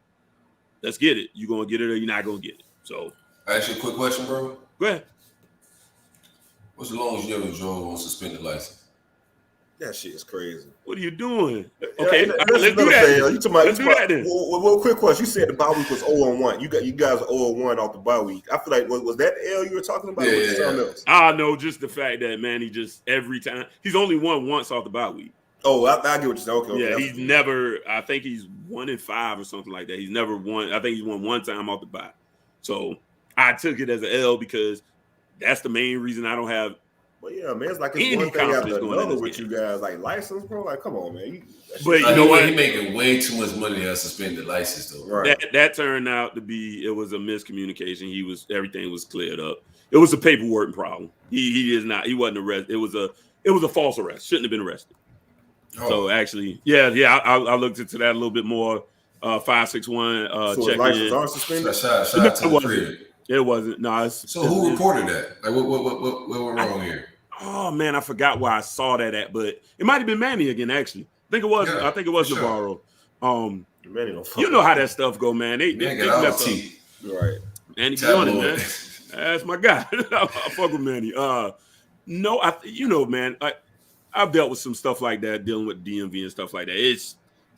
Let's get it. You're going to get it or you're not going to get it. So, I ask you a quick question, bro. Go ahead. What's the longest you ever drove on suspended license? That shit is crazy. What are you doing? Okay, let's do that. Let's do that then. Well, quick question. You said the bye week was 0-1. You guys are 0-1 off the bye week. I feel like was that the L you were talking about? Yeah. No, just the fact that, man, he just every time he's only won once off the bye week. Oh, I get what you're saying. Okay. Yeah, he's never. I think he's 1-5 or something like that. He's never won. I think he's won one time off the bye. So I took it as an L because that's the main reason I don't have. Well, yeah, man, it's like it's one thing after another with you guys. Like license, bro. Like, come on, man. But you know what? He making way too much money to have suspended license, though. Right. That turned out to be it was a miscommunication. Everything was cleared up. It was a paperwork problem. He is not. He wasn't arrested. It was a false arrest. Shouldn't have been arrested. Oh. So actually, I looked into that a little bit more. 561. So licenses are suspended. It wasn't. No. So who reported that? Like, what went wrong here? Oh man, I forgot where I saw that at, but it might have been Manny again. Actually, I think it was. Yeah, I think it was Navarro. Manny you know how that stuff go, man. They mess up. Right. Manny be on it, man. That's my guy. I fuck with Manny. No, man. I've dealt with some stuff like that, dealing with DMV and stuff like that.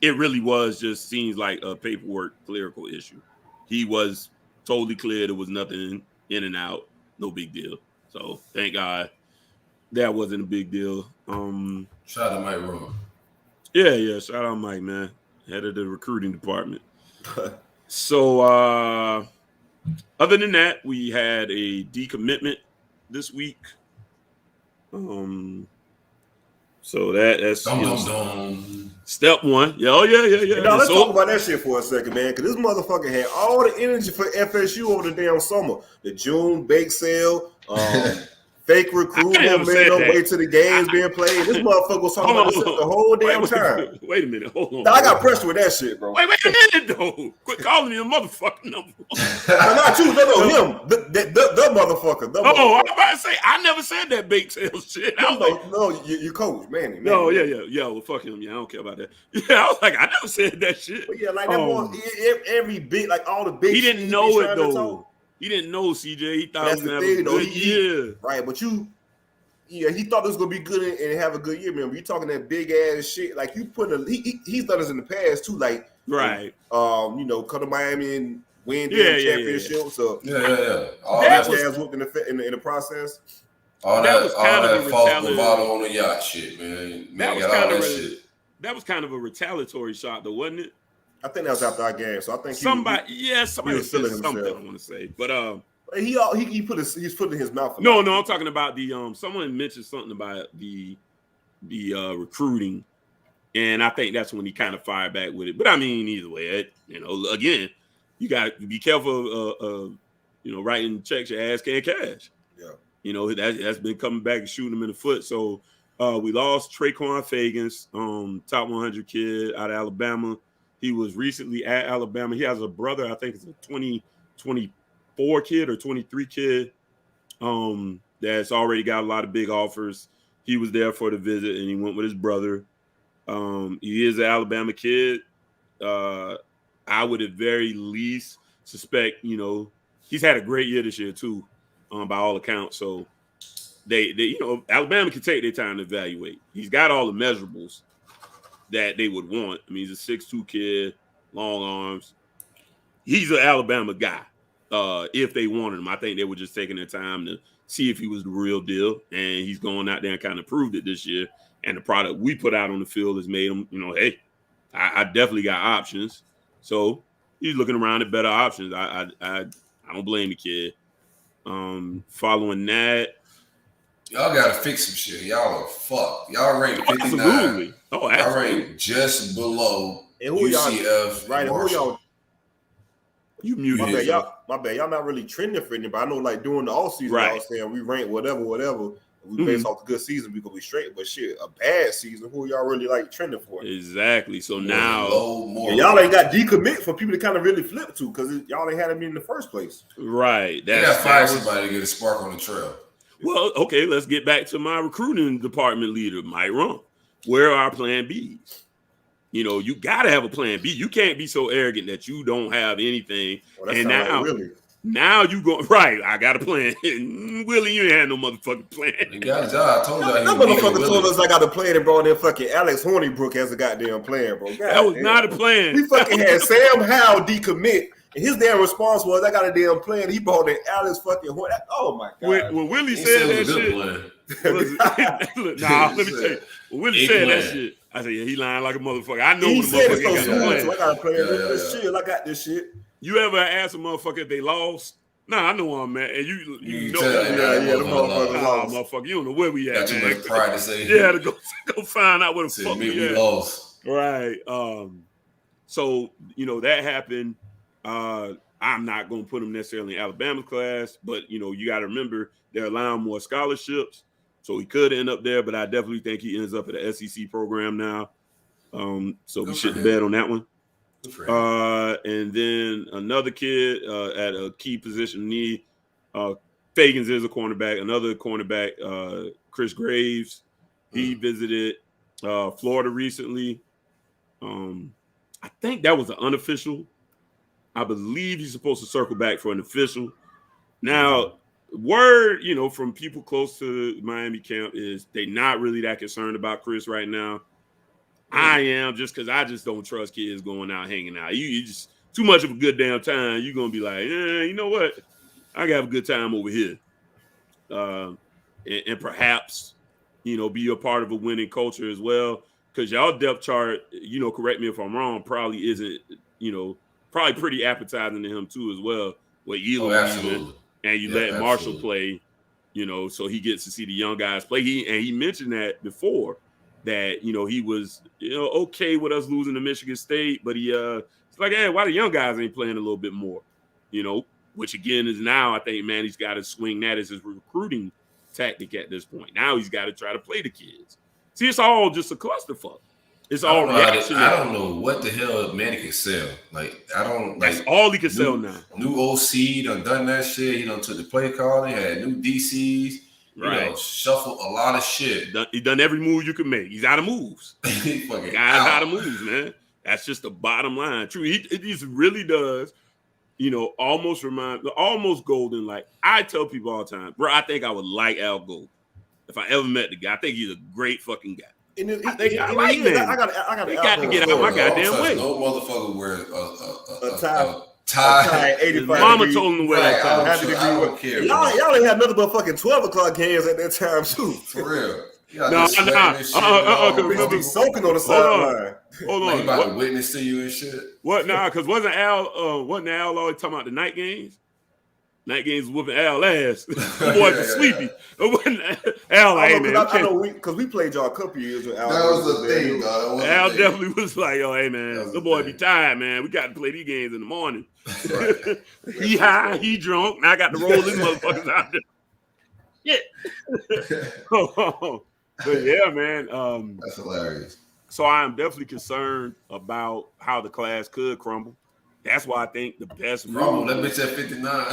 It really was just seems like a paperwork clerical issue. He was totally clear. There was nothing in and out. No big deal. So thank God that wasn't a big deal. Shout out to Mike Rowe. Yeah. Shout out Mike, man. Head of the recruiting department. So other than that, we had a decommitment this week. So that's step one. Yeah. Now let's talk about that shit for a second, man. Because this motherfucker had all the energy for FSU over the damn summer. The June bake sale, fake recruitment, man. Wait till the games being played. This motherfucker was talking about this the whole damn time. Wait a minute. Hold on. Now, I got pressure with that shit, bro. Wait a minute, though. Quit calling me a motherfucking number. No, not you. No, him. The motherfucker. I was about to say, I never said that bake sale shit. No, you coach, man. No, yeah. Well, fuck him. Yeah, I don't care about that. Yeah, I was like, I never said that shit. But yeah, like that boy, every bit, like all the big he didn't know it, though. He didn't know, CJ. He thought that's he was the thing, though. Yeah. Right, but he thought it was gonna be good and have a good year. Remember, you talking that big ass shit. Like you he's done this in the past too. Like right, come to Miami and win the championship. Yeah. So All that was whooped in the process. All that false bravado on the yacht shit, man. That was kind of a retaliatory shot, though, wasn't it? I think that was after our game. So I think somebody said something. I want to say, but he's put in his mouth. No, I'm talking about the someone mentioned something about the recruiting And I think that's when he kind of fired back with it. But I mean, either way, again, you got to be careful of writing checks your ass can't cash. Yeah. That's been coming back and shooting him in the foot. So we lost Traquan Fagans, top 100 kid out of Alabama. He was recently at Alabama. He has a brother, I think it's a 2024 kid or 23 kid that's already got a lot of big offers. He was there for the visit, and he went with his brother. He is an Alabama kid. I would at very least suspect, he's had a great year this year too, by all accounts. So they Alabama can take their time to evaluate. He's got all the measurables that they would want. I mean, he's a 6'2" kid, long arms. He's an Alabama guy. If they wanted him, I think they were just taking their time to see if he was the real deal. And he's going out there and kind of proved it this year. And the product we put out on the field has made him, hey, I definitely got options. So he's looking around at better options. I don't blame the kid. Following that, y'all gotta fix some shit. Y'all are fucked. Y'all ranked 59. Absolutely. Oh, absolutely. Y'all ranked just below And who UCF. Right, and who y'all? You muted My bad, yourself. y'all not really trending for anything, but I know like during the off season, Right. y'all saying we rank whatever. We based off the good season, we could be straight. But shit, a bad season, who y'all really like trending for? Exactly. So More now, low, more And y'all ain't got decommit for people to kind of really flip to because y'all ain't had him in the first place. right. They gotta find somebody to get a spark on the trail. Well, okay, let's get back to my recruiting department leader, Mike Rump. Where are our plan Bs? You got to have a plan B. You can't be so arrogant that you don't have anything. Well, And now, like Willie. now you go, right, I got a plan. Willie, you ain't had no motherfucking plan. He got a job. I told y'all That he was motherfucker told us I got a plan and brought in fucking Alex Hornibrook as a goddamn plan, bro. God That was damn. not a plan. We fucking had Sam Howell decommit, and his damn response was, "I got a damn plan." He brought in Alex fucking Horn. Oh my god! When Willie He said said it that was a shit, good plan. Look, let me tell you. When Willie said that shit, I said, yeah, he lying like a motherfucker. I know He when the said motherfucker it so ain't got no smooth, plan. so I got a plan. Yeah, This yeah. shit, I got this shit. You ever ask a motherfucker if they lost? Nah, I know where I'm at. And you know tell that. that Yeah, the motherfucker motherfucker lost. Motherfucker, you don't know where we at, Got too man. much pride to say. Yeah, to go find out where the Said, fuck "Me, we we at. lost." Right. So, that happened. I'm not going to put him necessarily in Alabama's class, but, you got to remember they're allowing more scholarships. So he could end up there, but I definitely think he ends up at the SEC program now. So we should bet on that one. And then another kid at a key position need. Fagans is a cornerback. Another cornerback, Chris Graves. He visited Florida recently. I think that was an unofficial. I believe he's supposed to circle back for an official. Now, word, from people close to the Miami camp is they not really that concerned about Chris right now. I am, just because I just don't trust kids going out hanging out. You just too much of a good damn time. You're gonna be like, you know what? I gotta have a good time over here. And perhaps, be a part of a winning culture as well. Because y'all depth chart, correct me if I'm wrong, probably isn't, probably pretty appetizing to him too as well. Where Absolutely. And you let Marshall play, so he gets to see the young guys play. He mentioned that before. That he was okay with us losing to Michigan State, but it's like, hey, why the young guys ain't playing a little bit more, which again is now I think he's got to swing that as his recruiting tactic at this point. Now he's got to try to play the kids. See, it's all just a clusterfuck. It's all reactionary. I don't know what the hell Manny can sell. That's all he can sell now. New OC done that shit. He done took the play calling. Had new DCs. Right. Shuffle a lot of shit. He done every move you can make. He's out of moves. He fucking Guys out of moves, man. That's just the bottom line. True. It just really does, almost golden. Like I tell people all the time, bro, I think I would like Al Gold if I ever met the guy. I think he's a great fucking guy. I got to get out of my goddamn way. No motherfucker wear a tie. Tie. 85 Mama degrees. told him to wear that tie. I don't care. Y'all ain't had nothing but fucking 12 o'clock games at that time too. For real. No. Bitch be soaking on the sideline. Hold Like on. he about to witness to you and shit. What now? Because wasn't Al always talking about the night games? Night games was whooping Al ass. The boys were sleepy. Al, like, hey, man. I know because we played y'all a couple years with Al. That was the thing, dog. Al definitely was like, yo, hey, man, the boy be tired, man. We got to play these games in the morning. Right. He high, he drunk. Now I got to roll these motherfuckers out there. Yeah. But yeah, man. That's hilarious. So I am definitely concerned about how the class could crumble. That's why I think the best room. That bitch at 59.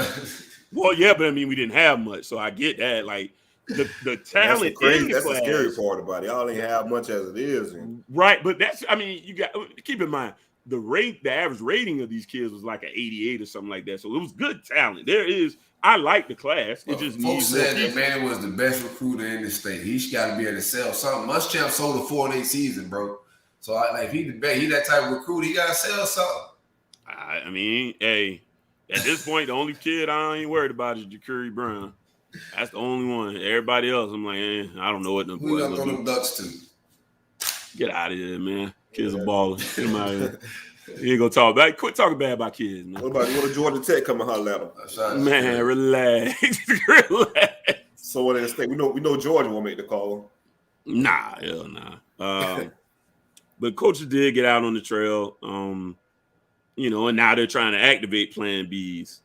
Well, yeah, but I mean, we didn't have much, so I get that. Like the talent in the that's class. The scary part about it. Y'all ain't have much as it is, right? But that's, I mean, you got keep in mind the average rating of these kids was like an 88 or something like that. So it was good talent. I like the class. It just needs. Folks said that man was the best recruiter in the state. He's got to be able to sell something. Muschamp sold a 4-8 season, bro. So if he that type of recruiter, he got to sell something. I mean, hey, at this point, the only kid I ain't worried about is Ja'Curry Brown. That's the only one. Everybody else, I'm like, I don't know what them boys are them Ducks to. Get out of here, man. Kids are balling. Get them out of here. You ain't gonna talk about. Quit talking bad about kids, man. What about you? What Georgia Tech come and holler at them? Man, relax, relax. So what they state? We know Georgia won't make the call. Nah, hell nah. But coaches did get out on the trail. And now they're trying to activate Plan Bs.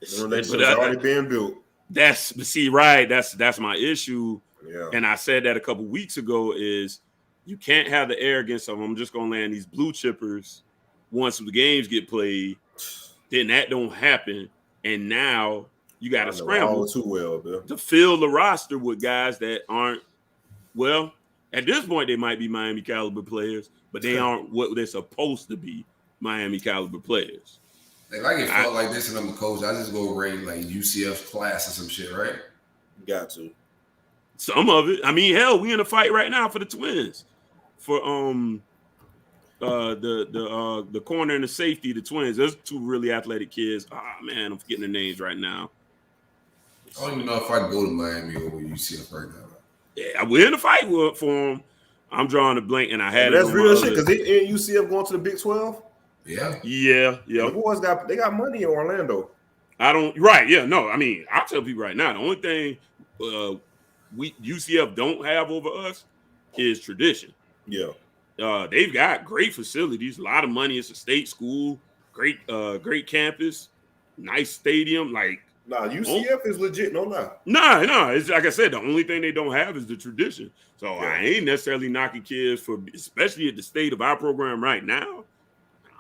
It's already been built. That's my issue. Yeah. And I said that a couple weeks ago is you can't have the arrogance of I'm just gonna land these blue chippers once the games get played. Then that don't happen, and now you got to scramble too well, Bill, to fill the roster with guys that aren't. Well, at this point, they might be Miami caliber players, but they aren't what they're supposed to be, Miami caliber players. If I get felt like this and I'm a coach, I just go rate like UCF's class or some shit, right? Got to. Some of it. I mean, hell, we in a fight right now for the Twins. For the corner and the safety, the Twins. There's two really athletic kids. Man, I'm forgetting their names right now. I don't even know if I can go to Miami over UCF right now. Yeah, we're in a fight for them. I'm drawing a blank, and I had that's real shit because they in UCF going to the Big 12. Yeah. The boys got money in Orlando. I mean, I'll tell people right now, the only thing UCF don't have over us is tradition. Yeah. They've got great facilities, a lot of money. It's a state school, great campus, nice stadium. UCF is legit, no lie. No. It's like I said, the only thing they don't have is the tradition. So I ain't necessarily knocking kids especially at the state of our program right now.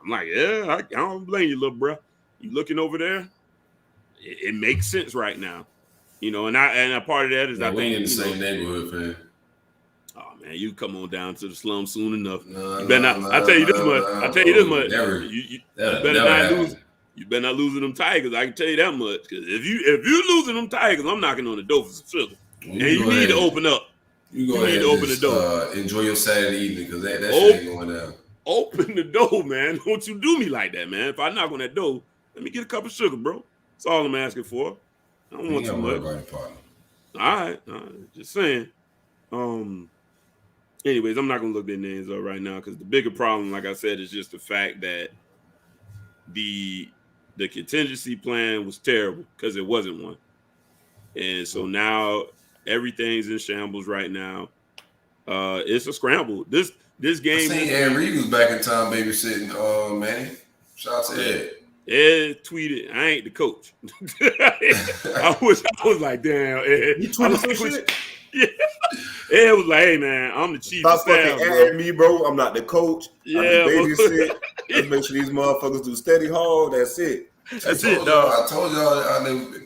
I'm like, I don't blame you, little bro. You looking over there? It makes sense right now, And a part of that is I think in the same neighborhood, man. Oh man, you come on down to the slum soon enough. I tell you this much. You better not lose. You better not losing them Tigers. I can tell you that much. Because if you losing them Tigers, I'm knocking on the door for some sugar. And you need to open up. You need to open the door. Enjoy your Saturday evening because that shit ain't going down. Open the door, man. Don't you do me like that, man. If I knock on that door, let me get a cup of sugar, bro. That's all I'm asking for. I don't want too much. All right. Just saying. Anyways, I'm not gonna look their names up right now because the bigger problem, like I said, is just the fact that the contingency plan was terrible because it wasn't one. And so now everything's in shambles right now. It's a scramble. This game. I seen Ed Reed was back in time babysitting, Manny. Shout out to Ed. Ed tweeted, I ain't the coach. I was like, damn, Ed. You tweeted some shit? Yeah. Ed was like, hey, man, I'm the chief Stop of staff. Stop fucking at me, bro. I'm not the coach. Yeah, I'm the babysit. Let's make sure these motherfuckers do steady haul. That's it. That's it, dog. I told y'all,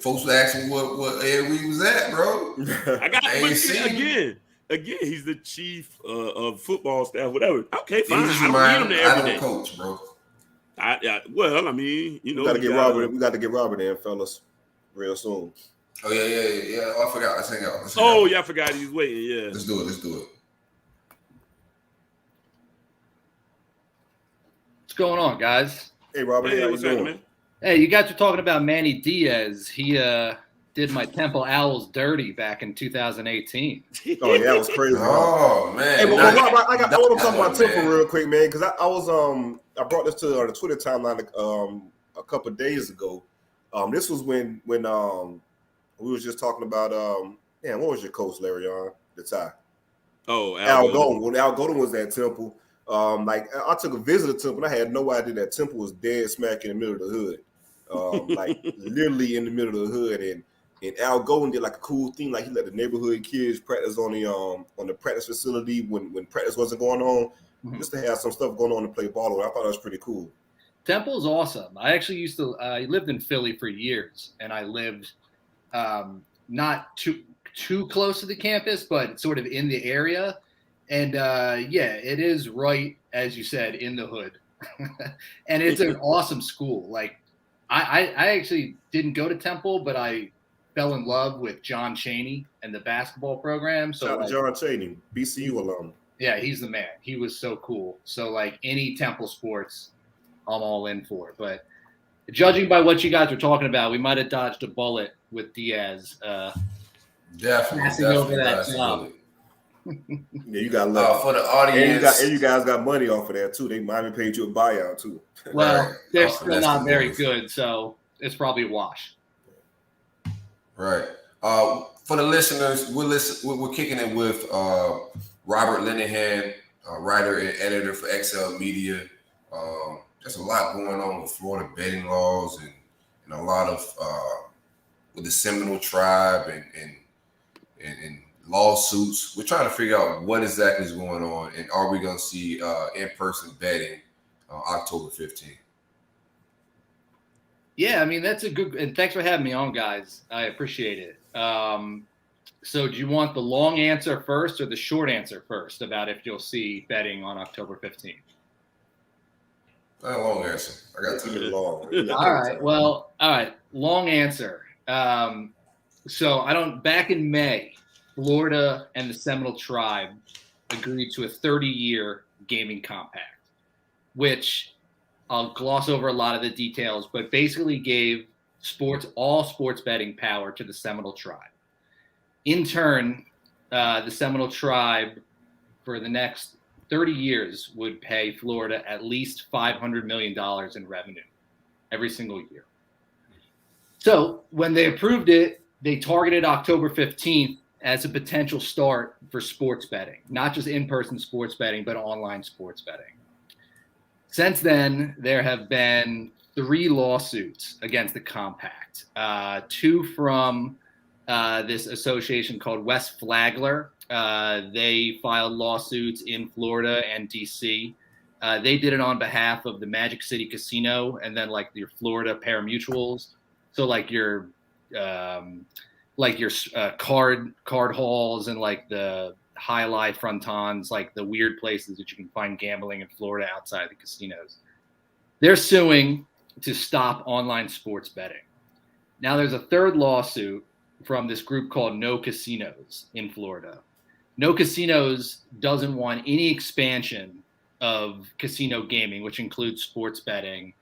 folks were asking what Ed Reed was at, bro. I got to Again, he's the chief of football staff, whatever. Okay, fine. I don't need him to every day. Coach, bro. Well, I mean, we got to get Robert. We got to get Robert in, fellas, real soon. Oh yeah. Oh, I forgot. Let's hang out. I forgot he's waiting. Yeah. Let's do it. What's going on, guys? Hey, Robert. Hey, how what's you doing? man? Hey, you guys were talking about Manny Diaz. He did my Temple Owls dirty back in 2018. Oh yeah, that was crazy. Oh man. Hey, but Rob, I want to talk about Temple real quick, man, because I was I brought this to the Twitter timeline a couple of days ago. This was when we was just talking about what was your coach, Larry, on the time? Oh, Al Golden. When Al Golden was at Temple, like I took a visit to Temple, and I had no idea that Temple was dead smack in the middle of the hood, like literally in the middle of the hood. And Al Golden did like a cool thing, like he let the neighborhood kids practice on the practice facility when practice wasn't going on, just to have some stuff going on to play ball. I thought that was pretty cool. Temple's awesome. I actually used to. I lived in Philly for years, and I lived not too close to the campus, but sort of in the area. And it is right, as you said, in the hood. And it's an awesome school. Like I actually didn't go to Temple, but I fell in love with John Chaney and the basketball program. So shout out to John Chaney, BCU alum. Yeah, he's the man. He was so cool. So like any Temple sports, I'm all in for. But judging by what you guys were talking about, we might have dodged a bullet with Diaz. Definitely over that job. Yeah, you got love for the audience, and you guys got money off of that too. They might have paid you a buyout too. Well, Right. they're still not very good, so it's probably a wash. Right. For the listeners, we're kicking it with Robert Linehan, writer and editor for XL Media. There's a lot going on with Florida betting laws and a lot of with the Seminole tribe and lawsuits. We're trying to figure out what exactly is going on, and are we going to see in-person betting October 15th? Yeah, I mean, that's a good – and thanks for having me on, guys. I appreciate it. So do you want the long answer first or the short answer first about if you'll see betting on October 15th? Long answer. I got to it long. All right. Well, all right. Long answer. So back in May, Florida and the Seminole tribe agreed to a 30-year gaming compact, which I'll gloss over a lot of the details, but basically gave all sports betting power to the Seminole tribe. In turn, the Seminole tribe for the next 30 years would pay Florida at least $500 million in revenue every single year. So when they approved it, they targeted October 15th as a potential start for sports betting, not just in-person sports betting, but online sports betting. Since then, there have been 3 lawsuits against the compact, 2 from this association called West Flagler. They filed lawsuits in Florida and DC. They did it on behalf of the Magic City Casino and then like your Florida pari-mutuels. So like your card halls and like the high life frontons, like the weird places that you can find gambling in Florida outside the casinos. They're suing to stop online sports betting. Now there's a 3rd lawsuit from this group called No Casinos in Florida. No Casinos doesn't want any expansion of casino gaming, which includes sports betting,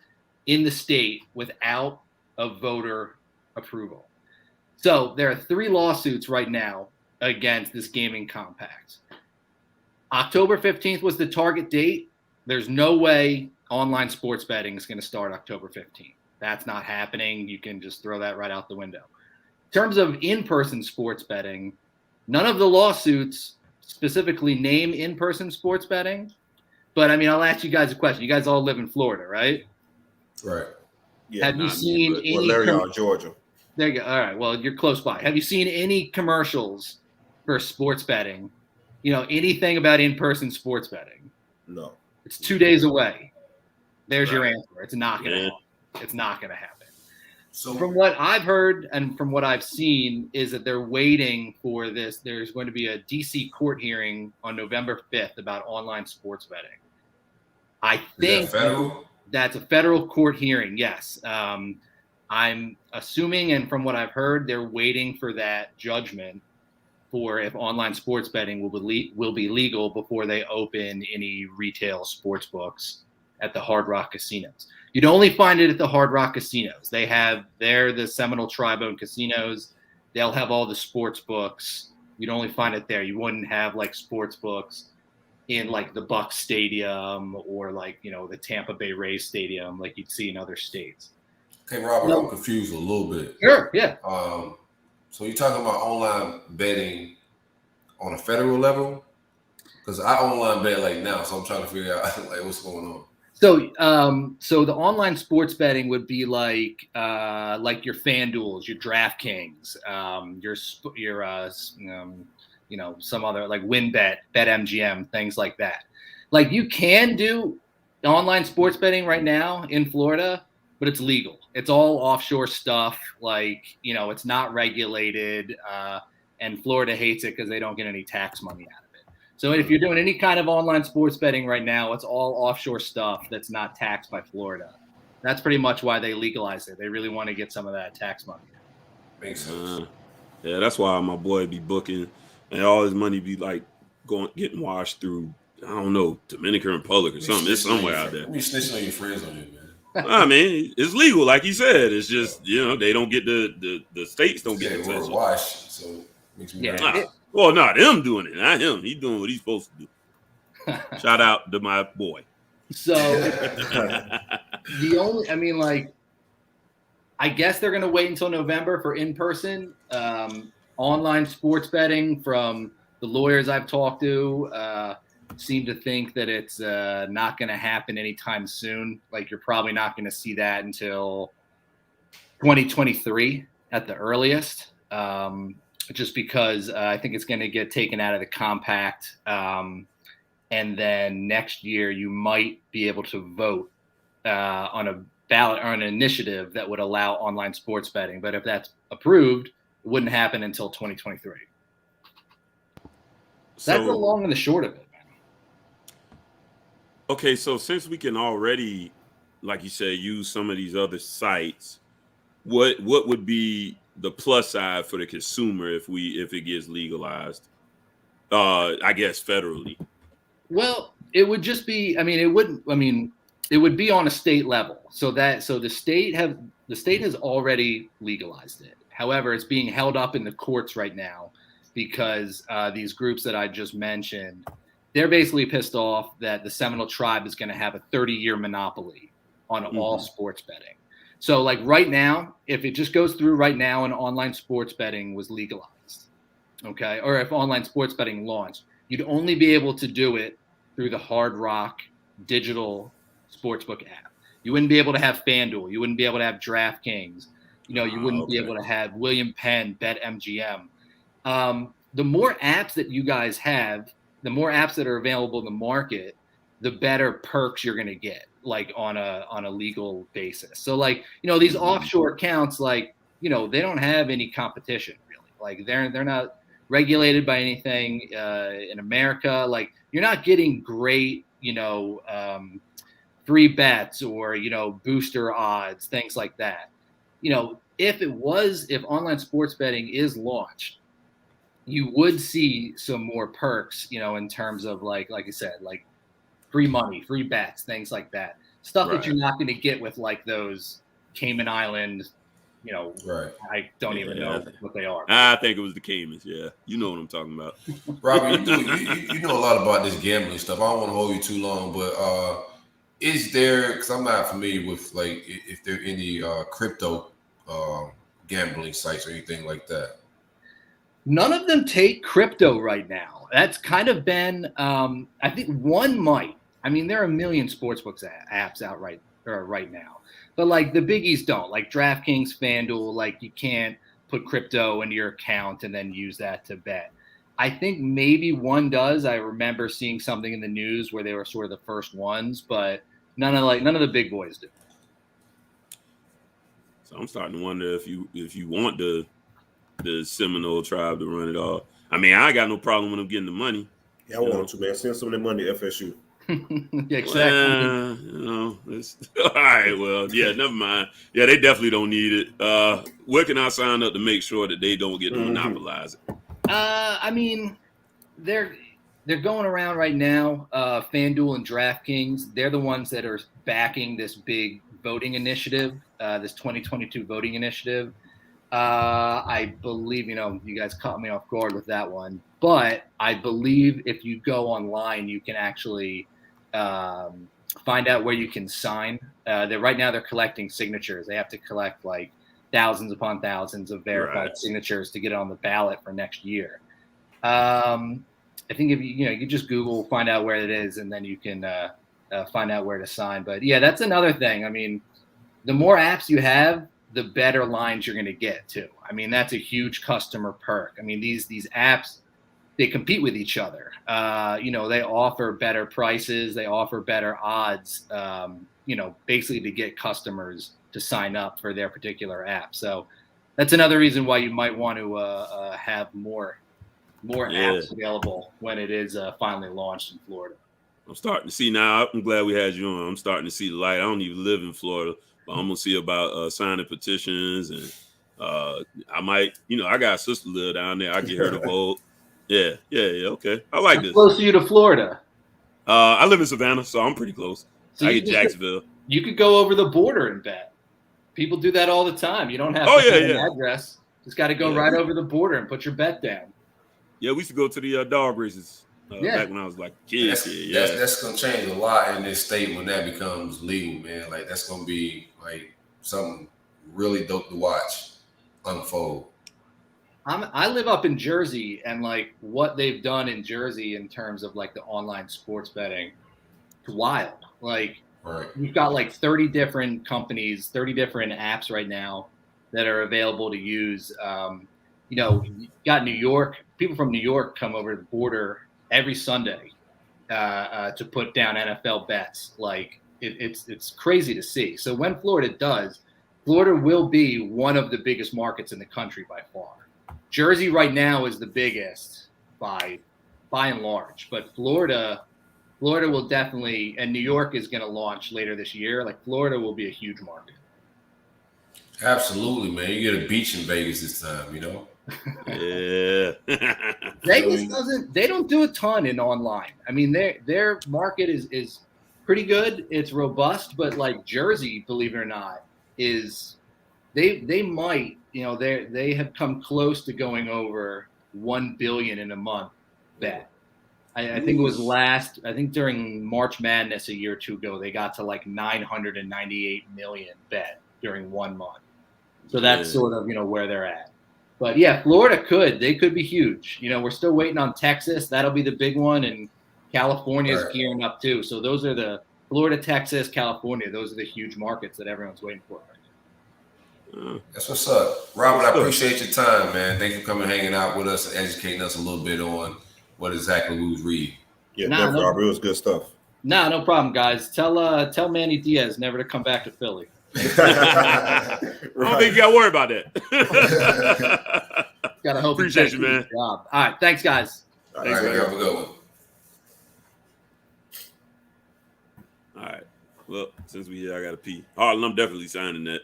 in the state without a voter approval. So there are 3 lawsuits right now against this gaming compact. October 15th was the target date. There's no way online sports betting is going to start October 15th. That's not happening. You can just throw that right out the window. In terms of in-person sports betting, none of the lawsuits specifically name in-person sports betting. But, I mean, I'll ask you guys a question. You guys all live in Florida, right? Right. Yeah, have you seen any Larry, Georgia? There you go. All right. Well, you're close by. Have you seen any commercials for sports betting? Anything about in-person sports betting? No. It's 2 days away. There's your answer. It's not going to happen. It's not going to happen. So from what I've heard and from what I've seen is that they're waiting for this. There's going to be a DC court hearing on November 5th about online sports betting. I think that's a federal court hearing. Yes. I'm assuming, and from what I've heard, they're waiting for that judgment for if online sports betting will be legal before they open any retail sports books at the Hard Rock casinos. You'd only find it at the Hard Rock casinos. They're the Seminole tribe-owned casinos. They'll have all the sports books. You'd only find it there. You wouldn't have like sports books in like the Bucs Stadium or like, the Tampa Bay Rays Stadium like you'd see in other states. Okay, Robert, No. I'm confused a little bit. Sure, yeah. So you're talking about online betting on a federal level? Because I online bet like now, so I'm trying to figure out like what's going on. So the online sports betting would be like your FanDuels, your DraftKings, some other like WinBet, BetMGM, things like that. Like you can do online sports betting right now in Florida, but it's legal. It's all offshore stuff. Like, it's not regulated, and Florida hates it because they don't get any tax money out of it. So if you're doing any kind of online sports betting right now, it's all offshore stuff that's not taxed by Florida. That's pretty much why they legalized it. They really want to get some of that tax money. Makes sense. Yeah, that's why my boy be booking and all his money be like getting washed through, I don't know, Dominican Republic or something. It's somewhere out there. You snitching on your friends on you, man. I mean, it's legal, like you said. It's just, they don't get the states don't get the attention. Wash, so it makes me well, not him doing it, not him. He's doing what he's supposed to do. Shout out to my boy. So I guess they're going to wait until November for in-person online sports betting. From the lawyers I've talked to, seem to think that it's not going to happen anytime soon. Like you're probably not going to see that until 2023 at the earliest. Just because I think it's going to get taken out of the compact. And then next year you might be able to vote on a ballot or an initiative that would allow online sports betting. But if that's approved, it wouldn't happen until 2023. That's the long and the short of it, man. Okay, so since we can already, like you said, use some of these other sites, what would be the plus side for the consumer if it gets legalized? I guess federally. Well, it would just be. It would be on a state level. So the state has already legalized it. However, it's being held up in the courts right now because these groups that I just mentioned, they're basically pissed off that the Seminole Tribe is going to have a 30-year monopoly on all sports betting. So like right now, if it just goes through right now and online sports betting was legalized, okay, or if online sports betting launched, you'd only be able to do it through the Hard Rock digital sportsbook app. You wouldn't be able to have FanDuel. You wouldn't be able to have DraftKings. You wouldn't be able to have William Penn, BetMGM. The more apps that you guys have, the more apps that are available in the market, the better perks you're going to get, like on a legal basis. So like, these offshore accounts, like, they don't have any competition really. Like they're not regulated by anything in America. Like you're not getting great, free bets or, booster odds, things like that. If online sports betting is launched, you would see some more perks, in terms of like I said, like free money, free bets, things like that. Stuff that you're not going to get with like those Cayman Island, right. I don't even know what they are. I think it was the Caymans. Yeah. You know what I'm talking about. Robert, you know a lot about this gambling stuff. I don't want to hold you too long, but is there, because I'm not familiar with like if there are any crypto gambling sites or anything like that. None of them take crypto right now. That's kind of been, I think one might. I mean, there are a million sportsbooks apps out right now, but like the biggies don't. Like DraftKings, FanDuel, like you can't put crypto into your account and then use that to bet. I think maybe one does. I remember seeing something in the news where they were sort of the first ones, but none of the big boys do. So I'm starting to wonder if you want the Seminole Tribe to run it all. I mean, I got no problem with them getting the money. Yeah, I want them to, man. Send some of that money to FSU. Yeah, exactly. All right. Well, yeah, never mind. Yeah, they definitely don't need it. Where can I sign up to make sure that they don't get to monopolize it? I mean, they're going around right now. FanDuel and DraftKings, they're the ones that are backing this big voting initiative, this 2022 voting initiative. I believe, you guys caught me off guard with that one, but I believe if you go online, you can actually find out where you can sign. Right now they're collecting signatures. They have to collect like thousands upon thousands of verified signatures to get it on the ballot for next year. I think if you just Google, find out where it is, and then you can find out where to sign. But yeah, that's another thing. I mean, the more apps you have, the better lines you're going to get too. I mean, that's a huge customer perk. I mean, these apps, they compete with each other. They offer better prices, they offer better odds. Basically to get customers to sign up for their particular app. So that's another reason why you might want to have more apps available when it is finally launched in Florida. I'm starting to see now. I'm glad we had you on. I'm starting to see the light. I don't even live in Florida, but I'm gonna see about signing petitions, and I might, I got a sister live down there. I get her to vote. Yeah. Okay, I like this. Close to you to Florida. I live in Savannah, so I'm pretty close. So I get Jacksonville. You could go over the border and bet. People do that all the time. You don't have to have an address. Just got to go right over the border and put your bet down. Yeah, we used to go to the dog races back when I was like a kid. That's going to change a lot in this state when that becomes legal, man. Like, that's going to be like something really dope to watch unfold. I live up in Jersey, and like what they've done in Jersey in terms of like the online sports betting, it's wild. Like, you've got like 30 different companies, 30 different apps right now that are available to use. You got New York. People from New York come over the border every Sunday to put down NFL bets. Like, it's crazy to see. So when Florida will be one of the biggest markets in the country by far. Jersey right now is the biggest by and large, but Florida will definitely, and New York is going to launch later this year. Like, Florida will be a huge market. Absolutely, man. You get a beach in Vegas this time, Yeah. Vegas they don't do a ton in online. I mean, their market is pretty good. It's robust, but like Jersey, believe it or not, is they might, they have come close to going over 1 billion in a month bet. I think it was during March Madness a year or two ago, they got to like 998 million bet during 1 month. So that's sort of, where they're at. But yeah, Florida could be huge. We're still waiting on Texas. That'll be the big one. And California is gearing up too. So those are the Florida, Texas, California. Those are the huge markets that everyone's waiting for. That's what's up. Robert, I appreciate your time, man. Thank you for coming and hanging out with us and educating us a little bit on what exactly we was reading. Yeah, definitely, Robert. It was good stuff. No problem, guys. Tell Manny Diaz never to come back to Philly. I don't think you got to worry about that. Gotta hope. Appreciate you, man. All right, thanks, guys. All right, man. Have a good one. All right. Well, since we here, I got to pee. Harlan, I'm definitely signing that.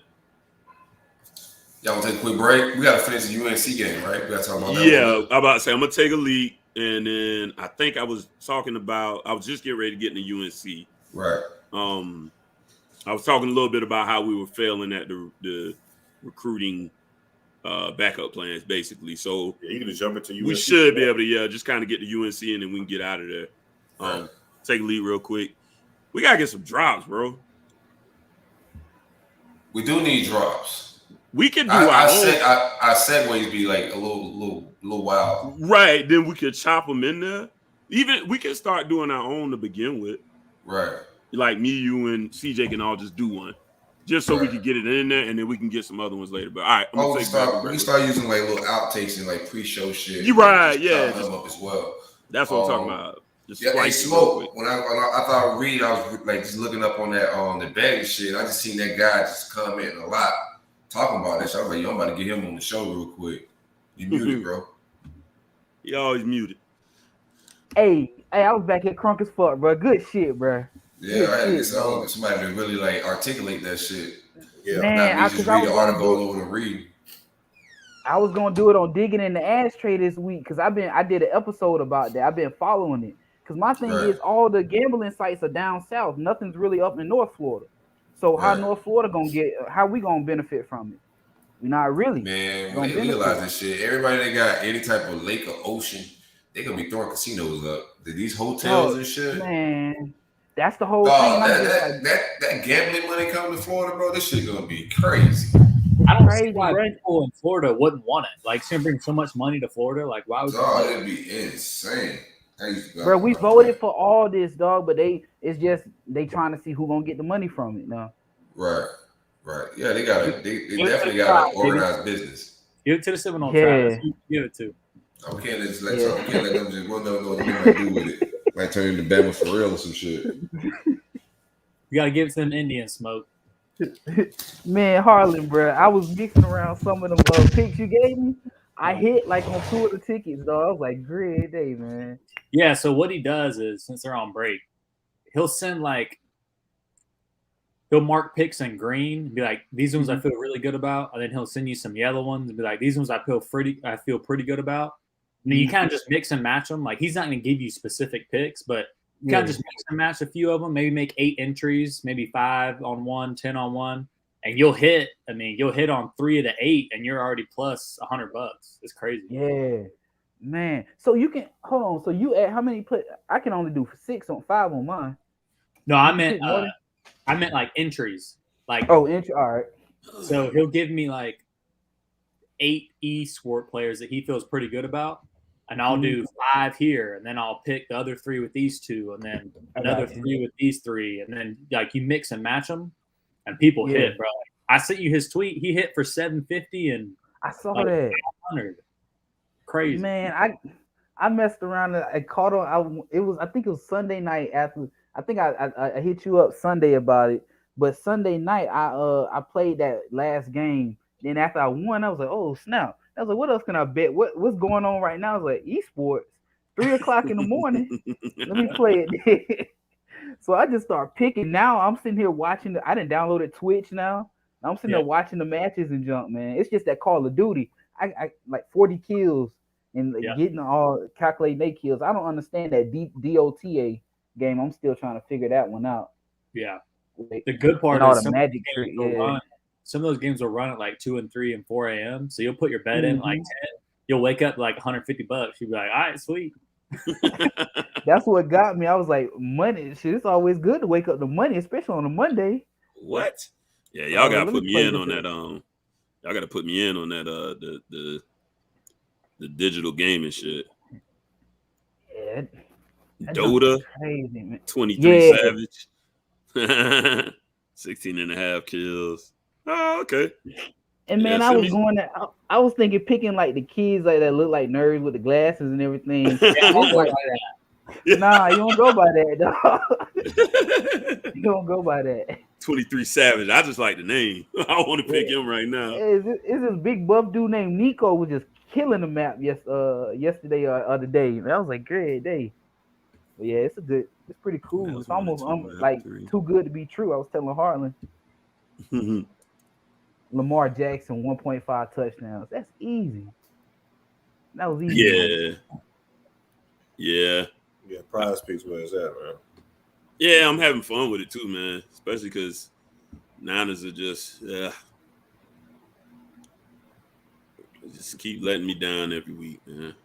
Y'all want to take a quick break? We got to finish the UNC game, right? We got to talk about that. Yeah, I'm about to say, I'm going to take a leak. And then I think I was just getting ready to get into UNC. Right. I was talking a little bit about how we were failing at the recruiting backup plans, basically. So you can just jump into UNC. We should be able to, just kind of get to UNC and then we can get out of there. Take a lead real quick. We got to get some drops, bro. We do need drops. We can do our segues be like a little wild. Right. Then we could chop them in there. Even we can start doing our own to begin with. Right. Like me, you, and CJ can all just do one. Just so we can get it in there, and then we can get some other ones later. But all right, we start using like little outtakes and like pre-show shit. You're right, yeah. Them up as well. That's what I'm talking about. Just hey, Smoke. When I thought I would read, I was like just looking up on that the betting shit. I just seen that guy just commenting a lot, talking about that shit. I was like, yo, I'm about to get him on the show real quick. You muted, bro. He always muted. Hey, I was back here crunk as fuck, bro. Good shit, bro. Yeah, I had to get somebody to really like articulate that shit. Yeah, man, not just read the article over and read. I was gonna do it on digging in the ashtray this week because I did an episode about that. I've been following it because my thing is all the gambling sites are down south. Nothing's really up in North Florida. So how North Florida how we gonna benefit from it? We not really. Man, when they realize this shit, everybody that got any type of lake or ocean, they gonna be throwing casinos up. These hotels and shit. Man, That's the whole thing. That gambling money coming to Florida, bro. This shit gonna be crazy. I don't see why people in Florida wouldn't want it. Like, it's gonna bring so much money to Florida. Like, why would? It'd be insane. Bro, we voted for all this, dog, but they trying to see who gonna get the money from it now. Right. Yeah, they definitely got an organized business. Give it to the Seminole Tribe. Give it to. We can't let them just we'll know what they do with it. Like turn into Bama for real or some shit. You gotta give it to them Indians, Smoke. Man, Harlan, bro, I was mixing around some of them picks you gave me. I hit like on 2 of the tickets, dog. I was like, great day, man. Yeah, so what he does is, since they're on break, he'll send he'll mark picks in green and be like, these ones I feel really good about, and then he'll send you some yellow ones and be like, these ones I feel pretty good about. And then you kind of just mix and match them. Like, he's not going to give you specific picks, but you kind of just mix and match a few of them. Maybe make 8 entries, maybe 5 on 1, 10 on 1, and you'll hit. I mean, you'll hit on 3 of the 8, and you're already plus $100. It's crazy. Yeah, man. So you can hold on. So you add how many? I can only do 5 on mine. No, I meant like entries. Like entry. All right. So he'll give me like 8 e-sport players that he feels pretty good about. And I'll do 5 here, and then I'll pick the other 3 with these 2, and then another 3 with these 3, and then like you mix and match them, and people hit, bro. I sent you his tweet. He hit for 750, and I saw that. 500. Crazy, man. I messed around. I caught on. I think it was Sunday night after. I think I hit you up Sunday about it, but Sunday night I played that last game. Then after I won, I was like, oh snap. I was like, what else can I bet? What's going on right now? I was like, esports, 3:00 in the morning. Let me play it. So I just start picking. Now I'm sitting here watching. I didn't download Twitch now. I'm sitting there watching the matches and junk, man. It's just that Call of Duty. I like 40 kills and getting all calculating their kills. I don't understand that DOTA game. I'm still trying to figure that one out. Yeah. The good part is the magic trick. Some of those games will run at like 2 and 3 and 4 a.m. So you'll put your bet in like 10. You'll wake up like $150. You'll be like, all right, sweet. That's what got me. I was like, money. Shit, it's always good to wake up to money, especially on a Monday. What? Yeah, y'all gotta put me in on that. Y'all gotta put me in on that. The digital gaming shit. Yeah. Dota. Crazy, man. 23 Savage. 16.5 kills. Oh, okay. And man, I was thinking picking like the kids like that look like nerds with the glasses and everything. Nah, you don't go by that, dog. You don't go by that. 23 Savage. I just like the name. I want to pick him right now. Is this big buff dude named Nico was just killing the map yesterday or the day. And I was like, great day. But yeah, it's pretty cool. It's almost like too good to be true. I was telling Harlan. Lamar Jackson 1.5 touchdowns. That's easy. That was easy. Yeah, prize picks where it's at, man. Yeah, I'm having fun with it too, man. Especially because Niners are just keep letting me down every week, man.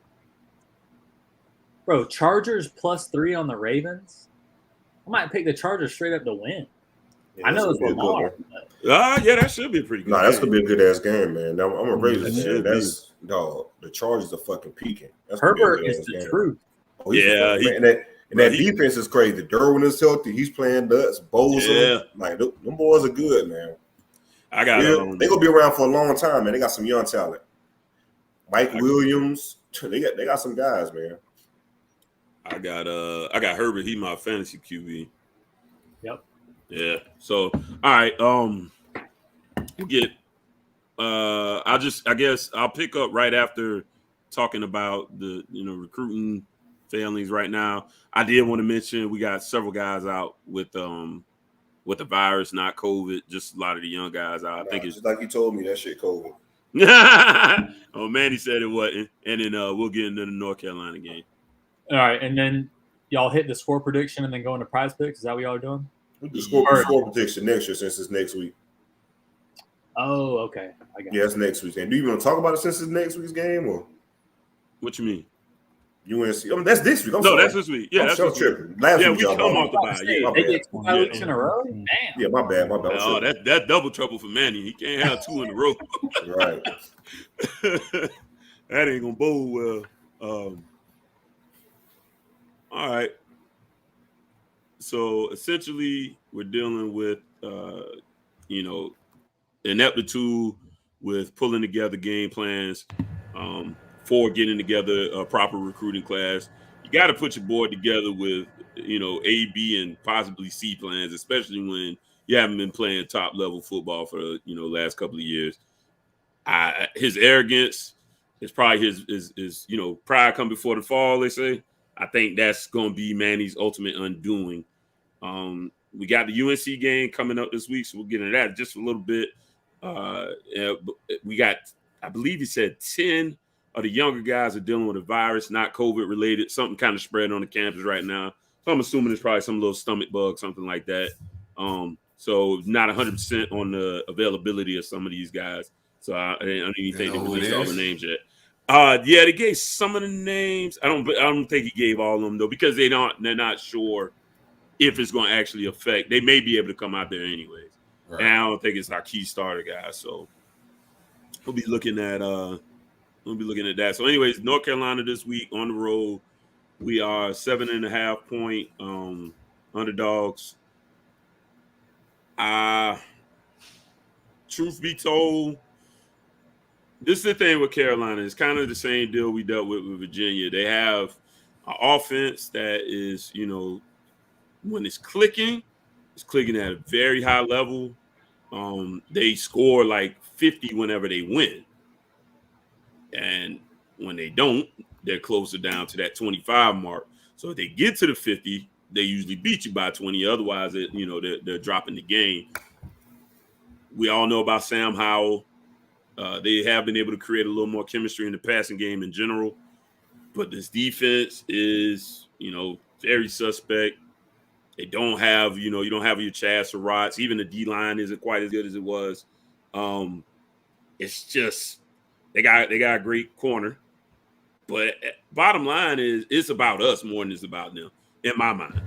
Bro, Chargers +3 on the Ravens. I might pick the Chargers straight up to win. Yeah, I know it's Lamar. Yeah, that should be a pretty good. No, that's gonna be a good ass game, man. I'm gonna raise it. That's dog. The Chargers are fucking peaking. Herbert is the truth. Oh, and that defense is crazy. Derwin is healthy. He's playing nuts. Bosa, like them boys are good, man. I got they gonna be around for a long time, man. They got some young talent. Mike Williams. They got some guys, man. I got Herbert. He my fantasy QB. Yep. Yeah. So all right. We'll get. I guess I'll pick up right after talking about the recruiting failings right now. I did want to mention we got several guys out with the virus, not COVID. Just a lot of the young guys out. I think it's just like you told me that shit COVID. Oh man, he said it wasn't. And then we'll get into the North Carolina game. All right, and then y'all hit the score prediction and then go into prize picks. Is that what y'all are doing? The score prediction next year since it's next week. Oh, okay. I got it's next week's game. Do you want to talk about it since it's next week's game or? What you mean? UNC. I mean, that's this week. I'm No, sorry. that's this week. Yeah, I'm that's sure this week. tripping. Last Yeah, week, we y'all come bought off the bye. Yeah, They get 2 yeah. weeks in a row. Damn. Yeah, my bad. Oh, that's double trouble for Manny. He can't have 2 in a row. Right. That ain't gonna bode well. All right. So essentially, we're dealing with ineptitude with pulling together game plans for getting together a proper recruiting class. You got to put your board together with A, B, and possibly C plans, especially when you haven't been playing top level football for last couple of years. His arrogance is probably his pride come before the fall, they say. I think that's going to be Manny's ultimate undoing. We got the UNC game coming up this week, so we'll get into that just a little bit. We got, I believe he said 10 of the younger guys are dealing with a virus, not COVID related, something kind of spread on the campus right now. So I'm assuming it's probably some little stomach bug, something like that. So not 100% on the availability of some of these guys. So I don't even think they released all the names yet. Yeah, they gave some of the names. I don't think he gave all of them though, because they're not sure if it's going to actually affect. They may be able to come out there anyways. Right. And I don't think it's our key starter guy. So we'll be looking at that. So anyways, North Carolina this week on the road. We are 7.5 point underdogs. Truth be told, this is the thing with Carolina. It's kind of the same deal we dealt with Virginia. They have an offense that is, when it's clicking at a very high level. They score like 50 whenever they win. And when they don't, they're closer down to that 25 mark. So if they get to the 50, they usually beat you by 20. Otherwise, they're dropping the game. We all know about Sam Howell. They have been able to create a little more chemistry in the passing game in general. But this defense is, very suspect. They don't have, you don't have your Chaz or Rots. Even the D-line isn't quite as good as it was. It's just they got a great corner. But bottom line is it's about us more than it's about them, in my mind.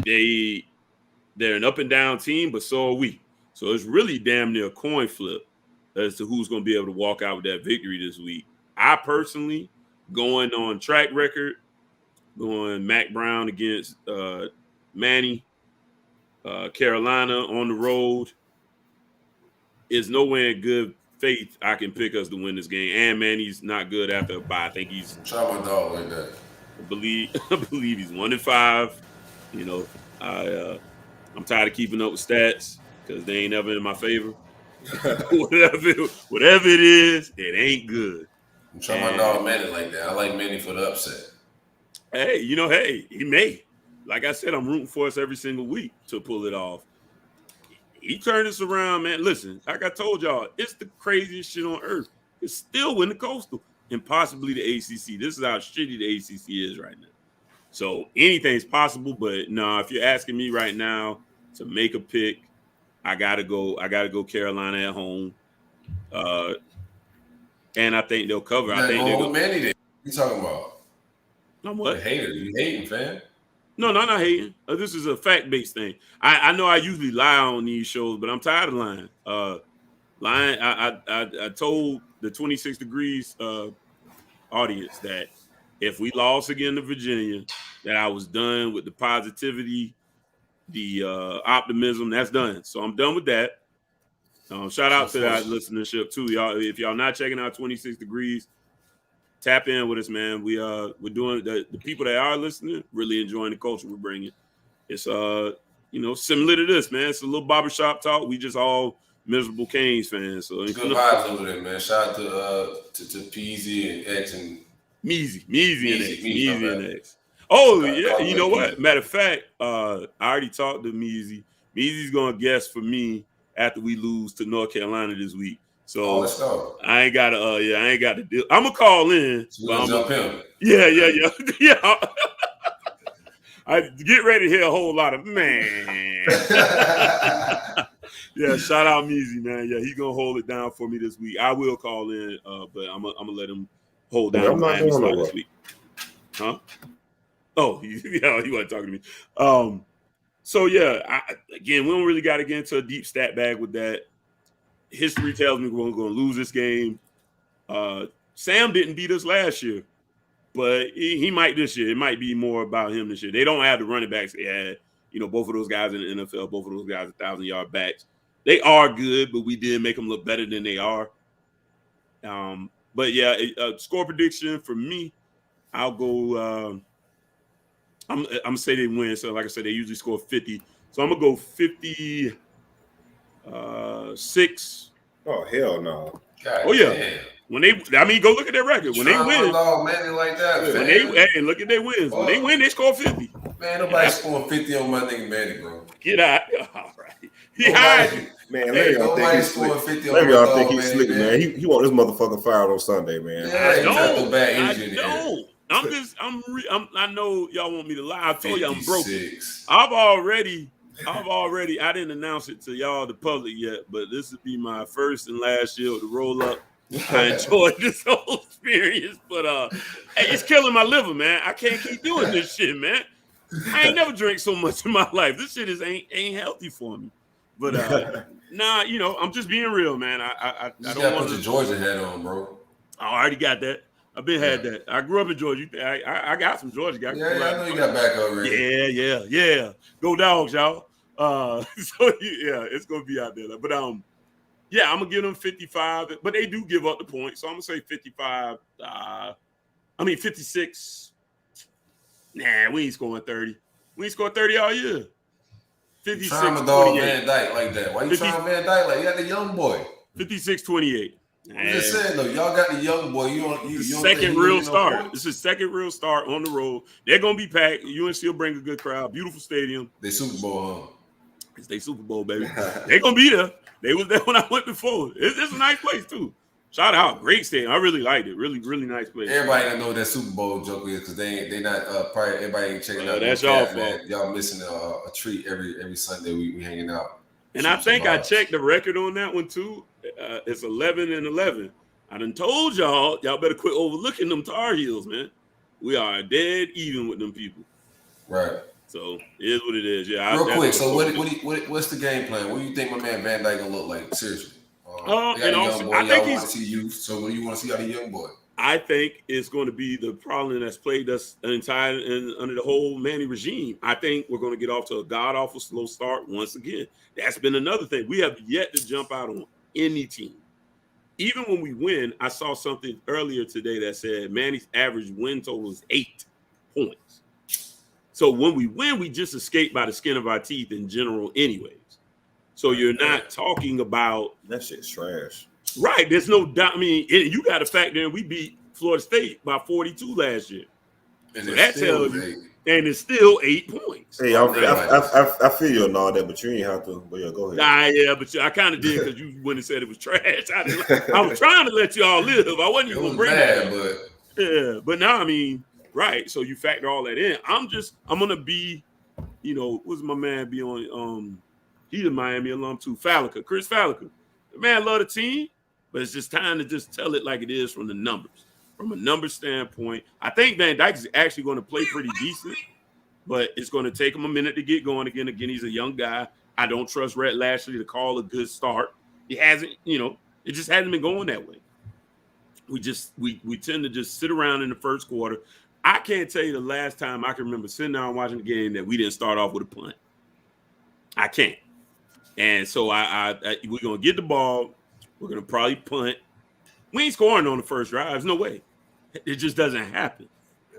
They're an up and down team, but so are we. So it's really damn near a coin flip as to who's going to be able to walk out with that victory this week. I personally, going on track record, going Mac Brown against Manny, Carolina on the road, is nowhere in good faith I can pick us to win this game. And Manny's not good after a bye. I think he's try my dog like that. I believe he's 1-5. I'm tired of keeping up with stats because they ain't never in my favor. whatever it is, it ain't good. I'm trying my dog Manny like that. I like Manny for the upset. Hey, he may. Like I said, I'm rooting for us every single week to pull it off. He turned us around, man. Listen, like I told y'all, it's the craziest shit on earth. It's still win the Coastal and possibly the ACC. This is how shitty the ACC is right now. So anything's possible, but no, if you're asking me right now to make a pick, I gotta go Carolina at home. And I think they'll cover. I think they're going to Manny. You talking about? I'm what? A hater. You hating, fam? No, not hating. This is a fact-based thing. I know I usually lie on these shows, but I'm tired of lying. I told the 26 Degrees audience that if we lost again to Virginia, that I was done with the positivity, the optimism. That's done. So I'm done with that. Shout out to that listenership too, y'all. If y'all not checking out 26 Degrees, tap in with us, man. We're doing the people that are listening really enjoying the culture we're bringing. It's similar to this, man. It's a little barbershop talk. We just all miserable Canes fans. So good vibes over there, man. Shout out to Peasy and X and Measy and X. Oh yeah, you know what? Matter of fact, I already talked to Measy. Measy's gonna guess for me after we lose to North Carolina this week. So let's go. I ain't got to deal. I'm gonna call in. So jump in. Yeah. I get ready to hear a whole lot of man. Yeah, shout out Measy, man. Yeah, he's gonna hold it down for me this week. I will call in, but I'm gonna let him hold down my spot this week. Huh? Oh, yeah, you weren't talking to me. So yeah, again, we don't really got to get into a deep stat bag with that. History tells me we're going to lose this game. Sam didn't beat us last year, but he might this year. It might be more about him this year. They don't have the running backs they had. Both of those guys in the NFL, both of those guys 1,000-yard backs. They are good, but we did make them look better than they are. But yeah, score prediction for me, I'll go. I'm gonna say they win. So like I said, they usually score 50. So I'm gonna go 56. Oh hell no! God Oh yeah. damn. When they, go look at their record. When they win, man, like that. Look at their wins. When they win, they score 50. Man, nobody's scoring 50 on my nigga Manny, bro. Get out. All right. He hired. Man, Larry don't think he's slick. Larry don't think he's slick, man. He want this motherfucker fired on Sunday, man. I know y'all want me to lie. I told you I'm broke. I didn't announce it to y'all, the public, yet, but this would be my first and last year with the roll-up. I enjoyed this whole experience, but hey, it's killing my liver, man. I can't keep doing this shit, man. I ain't never drank so much in my life. This shit ain't healthy for me. But nah, I'm just being real, man. I don't want to put your Georgia hat on, bro. Oh, I already got that. I've been had that. I grew up in Georgia. I got some Georgia guys. Yeah, I know you got back already. Yeah. Go Dogs, y'all. So yeah, it's gonna be out there. But yeah, I'm gonna give them 55. But they do give up the points, so I'm gonna say 55. 56. Nah, we ain't scoring 30. We ain't scored 30 all year. 56. Trying to dog Van Dyke like that. Why you trying Van Dyke like you got the young boy? 56-28. I'm just saying though, y'all got the young boy. Second real start. It's a second real start on the road. They're gonna be packed. UNC will bring a good crowd. Beautiful stadium. They Super Bowl, huh? It's their Super Bowl, baby. They're gonna be there. They was there when I went before. It's a nice place too. Shout out, great stadium. I really liked it. Really, really nice place. Everybody don't know what that Super Bowl joke is because they not probably everybody ain't checking out. That's y'all fault. Y'all missing a treat every Sunday. We hanging out. And I think I checked the record on that one too. It's 11-11. I done told y'all better quit overlooking them Tar Heels, man. We are dead even with them people. Right. So it is what it is. Yeah. Real quick. So what's the game plan? What do you think my man Van Dyke gonna look like? Seriously. I think he's. Want to see youth. So what do you want to see out of the young boy? I think it's going to be the problem that's plagued us under the whole Manny regime. I think we're going to get off to a god awful slow start once again. That's been another thing. We have yet to jump out on any team. Even when we win, I saw something earlier today that said Manny's average win total is 8 points. So when we win, we just escape by the skin of our teeth in general anyways. So you're not talking about... That shit's trash. Right. There's no doubt. I mean, you got to factor in we beat Florida State by 42 last year. And so that tells you... And it's still 8 points. Hey, I feel you on all that, but you ain't have to. But yeah, go ahead. Yeah, but I kind of did because you wouldn't have said it was trash. I was trying to let y'all live. I wasn't even going to bring that. But yeah, but now, I mean, right. So you factor all that in. I'm going to be, what's my man be on? He's a Miami alum too. Chris Fallica. The man love the team, but it's just time to just tell it like it is from the numbers. From a number standpoint, I think Van Dyke is actually going to play pretty decent, but it's going to take him a minute to get going again. Again, he's a young guy. I don't trust Rhett Lashley to call a good start. He hasn't, it just hasn't been going that way. We tend to just sit around in the first quarter. I can't tell you the last time I can remember sitting down watching the game that we didn't start off with a punt. I can't. And so we're going to get the ball. We're going to probably punt. We ain't scoring on the first drive. There's no way. It just doesn't happen.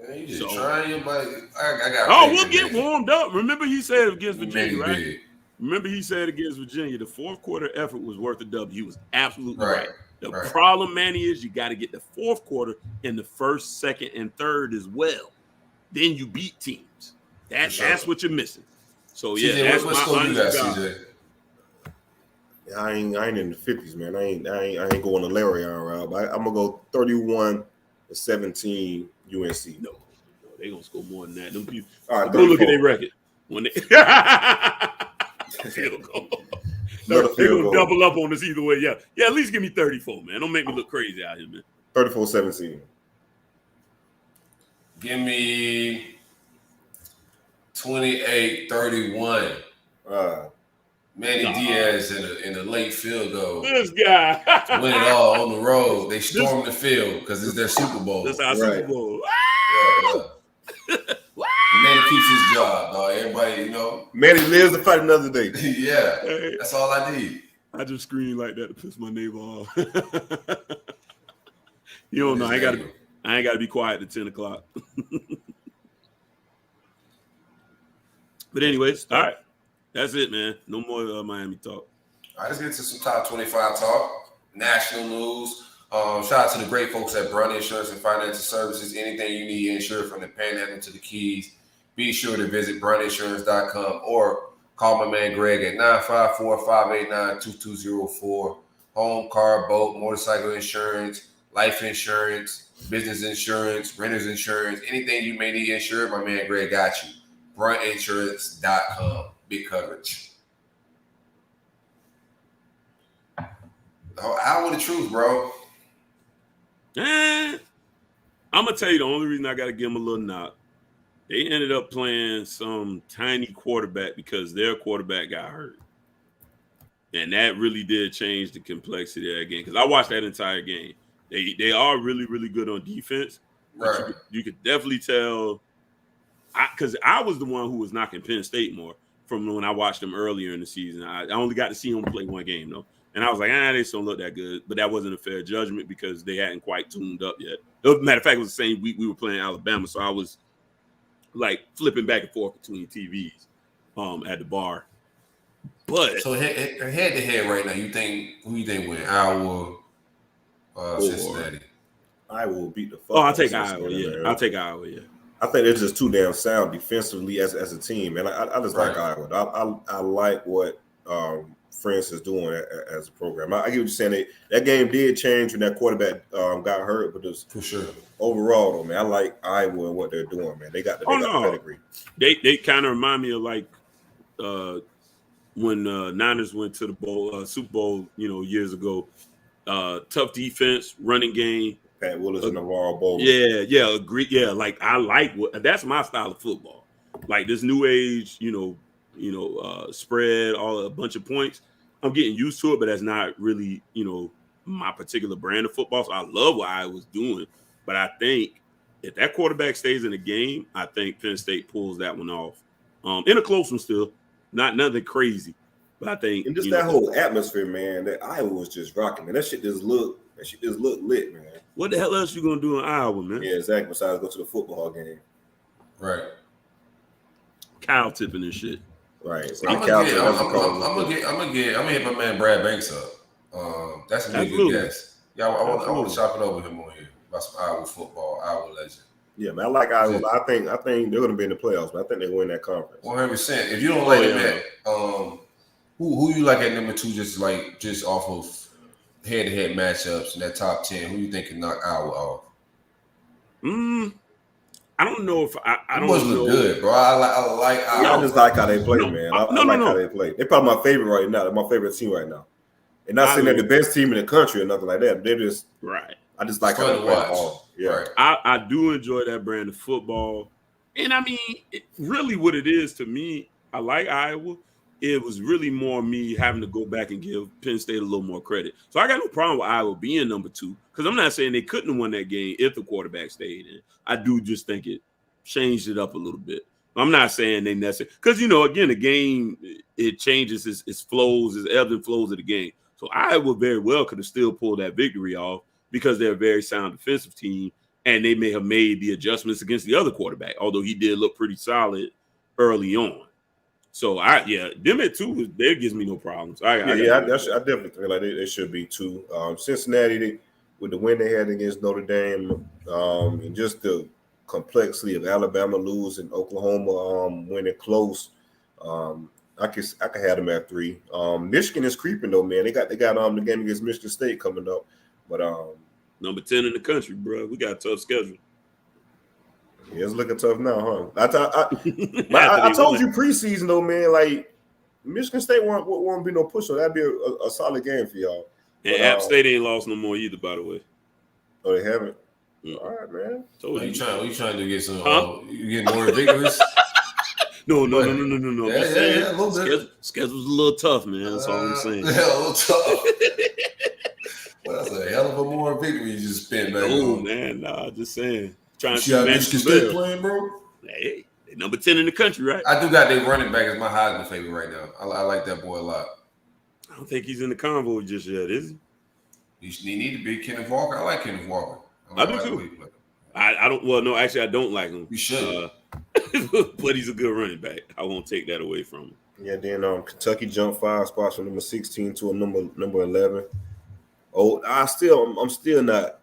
Yeah, you just trying, but I got. We'll get warmed up. Remember, he said against Virginia, right? Remember, he said against Virginia, the fourth quarter effort was worth a W. He was absolutely right. The problem, Manny, is you got to get the fourth quarter in the first, second, and third as well. Then you beat teams. That's what you're missing. So yeah, CJ, that's what score you got, CJ? I ain't in the 50s, man. I ain't going to Larry on route, but I'm gonna go 31-17 UNC. No, they gonna score more than that. Them people. All right, go look at their record when they field goal. They're gonna double up on us either way. Yeah. At least give me 34, man. Don't make me look crazy out here, man. 34-17. Give me 28-31. Manny Diaz in a late field goal. This guy. Win it all on the road. They storm the field because it's their Super Bowl. That's our Super Bowl. Manny keeps his job, dog. Everybody, you know. Manny lives to fight another day. Yeah, that's all I need. I just scream like that to piss my neighbor off. You don't know. I ain't got to be quiet at 10 o'clock. But anyways, all right. That's it, man. No more Miami talk. All right, let's get to some top 25 talk. National news. Shout out to the great folks at Brunt Insurance and Financial Services. Anything you need insured from the Panhandle to the Keys, be sure to visit bruntinsurance.com or call my man Greg at 954-589-2204. Home, car, boat, motorcycle insurance, life insurance, business insurance, renter's insurance, anything you may need insured, my man Greg got you. bruntinsurance.com. Big coverage. Out with the truth, bro. I'm gonna tell you the only reason I gotta give them a little knock. They ended up playing some tiny quarterback because their quarterback got hurt. And that really did change the complexity of that game. Because I watched that entire game. They are really, really good on defense. Right. You could definitely tell. Because I was the one who was knocking Penn State more from when I watched them earlier in the season. I only got to see them play one game, though. And I was like, they just don't look that good. But that wasn't a fair judgment because they hadn't quite tuned up yet. Matter of fact, it was the same week we were playing Alabama. So I was like flipping back and forth between TVs at the bar. But so head to head right now, who you think win? Iowa, Cincinnati? Iowa will beat the fuck. I'll take Iowa. Yeah, I'll take Iowa. Yeah. I think they're just too damn sound defensively as a team, and I just like Iowa. I like what France is doing as a program. I get what you're saying. That game did change when that quarterback got hurt, but it's for sure. Overall, though, man, I like Iowa and what they're doing, man. They got the pedigree. They kind of remind me of like when Niners went to the Super Bowl, years ago. Tough defense, running game. Pat Willis and Navarro Bowles. Yeah, agree. Yeah, like I like that's my style of football. Like this new age, spread a bunch of points. I'm getting used to it, but that's not really, my particular brand of football. So I love what I was doing, but I think if that quarterback stays in the game, I think Penn State pulls that one off. In a close one still, not nothing crazy, but I think and just that whole atmosphere, man. That Iowa was just rocking, man. That shit just looked lit, man. What the hell else you gonna do in Iowa, man? Yeah, exactly. Besides go to the football game, right? Cow tipping and shit, right? So I'm gonna hit my man Brad Banks up. That's a really good guess. Yeah, I want to chop it over him on here about some Iowa football, Iowa legend. Yeah, man, I like Iowa. I think they're gonna be in the playoffs, but I think they win that conference. 100%. If you don't like it, who you like at number 2? Just off of head-to-head matchups in that top 10, who you think can knock Iowa off? I don't know if I don't look good, bro. I like Iowa. I just like how they play, man. I like how they play. They're probably my favorite right now. They're my favorite team right now. And not saying they're the best team in the country or nothing like that. They're just right. I just like how they play ball. Yeah, right. I do enjoy that brand of football, and I mean, really, what it is to me, I like Iowa. It was really more me having to go back and give Penn State a little more credit. So I got no problem with Iowa being number 2 because I'm not saying they couldn't have won that game if the quarterback stayed in. I do just think it changed it up a little bit. I'm not saying they necessarily because again, the game it changes its flows, its ebbs and flows of the game. So Iowa very well could have still pulled that victory off because they're a very sound defensive team, and they may have made the adjustments against the other quarterback, although he did look pretty solid early on. So them at 2, that gives me no problems. I definitely feel like they should be 2. Cincinnati, with the win they had against Notre Dame, and just the complexity of Alabama losing, Oklahoma winning close. I could have them at 3. Michigan is creeping though, man. They got the game against Michigan State coming up, but number 10 in the country, bro. We got a tough schedule. Yeah, it's looking tough now, huh? I told you preseason though, man. Like Michigan State won't be no push, so that'd be a solid game for y'all. And App State ain't lost no more either, by the way. Oh, they haven't. All right, man. So what you trying to get some? You get more vigorous? No. Yeah, Just saying, a little bit. Schedule's a little tough, man. That's all I'm saying. Yeah, a little tough. Well, that's a hell of a more victory you just spent back on. Man, nah, just saying. Trying you see how Michigan State playing, bro? Hey, they number 10 in the country, right? I do got their running back as my Heisman favorite right now. I like that boy a lot. I don't think he's in the convo just yet, is he? He need to be Kenneth Walker. I like Kenneth Walker. I do too. I don't. Well, no, actually, I don't like him. You should. But he's a good running back. I won't take that away from him. Yeah, then Kentucky jumped 5 spots from number 16 to a number 11. Oh, I still don't understand the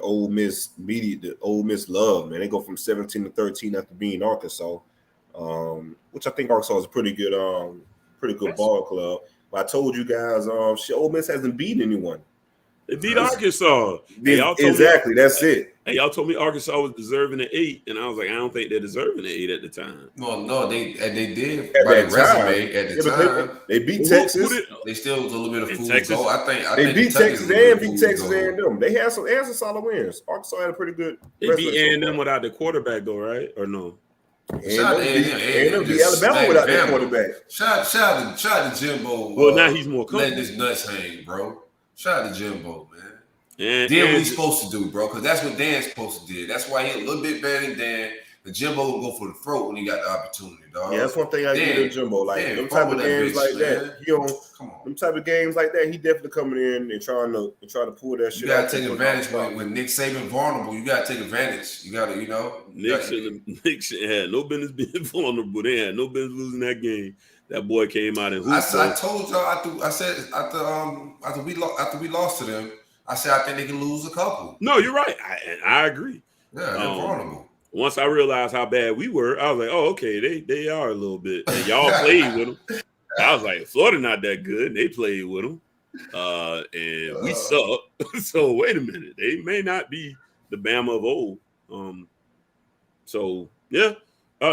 Ole Miss media, the Ole Miss love, man. They go from 17 to 13 after being Arkansas, which I think Arkansas is a pretty good ball club. But I told you guys, Ole Miss hasn't beaten anyone. They beat Arkansas. Exactly, that's it. Hey, y'all told me Arkansas was deserving an 8, and I was like, I don't think they're deserving an 8 at the time. No, they did at by that the time. resume at the time. They beat Texas. They still was a little bit of fool's Texas. gold. I think they beat Texas and beat Texas A&M. They had some solid wins. Arkansas had a pretty good. They beat A&M without the quarterback though, right? Or no? Shout out to A&M beat Alabama without their quarterback. Shout out to Jimbo. Well, now he's more comfortable. Letting his nuts hang, bro. Shout out to Jimbo, man. And did what he's supposed to do, bro, because that's what Dan's supposed to do. That's why he's a little bit better than Dan. But Jimbo will go for the throat when he got the opportunity, dog. Yeah, that's one thing I give to Jimbo. Like them type of games like that, he don't. Come on, them type of games like that, he definitely coming in and trying to pull that shit. You gotta take advantage when Nick Saban vulnerable. You gotta take advantage. You gotta, Nick had no business being vulnerable. They had no business losing that game. That boy came out and hooped. I told y'all after we lost to them. I said I think they can lose a couple. No, you're right. I agree. Yeah, they're vulnerable. Once I realized how bad we were, I was like, oh, okay, they are a little bit. And y'all played with them. I was like, Florida not that good. And they played with them. And we suck. So wait a minute. They may not be the Bama of old. So, yeah.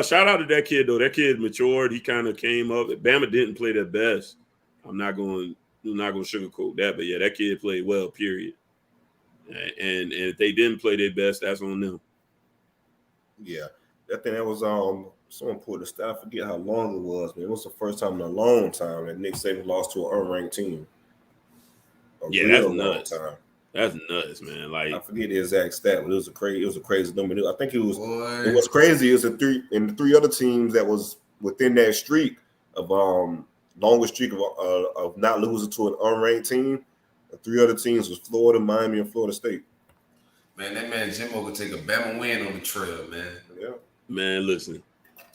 Shout out to that kid, though. That kid matured. He kind of came up. Bama didn't play their best. I'm not going to sugarcoat that, but yeah, that kid played well, period. And if they didn't play their best, that's on them. Yeah, I think that was someone put the stat. I forget how long it was, man. It was the first time in a long time that Nick Saban lost to an unranked team. That's nuts. That's nuts, man. Like I forget the exact stat, but it was a crazy number. I think it was. Boy. It was crazy. It was the three other teams that was within that streak of longest streak of not losing to an unranked team. The 3 other teams was Florida, Miami, and Florida State. Man, that man Jimbo could take a Bama win on the trail, man. Yeah. Man, listen.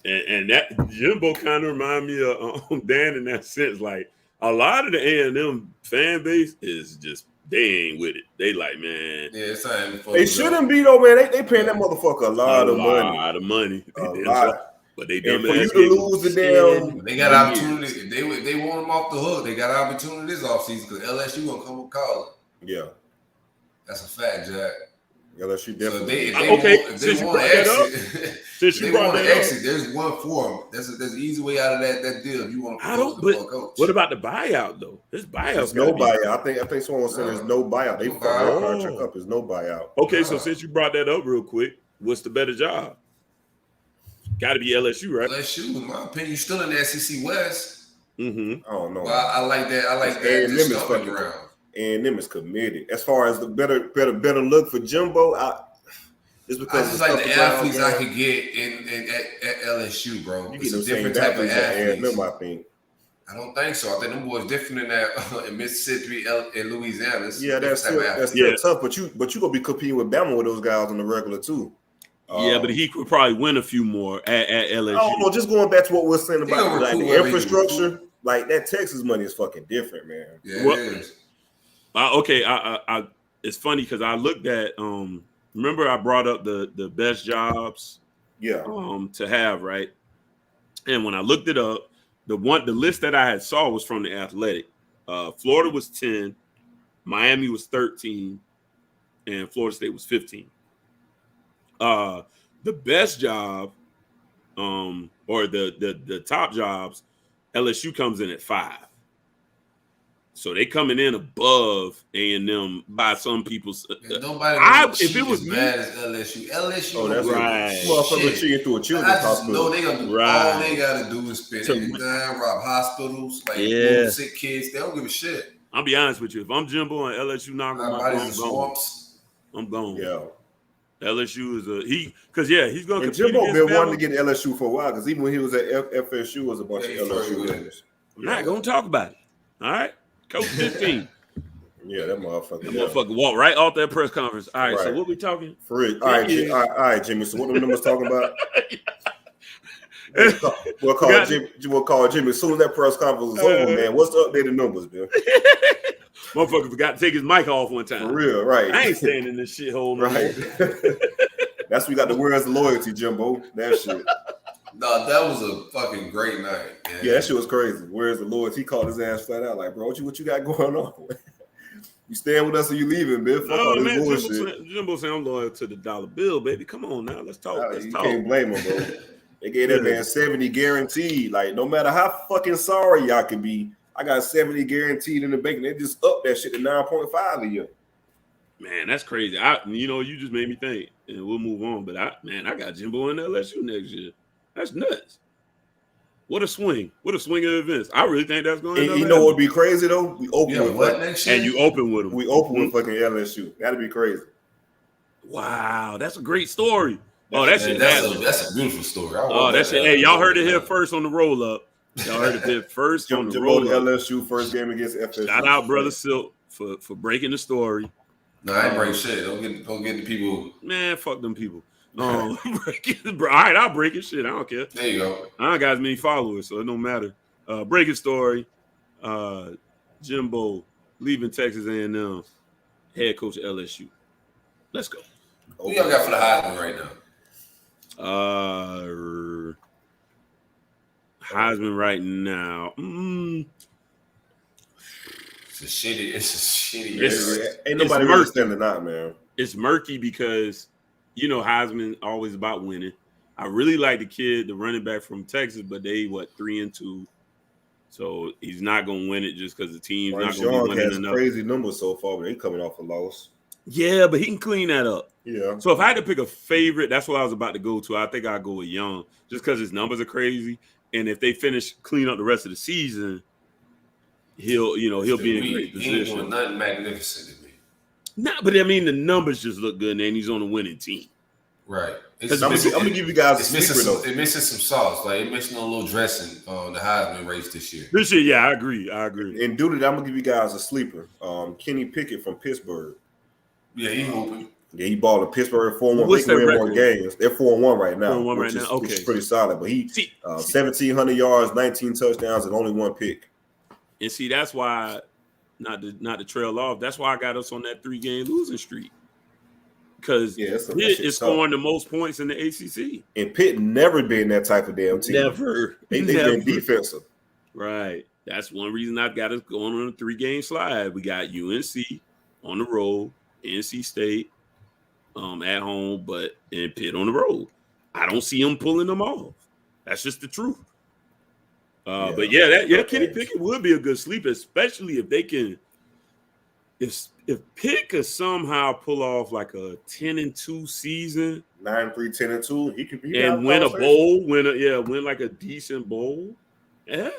And that Jimbo kind of remind me of Dan in that sense. Like a lot of the A&M fan base is just they ain't with it. They like, man. Yeah, it's time. They shouldn't be though, man. They paying that motherfucker a lot of money. A lot. But they dumb for you to lose the damn. They got opportunity. They want them off the hook. They got opportunity this offseason because LSU gonna come with Colin. Yeah, that's a fact, Jack. LSU definitely. If they want to exit, there's one for them. There's an easy way out of that deal. If you want to coach. What about the buyout though? This buyout. There's no buyout. I think someone was saying there's no buyout. They contract up. There's no buyout. Okay, so since you brought that up real quick, what's the better job? Got to be LSU, right? LSU, in my opinion, still in the SEC West. Mm-hmm. I don't know. Well, I like that. I like that. And them is fucking around. And them is committed. As far as the better look for Jimbo, it's because I just like the athletes I could get at LSU, bro. You get a different type of athletes. I think. I don't think so. I think them boys different than that in Mississippi and Louisiana. Yeah, that's still tough. But you gonna be competing with Bama with those guys on the regular too. Yeah, but he could probably win a few more at LSU. I don't know. Just going back to what we're saying about like the infrastructure, like that Texas money is fucking different, man. Yeah, it is. Okay, I it's funny because I looked at remember I brought up the best jobs to have, right? And when I looked it up, the list that I had saw was from the Athletic. Florida was 10, Miami was 13, and Florida State was 15. The best job, or the top jobs, LSU comes in at 5. So they coming in above A&M by some people's. Nobody if it was mad as LSU. Oh, that's right. Motherfucker cheating through a children's hospital. No, they gonna do all they gotta do is spend anything, rob hospitals, like sick kids. They don't give a shit. I'll be honest with you. If I'm Jimbo and LSU knock them out, I'm gone. Yeah. LSU is he's going to compete. Jimbo been wanting to get LSU for a while because even when he was at FSU, was a bunch of LSU winners. I'm not going to talk about it. All right, coach 15. Yeah, that motherfucker. Motherfucker walked right off that press conference. All right, so what we talking? For real. All right, Jimmy. So what the numbers talking about? We'll call Jimmy as soon as that press conference is over, man. What's the updated numbers, man? Motherfucker forgot to take his mic off one time. For real, right? I ain't staying in this shithole no more. That's what we got the where's the loyalty, Jimbo. That shit. No, that was a fucking great night. Man. Yeah, that shit was crazy. Where's the loyalty? He called his ass flat out, like, bro, what you got going on? You staying with us or you leaving, man? Fuck all this bullshit. Jimbo saying I'm loyal to the dollar bill, baby. Come on now, let's talk. You can't blame him, bro. They gave that man 70 guaranteed. Like, no matter how fucking sorry y'all can be, I got 70 guaranteed in the bank. And they just upped that shit to 9.5 a year. Man, that's crazy. You just made me think, and we'll move on. But I got Jimbo in LSU next year. That's nuts. What a swing. What a swing of events. I really think that's going to happen. You know what would be crazy, though? We open with next year? And you open with them. We open with fucking LSU. That'd be crazy. Wow, that's a great story. That's a beautiful story. That's it. Hey, y'all heard it here first on the roll up. Y'all heard it here first on the roll up. LSU first game against FSU. Shout out, brother Silk, for breaking the story. No, I ain't break shit. Don't get the people. Man, fuck them people. All right, I'll break it. Shit, I don't care. There you go. I don't got as many followers, so it don't matter. Breaking story. Jimbo leaving Texas A&M, head coach at LSU. Let's go. Who y'all got for the Heisman right now? Heisman right now. It's a shitty. Ain't nobody really standing out, man. It's murky because Heisman always about winning. I really like the kid, the running back from Texas, but they 3-2. So he's not gonna win it just because the team's not gonna be winning enough. Crazy numbers so far, but they coming off a loss. Yeah, but he can clean that up. Yeah. So if I had to pick a favorite, that's what I was about to go to. I think I'd go with Young, just because his numbers are crazy. And if they clean up the rest of the season, he'll be in a great position. He ain't doing nothing magnificent to me. Nah, but I mean the numbers just look good, and he's on a winning team. Right. I'm gonna give you guys it's missing some sauce. Like it's missing a little dressing on the Heisman race this year. Yeah, I agree. And due to that, I'm gonna give you guys a sleeper. Kenny Pickett from Pittsburgh. Yeah, he hoping. Yeah, he balled in Pittsburgh 4-1. What's their record? More games. They're 4-1 right now. 4-1 right now. Okay, which is pretty solid. But he 1,700 yards, 19 touchdowns, and only one pick. And see, that's why not to trail off. That's why I got us on that 3-game losing streak. Because Pitt is scoring the most points in the ACC. And Pitt never been that type of damn team. Never. They've been defensive. Right. That's one reason I've got us going on a 3-game slide. We got UNC on the road, NC State at home, and Pitt on the road. I don't see them pulling them off. That's just the truth. But Kenny Pickett would be a good sleeper, especially if they can. If Pitt could somehow pull off like a 10-2 season, 9-3, 10-2, he could be and win a bowl, win like a decent bowl. Yeah.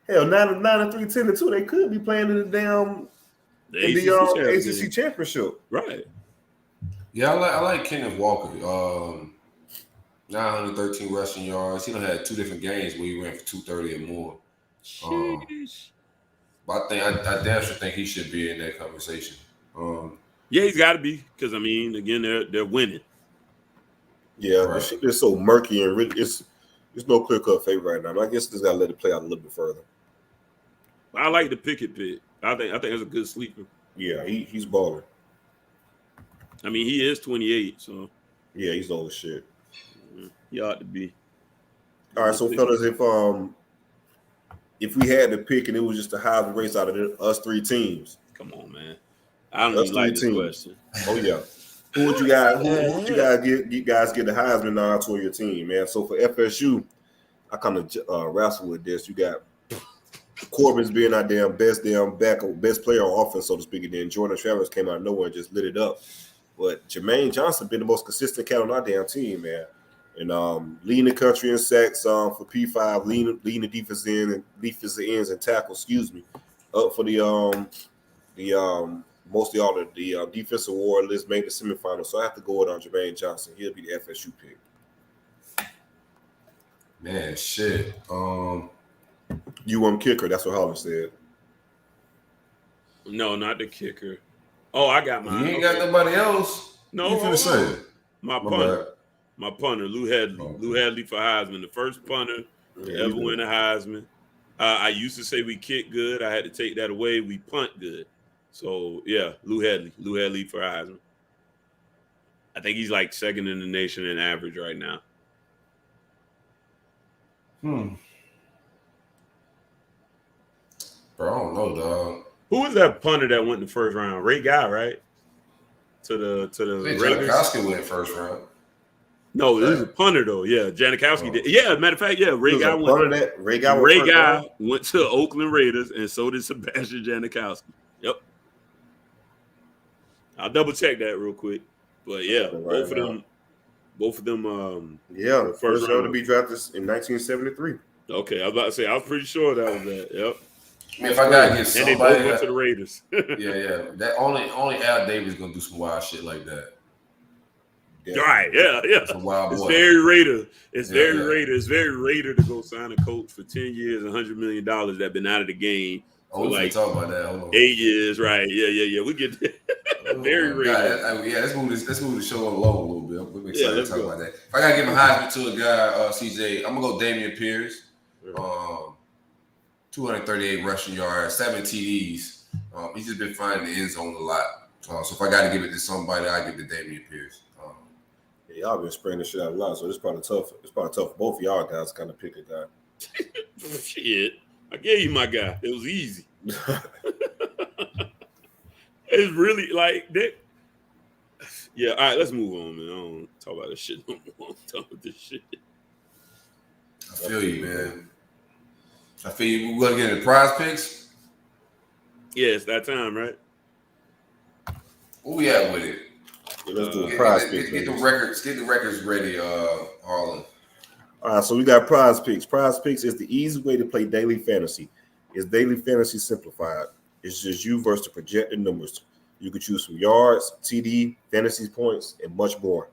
Hell, 9-3, 10-2, they could be playing in the ACC championship. Right. Yeah, I like Kenneth Walker. 913 rushing yards. He done had 2 different games where he ran for 230 and more. But I damn sure think he should be in that conversation. He's got to be because again, they're winning. Yeah, right. It's so murky and really, it's no clear cut favorite right now. I guess just gotta let it play out a little bit further. I like the Pickett pick. I think that's a good sleeper. Yeah, he's balling. He is 28, so yeah, he's old as shit. He ought to be. All right, so fellas, if we had to pick and it was just a Heisman race out of us 3 teams. Come on, man. I don't even like this question. Oh yeah. Who would you guys get the Heisman nod to your team, man? So for FSU, I kind of wrestle with this. You got Corbin's being our best player on offense, so to speak. And then Jordan Travis came out of nowhere and just lit it up. But Jermaine Johnson been the most consistent cat on our damn team, man. And leading the country in sacks for P5, leading the defensive ends and tackles. Excuse me, up for the mostly all the defensive award list, made the semifinals. So I have to go with Jermaine Johnson. He'll be the FSU pick. Man, shit. You kicker. That's what Holland said. No, not the kicker. Oh, I got mine. You ain't got nobody else. No, you finna say it. My punter, Lou Hadley. Lou Hadley for Heisman, the first punter to ever win a Heisman. I used to say we kick good. I had to take that away. We punt good. So yeah, Lou Hadley for Heisman. I think he's like second in the nation in average right now. Bro, I don't know, dog. Who was that punter that went in the first round? Ray Guy, right? To the Raiders. Janikowski went first round. No, it was a punter though. Yeah, Janikowski did. Yeah, matter of fact, yeah, Ray Guy went. Ray Guy went to Oakland Raiders, and so did Sebastian Janikowski. Yep. I'll double check that real quick. But yeah, both of them. Yeah, first round to be drafted in 1973. Okay, I was about to say I was pretty sure that was that. Yep. I mean, if I gotta get somebody, and they both went to the Raiders. yeah. That only Al Davis gonna do some wild shit like that. Yeah. Right? Yeah. It's a wild boy. It's very Raider. It's very Raider. It's very Raider to go sign a coach for 10 years, $100 million that been out of the game. Oh, we like talk about that. Hold on. 8 years, right? Yeah. We get very Raider. Let's move the show along a little bit. We're excited to talk about that. If I gotta give a Heisman to a guy, CJ, I'm gonna go Damian Pierce. 238 rushing yards, 7 TDs. He's just been finding the end zone a lot. So if I got to give it to somebody, I give it to Damian Pierce. Y'all been spraying this shit out a lot, so it's probably tough. It's probably tough for both of y'all guys to kind of pick a guy. Shit, I gave you my guy. It was easy. It's really like that. Yeah, all right, let's move on, man. I don't talk about this shit no more. I'm talking about this shit. I feel you, man. I feel you. We're gonna get into prize picks. Yeah, it's that time, right? Where we at with it? Yeah, let's do a prize picks. Get the records ready, Harlan. All right, so we got prize picks. Prize picks is the easy way to play daily fantasy. It's daily fantasy simplified. It's just you versus the projected numbers. You can choose from yards, TD, fantasy points, and much more.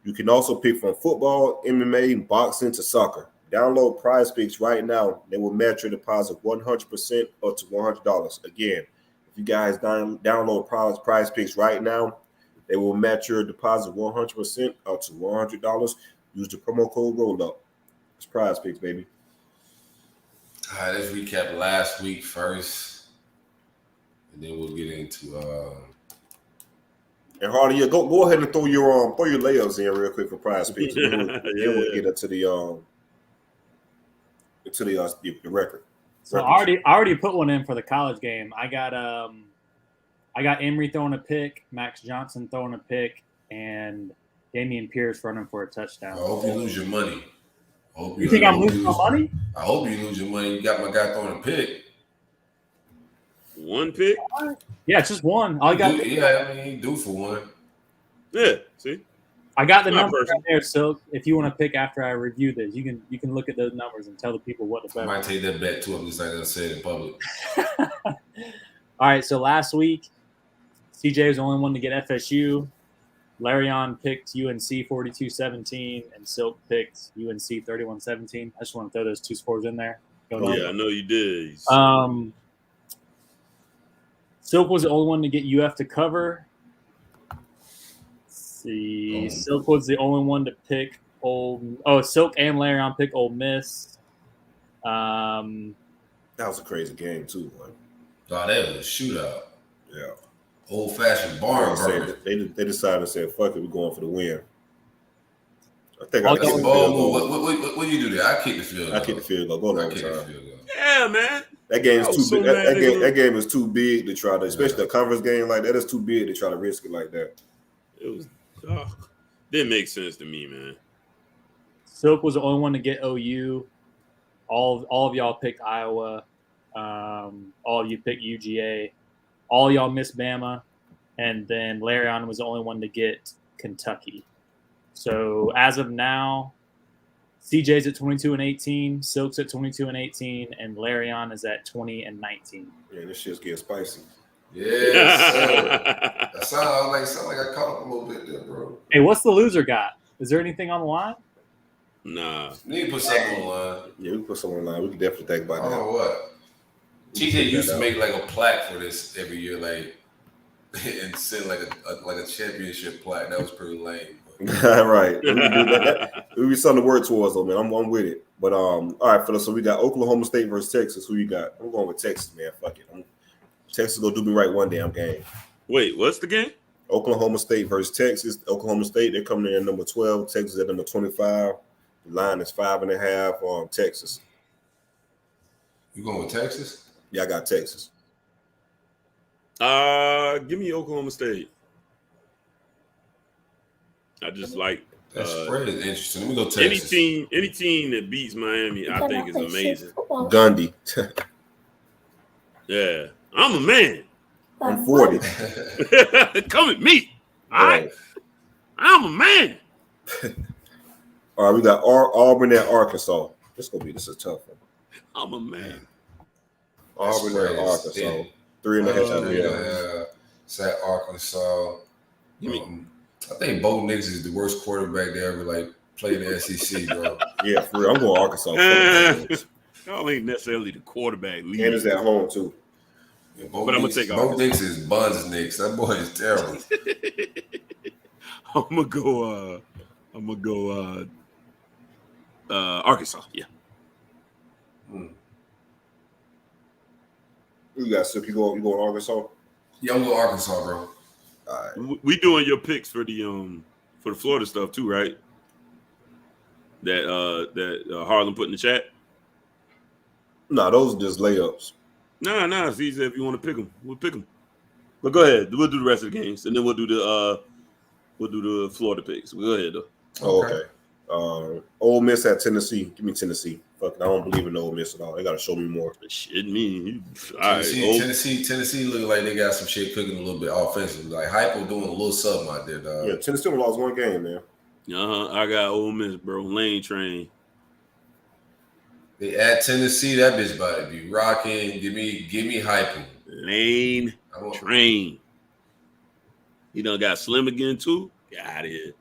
You can also pick from football, MMA, boxing to soccer. Download Prize Picks right now. They will match your deposit 100% up to $100. Again, if you guys download Prize Picks right now, they will match your deposit 100% up to $100. Use the promo code RollUp. It's Prize Picks, baby. All right, let's recap last week first, and then we'll get into. And Hardy, yeah, go ahead and throw your layups in real quick for Prize Picks. Then we'll get into the record. So I already put one in for the college game. I got Emory throwing a pick, Max Johnson throwing a pick, and Damian Pierce running for a touchdown. I hope you lose your money. You think I'm losing my money? I hope you lose your money. You got my guy throwing a pick. One pick? Yeah, it's just one. He due for one. Yeah, see? I got the numbers right there, so if you want to pick after I review this, you can look at those numbers and tell the people what the bet. I might take that bet too. I'm just not gonna say it in public. All right, so last week, CJ was the only one to get FSU. Larion picked UNC 42-17, and Silk picked UNC 31-17. I just want to throw those two scores in there. Yeah, I know you did. Silk was the only one to get UF to cover. See, Silk was the only one to pick Silk and Larion picked Ole Miss. That was a crazy game too, man. Oh, that was a shootout. Yeah. Old-fashioned barn burner. They decided to say, fuck it, we're going for the win. I think what do you do there? I kick the field goal. I kick the field goal. Go long time. Yeah, man. That game is too big. That game is too big to try to, especially a conference game like that. It's too big to try to risk it like that. It was didn't make sense to me, man. Silk was the only one to get OU. All of y'all picked Iowa. All of you picked UGA. All y'all missed Bama. And then Larion was the only one to get Kentucky. So as of now, CJ's at 22-18, Silk's at 22-18, and Larion is at 20-19. Yeah, this shit's getting spicy. Yes, sir. That sound like I caught up a little bit there, bro. Hey, what's the loser got? Is there anything on the line? Nah. We need to put something on the line. Yeah, we can put something on the line. We can definitely think about I don't that. know what. TJ used to make like a plaque for this every year, like, and send like a championship plaque. That was pretty lame. Right. We can do that. It would be something to work towards, though, man. I'm with it. But all right, fellas. So we got Oklahoma State versus Texas. Who you got? I'm going with Texas, man. Fuck it. Texas gonna do me right one damn game. Wait, what's the game? Oklahoma State versus Texas. Oklahoma State, they're coming in at number 12. Texas at number 25. The line is 5.5 on Texas. You going with Texas? Yeah, I got Texas. Give me Oklahoma State. I just like that spread is interesting. Let me go Texas. Any team that beats Miami, I think is amazing. Gundy. Yeah, I'm a man. I'm 40. Come at me. All right. I'm a man. All right, we got Auburn at Arkansas. This is a tough one. I'm a man. Auburn at Arkansas. 3.5. Yeah. It's at Arkansas. I think Bo Nix is the worst quarterback they ever played in the SEC, bro. Yeah, for real. I'm going Arkansas. Y'all ain't necessarily the quarterback league. And it's at home too. Yeah, but I'm gonna take Bo Nix is Buns Nix. That boy is terrible. I'm gonna go Arkansas. Yeah. You got Silk. You going Arkansas? Yeah, I'm going Arkansas, bro. All right. We doing your picks for the Florida stuff too, right? That Harlan put in the chat. No, those are just layups. Nah. It's easy if you want to pick them. We'll pick them. But go ahead. We'll do the rest of the games, and then we'll do the Florida picks. We'll go ahead though. Oh, okay. Ole Miss at Tennessee. Give me Tennessee. Fuck it. I don't believe in Ole Miss at all. They got to show me more. Shit, me. Tennessee look like they got some shit cooking a little bit offensively. Like Hypo doing a little something out there, dog. Yeah, Tennessee lost one game, man. I got Ole Miss, bro. Lane train. They at Tennessee, that bitch about to be rocking. Give me Hypo. Lane train. You done got Slim again too? Got it.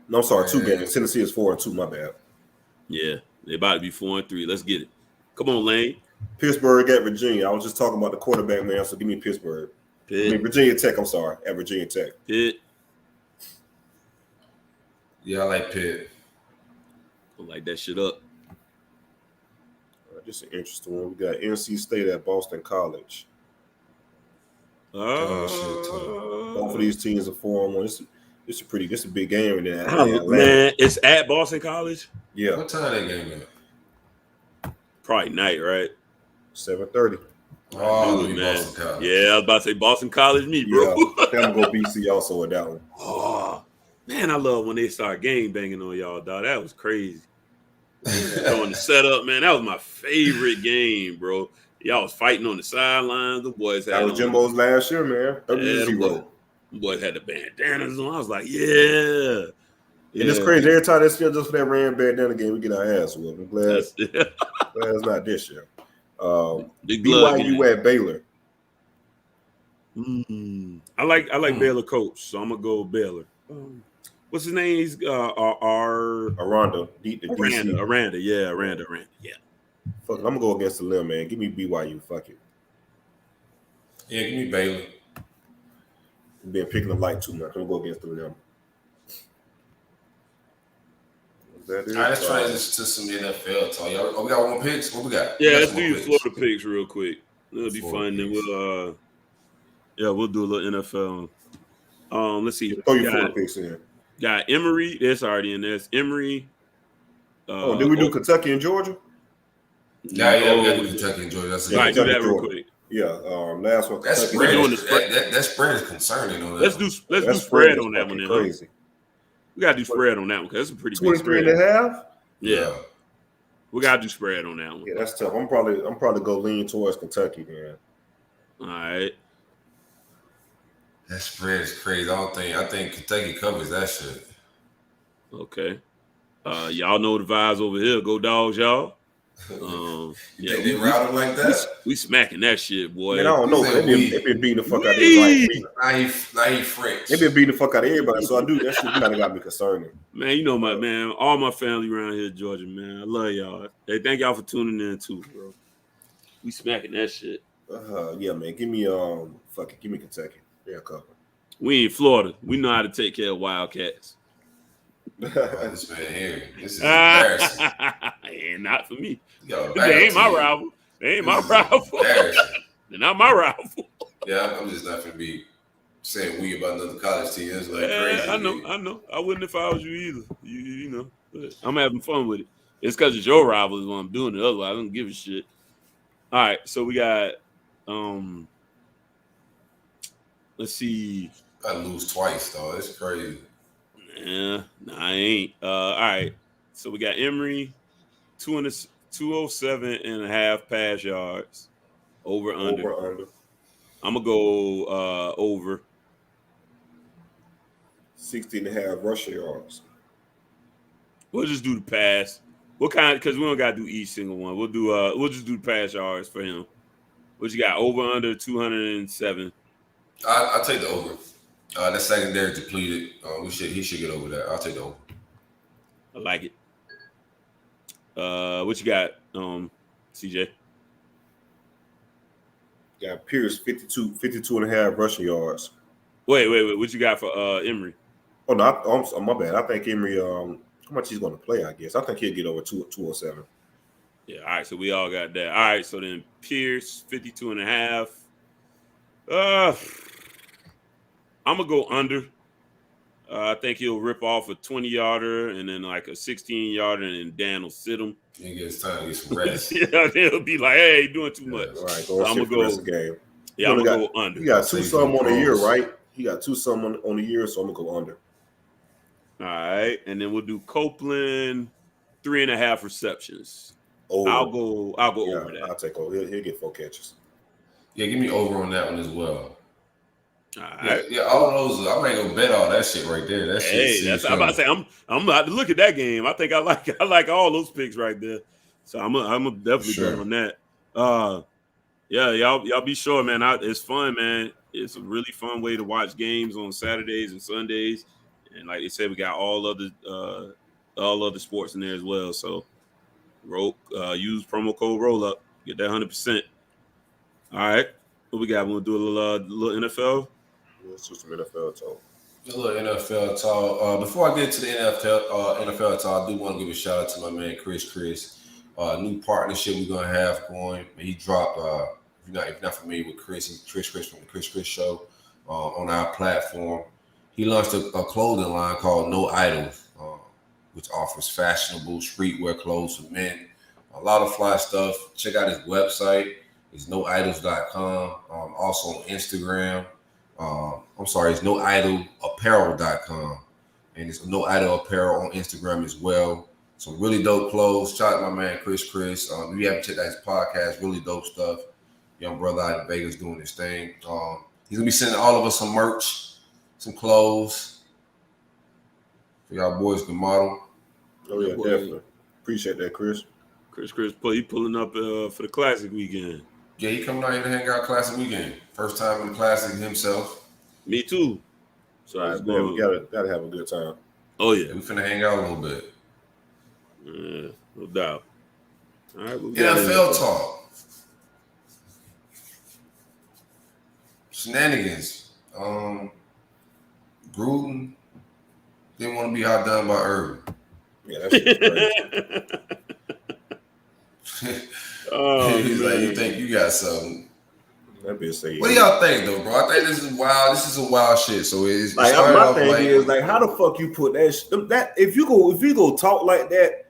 No, I'm sorry, 2 games. Tennessee is 4-2. My bad. Yeah, they about to be 4-3. Let's get it. Come on, Lane. Pittsburgh at Virginia. I was just talking about the quarterback, man. So give me Pittsburgh. Virginia Tech. I'm sorry, at Virginia Tech. Pitt. Yeah, I like Pitt. I like that shit up. Just an interesting one. We got NC State at Boston College. Both of these teams are 4-1. This is a big game in there. Man, it's at Boston College. Yeah. What time that game at? Probably night, right? 7:30. Oh, man. Boston College. Yeah, I was about to say Boston College, me, bro. Yeah, I'm gonna go BC also with that one. Oh man, I love when they start gang banging on y'all, dog. That was crazy. Throwing the setup, man. That was my favorite game, bro. Y'all was fighting on the sidelines. The boys had that was Jimbo's last year, man. The boys had the bandanas on. I was like, yeah. And it's crazy. Every time they still just for that ran bandana game, we get our ass whooped. I'm glad it's not this year. BYU at Baylor. I like Baylor coach, so I'm gonna go Baylor. What's his name? He's Aranda. Aranda. Yeah. Fuck it, I'm gonna go against the limb, man. Give me BYU. Fuck it. Yeah, give me Baylor. You've been picking them light too much. I'm gonna go against the limb. All right, let's transition to some NFL talk. Y'all, we got one picks. What we got? Yeah, let's do Florida picks real quick. It'll be fun. Then we'll do a little NFL. Let's see. Throw your Florida picks in. Got Emory. That's already in there. It's Emory. Did we do Kentucky and Georgia? Yeah, we got to do Kentucky and Georgia. That's right. Do that real quick. Yeah, last one. That spread is concerning on that. Let's do spread on that one. Then, crazy. We gotta do spread on that one because it's a pretty 23.5. Yeah. We gotta do spread on that one. Yeah, that's tough. I'm probably go lean towards Kentucky, man. All right. That spread is crazy. I think Kentucky covers that shit. Okay. Y'all know the vibes over here. Go Dogs, y'all. Yeah, they routed like that. We smacking that shit, boy. Man, I don't know. They been beating the fuck out of everybody. Now he French. They been beating the fuck out of everybody. So I do that shit. Kind of got me concerning. Man, you know my man. All my family around here, Georgia, man. I love y'all. Hey, thank y'all for tuning in too, bro. We smacking that shit. Yeah, man. Give me give me Kentucky. Yeah, cover. We in Florida. We know how to take care of Wildcats. This man here. This is embarrassing. And not for me. Yo, they ain't my rival. They ain't my rival. They're not my rival. Yeah, I'm just not gonna be saying we about another college team. It's like crazy. I know. I wouldn't if I was you either. You know. But I'm having fun with it. It's because it's your rival is why I'm doing it. Otherwise, I don't give a shit. All right, so we got let's see. I lose twice though. It's crazy. Yeah, nah, I ain't. All right. So we got Emory, 207.5 pass yards. Over under. I'm gonna go over. 60.5 rushing yards. We'll just do the pass. What kind? Because we don't gotta do each single one. We'll do. We'll just do the pass yards for him. What you got? Over under 207. I'll take the over. That secondary depleted. He should get over that. I'll take the over. I like it. What you got, CJ? Got Pierce 52.5 rushing yards. Wait. What you got for Emory? Oh no, my bad. I think Emory. How much he's going to play? I guess I think he'll get over 207. Yeah. All right. So we all got that. All right. So then Pierce 52.5. I'm gonna go under. I think he'll rip off a 20-yarder and then like a 16-yarder, and then Dan will sit him. He gets time to get some rest. Yeah, he'll be like, "Hey, you're doing too much." All right, so I'm gonna go. Game. Yeah, I'm gonna go under. He got 2-some on the year, right? He got 2-some on the year, so I'm gonna go under. All right, and then we'll do Copeland 3.5 receptions. Over. I'll go over that. I'll take over. He'll get 4 catches. Yeah, give me over on that one as well. All right. Yeah, all of those. I might go bet all that shit right there. That shit. Hey, that's I'm about to say. I'm about to look at that game. I think I like all those picks right there. So I'm definitely bet on that. Yeah, y'all be sure, man. It's fun, man. It's a really fun way to watch games on Saturdays and Sundays. And like they said, we got all other sports in there as well. So use promo code RollUp, get that 100%. All right, what we got? We'll do a little NFL. Let's do some NFL talk. A little NFL talk. Before I get to the NFL talk, I do want to give a shout out to my man Chris. New partnership we're gonna have going. He dropped. If you're not familiar with Chris from the Chris Show on our platform, he launched a clothing line called No Idols, which offers fashionable streetwear clothes for men. A lot of fly stuff. Check out his website. It's noidols.com. Also on Instagram. It's noidolapparel.com. And it's No Idol Apparel on Instagram as well. Some really dope clothes. Shout out to my man Chris. If you haven't checked out his podcast, really dope stuff. Young brother out in Vegas doing his thing. He's going to be sending all of us some merch, some clothes for y'all boys to model. Oh, yeah, definitely. Appreciate that, Chris. Chris, he pulling up for the Classic weekend. Yeah, he coming out here to hang out Classic weekend. First time in the Classic himself. Me too. So we gotta have a good time. Oh yeah, we finna hang out a little bit. Yeah, no doubt. All right, NFL talk. Shenanigans. Gruden didn't want to be outdone by Urban. Yeah, that's crazy. He's like, you think you got something? That bitch say, what do y'all think though, bro? I think this is wild. This is a wild shit. So it's like my thing is like, how the fuck you put that if you go talk like that,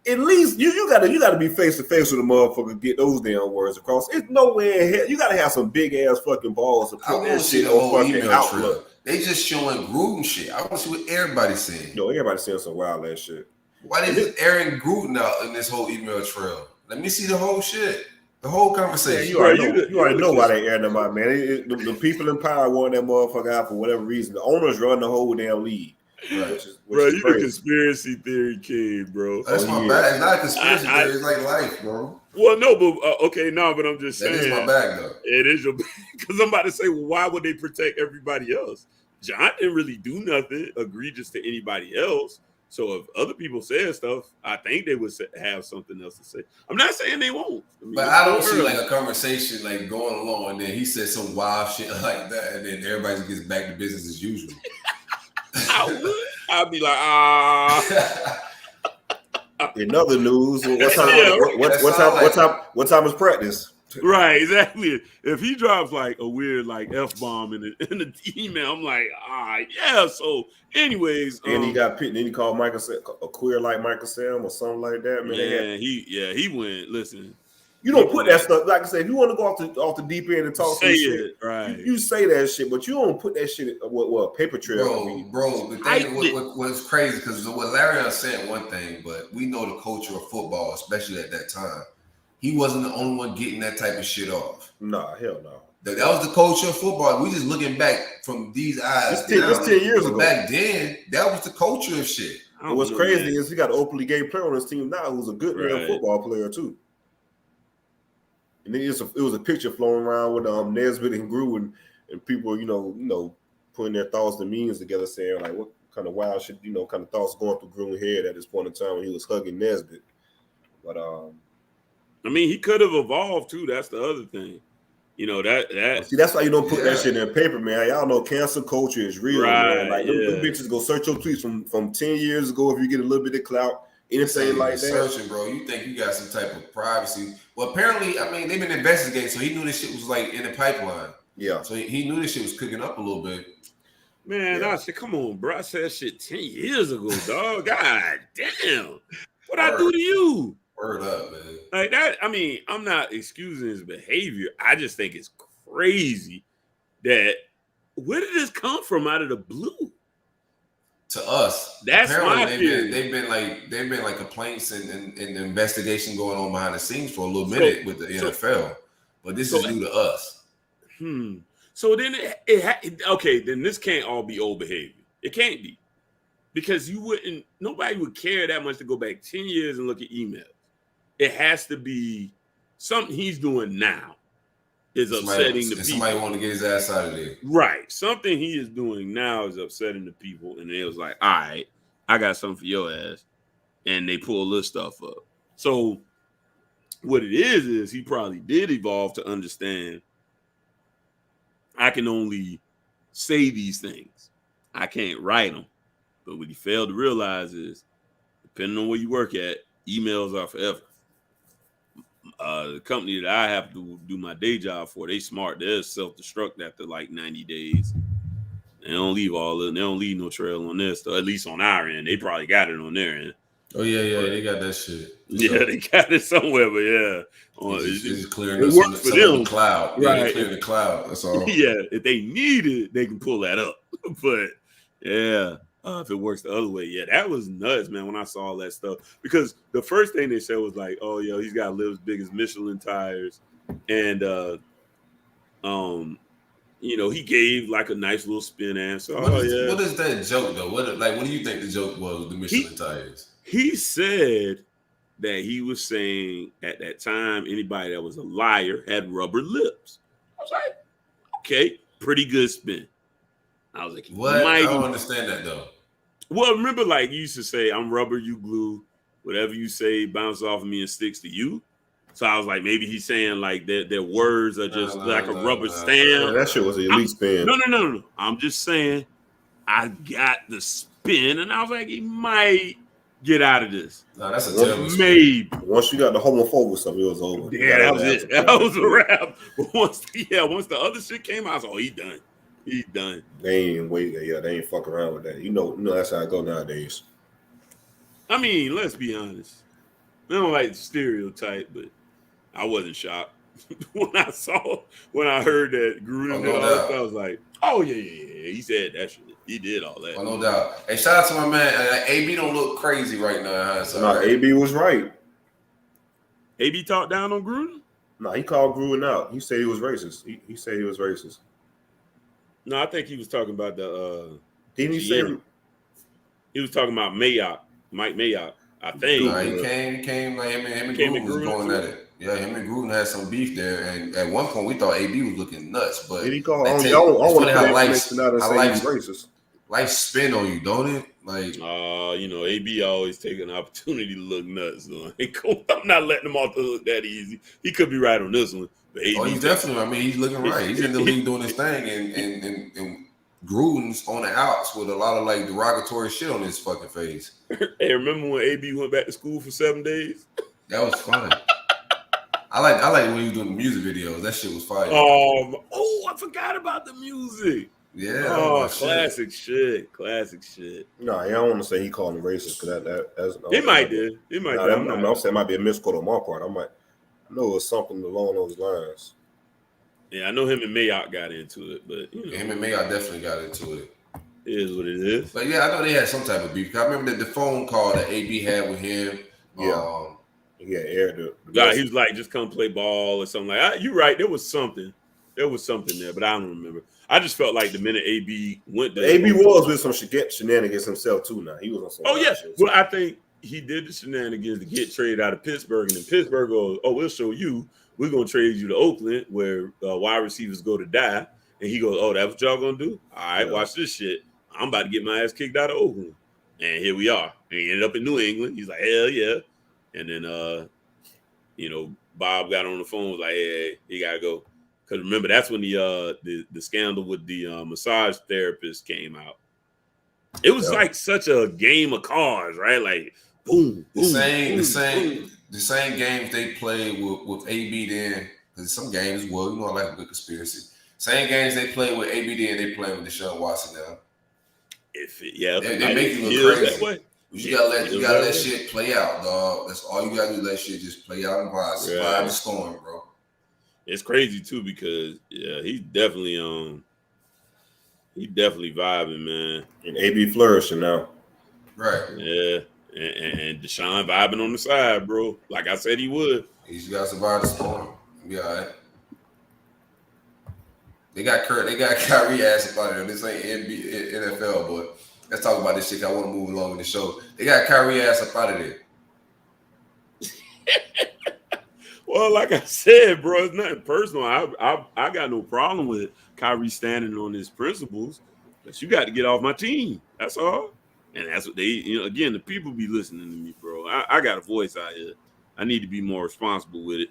at least you gotta be face to face with a motherfucker to get those damn words across. It's nowhere in hell. You gotta have some big ass fucking balls to put that shit on fucking Outlook. They just showing Gruden shit. I want to see what everybody's saying. No, everybody's saying some wild ass shit. Why they just airing Gruden out in this whole email trail? Let me see the whole shit. The whole conversation. Yeah, you already know why they airing them out, man. The people in power want that motherfucker out for whatever reason. The owners run the whole damn league. Right. Which Bro, is you crazy. the conspiracy theory king, bro. That's my bag. It's not a conspiracy theory. It's like life, bro. Well, no, but okay, no, but I'm just saying. That is my bag, though. It is your bag. Because I'm about to say, well, why would they protect everybody else? John didn't really do nothing egregious to anybody else. So if other people said stuff, I think they would have something else to say. I'm not saying they won't. But I don't see like a conversation like going along, and then he said some wild shit like that, and then everybody gets back to business as usual. I'd be like, In other news, what time is practice? Right, exactly. If he drops like a weird like F-bomb in the email, I'm like, yeah. So, anyways, and he got picked. Then he called Michael a queer like Michael Sam or something like that. Man, he went. Listen, you don't put that stuff. Like I said, if you want to go off the deep end and talk some shit, right? You say that shit, but you don't put that shit. What paper trail? Bro. The thing was crazy because what Larry was saying one thing, but we know the culture of football, especially at that time. He wasn't the only one getting that type of shit off. Nah, hell no. That was the culture of football. We just looking back from these eyes. It's 10 years ago. Back then, that was the culture of shit. What's crazy is he got an openly gay player on his team now who's a good real football player too. And then it was a picture floating around with Nesbitt and Gruden and people, you know, putting their thoughts and meanings together, saying like what kind of wild shit, kind of thoughts going through Gruden's head at this point in time when he was hugging Nesbitt. But I mean, he could have evolved too. That's the other thing. That. See, that's why you don't put that shit in paper, man. Y'all know cancel culture is real, man. Like them bitches go search your tweets from 10 years ago if you get a little bit of clout, anything like that. Searching, bro. You think you got some type of privacy? Well, apparently, I mean, they've been investigating, so he knew this shit was like in the pipeline. Yeah. So he knew this shit was cooking up a little bit. Man, I said, come on, bro. I said that shit 10 years ago, dog. God damn. What'd I do to you? Word up, man. Like that, I mean, I'm not excusing his behavior. I just think it's crazy that where did this come from out of the blue? To us. That's apparently my theory. They've been like complaints and investigation going on behind the scenes for a little minute with the NFL. But this is new to us. So then then this can't all be old behavior. It can't be. Because nobody would care that much to go back 10 years and look at emails. It has to be something he's doing now is upsetting the people. Somebody want to get his ass out of there. Right. Something he is doing now is upsetting the people. And it was like, all right, I got something for your ass. And they pull this stuff up. So what it is he probably did evolve to understand I can only say these things. I can't write them. But what he failed to realize is, depending on where you work at, emails are forever. The company that I have to do my day job for, they smart. They'll self-destruct after like 90 days. They don't leave they don't leave no trail on this, at least on our end. They probably got it on their end. Oh, yeah, they got that shit. Yeah, they got it somewhere, but yeah. It's clearing it works for them. The cloud. Right. Yeah, clearing the cloud. That's all. Yeah, if they need it, they can pull that up. But yeah. If it works the other way, that was nuts, man, when I saw all that stuff. Because the first thing they said was like, oh, he's got to live as big as Michelin tires. And, he gave like a nice little spin answer. What is that joke, though? What do you think the joke was with the Michelin tires? He said that he was saying at that time, anybody that was a liar had rubber lips. I was like, okay, pretty good spin. I was like, what? I don't understand that though. Well, remember, like you used to say, I'm rubber, you glue. Whatever you say bounces off of me and sticks to you. So I was like, maybe he's saying like their words are just like a rubber stamp. That shit was an elite spin. No. I'm just saying, I got the spin, and I was like, he might get out of this. No, that's a terrible maybe. Spin. Once you got the homophobic stuff, it was over. Yeah, that was it. That was a wrap. But once the other shit came out, I was like, oh, he done. He's done. They ain't they ain't fucking around with that. You know that's how I go nowadays. I mean, let's be honest. I don't like the stereotype, but I wasn't shocked when I heard that Gruden did all that stuff. I was like, oh yeah, he said that shit. He did all that. Oh, no doubt. Hey, shout out to my man. AB don't look crazy right now. So no, AB was right. AB talked down on Gruden? No, he called Gruden out. He said he was racist. He said he was racist. No, I think he was talking about the didn't he say he was talking about Mayock, Mike Mayock, I think. No, he came like him and Gruden was going at it. Yeah, him and Gruden had some beef there, and at one point we thought AB was looking nuts, but did he call racist? Life spin on you, don't it? Like, you know, AB always take an opportunity to look nuts. So I'm not letting him off the hook that easy. He could be right on this one. But AB he's definitely. I mean, he's looking right. He's in the league doing his thing, and Gruden's on the outs with a lot of like derogatory shit on his fucking face. Hey, remember when AB went back to school for 7 days? That was funny. I like when he was doing the music videos. That shit was fire. I forgot about the music. Yeah. Classic shit. Classic shit. No, I don't want to say he called him racist because that's. He might do. He might. I'm saying it might be a misquote on my part. I know it was something along those lines. Yeah, I know him and Mayock got into it, but you know, him and Mayock definitely got into it. It is what it is. But yeah, I know they had some type of beef. I remember the phone call that AB had with him. Yeah. Aired he was like, just come play ball or something like that. You're right. There was something there, but I don't remember. I just felt like the minute AB went there. AB was with some shenanigans himself too now. He was on some shit. Well, I think he did the shenanigans to get traded out of Pittsburgh, and then Pittsburgh goes, we'll show you. We're going to trade you to Oakland where wide receivers go to die. And he goes, that's what y'all going to do? All right, watch this shit. I'm about to get my ass kicked out of Oakland. And here we are. And he ended up in New England. He's like, hell yeah. And then, Bob got on the phone, was like, hey, he got to go. Because remember, that's when the scandal with the massage therapist came out. It was like such a game of cards, right? Like, boom, the same games they played with AB then, because some games, I like a good conspiracy. Same games they played with AB then, they play with Deshaun Watson now. They make you look crazy. That way. You gotta let shit play out, dog. That's all you gotta do. Let shit just play out and vibe the storm, bro. It's crazy too because he's definitely vibing, man. And AB flourishing now, right? Yeah, and Deshaun vibing on the side, bro. Like I said, he would. He's got to survive the storm. Be all right. They got Kyrie ass about it. This ain't NFL, but let's talk about this shit. I want to move along with the show. They got Kyrie ass up out of there. Well, like I said, bro, it's nothing personal. I got no problem with Kyrie standing on his principles, but you got to get off my team. That's all. And that's what they, again, the people be listening to me, bro. I got a voice out here. I need to be more responsible with it.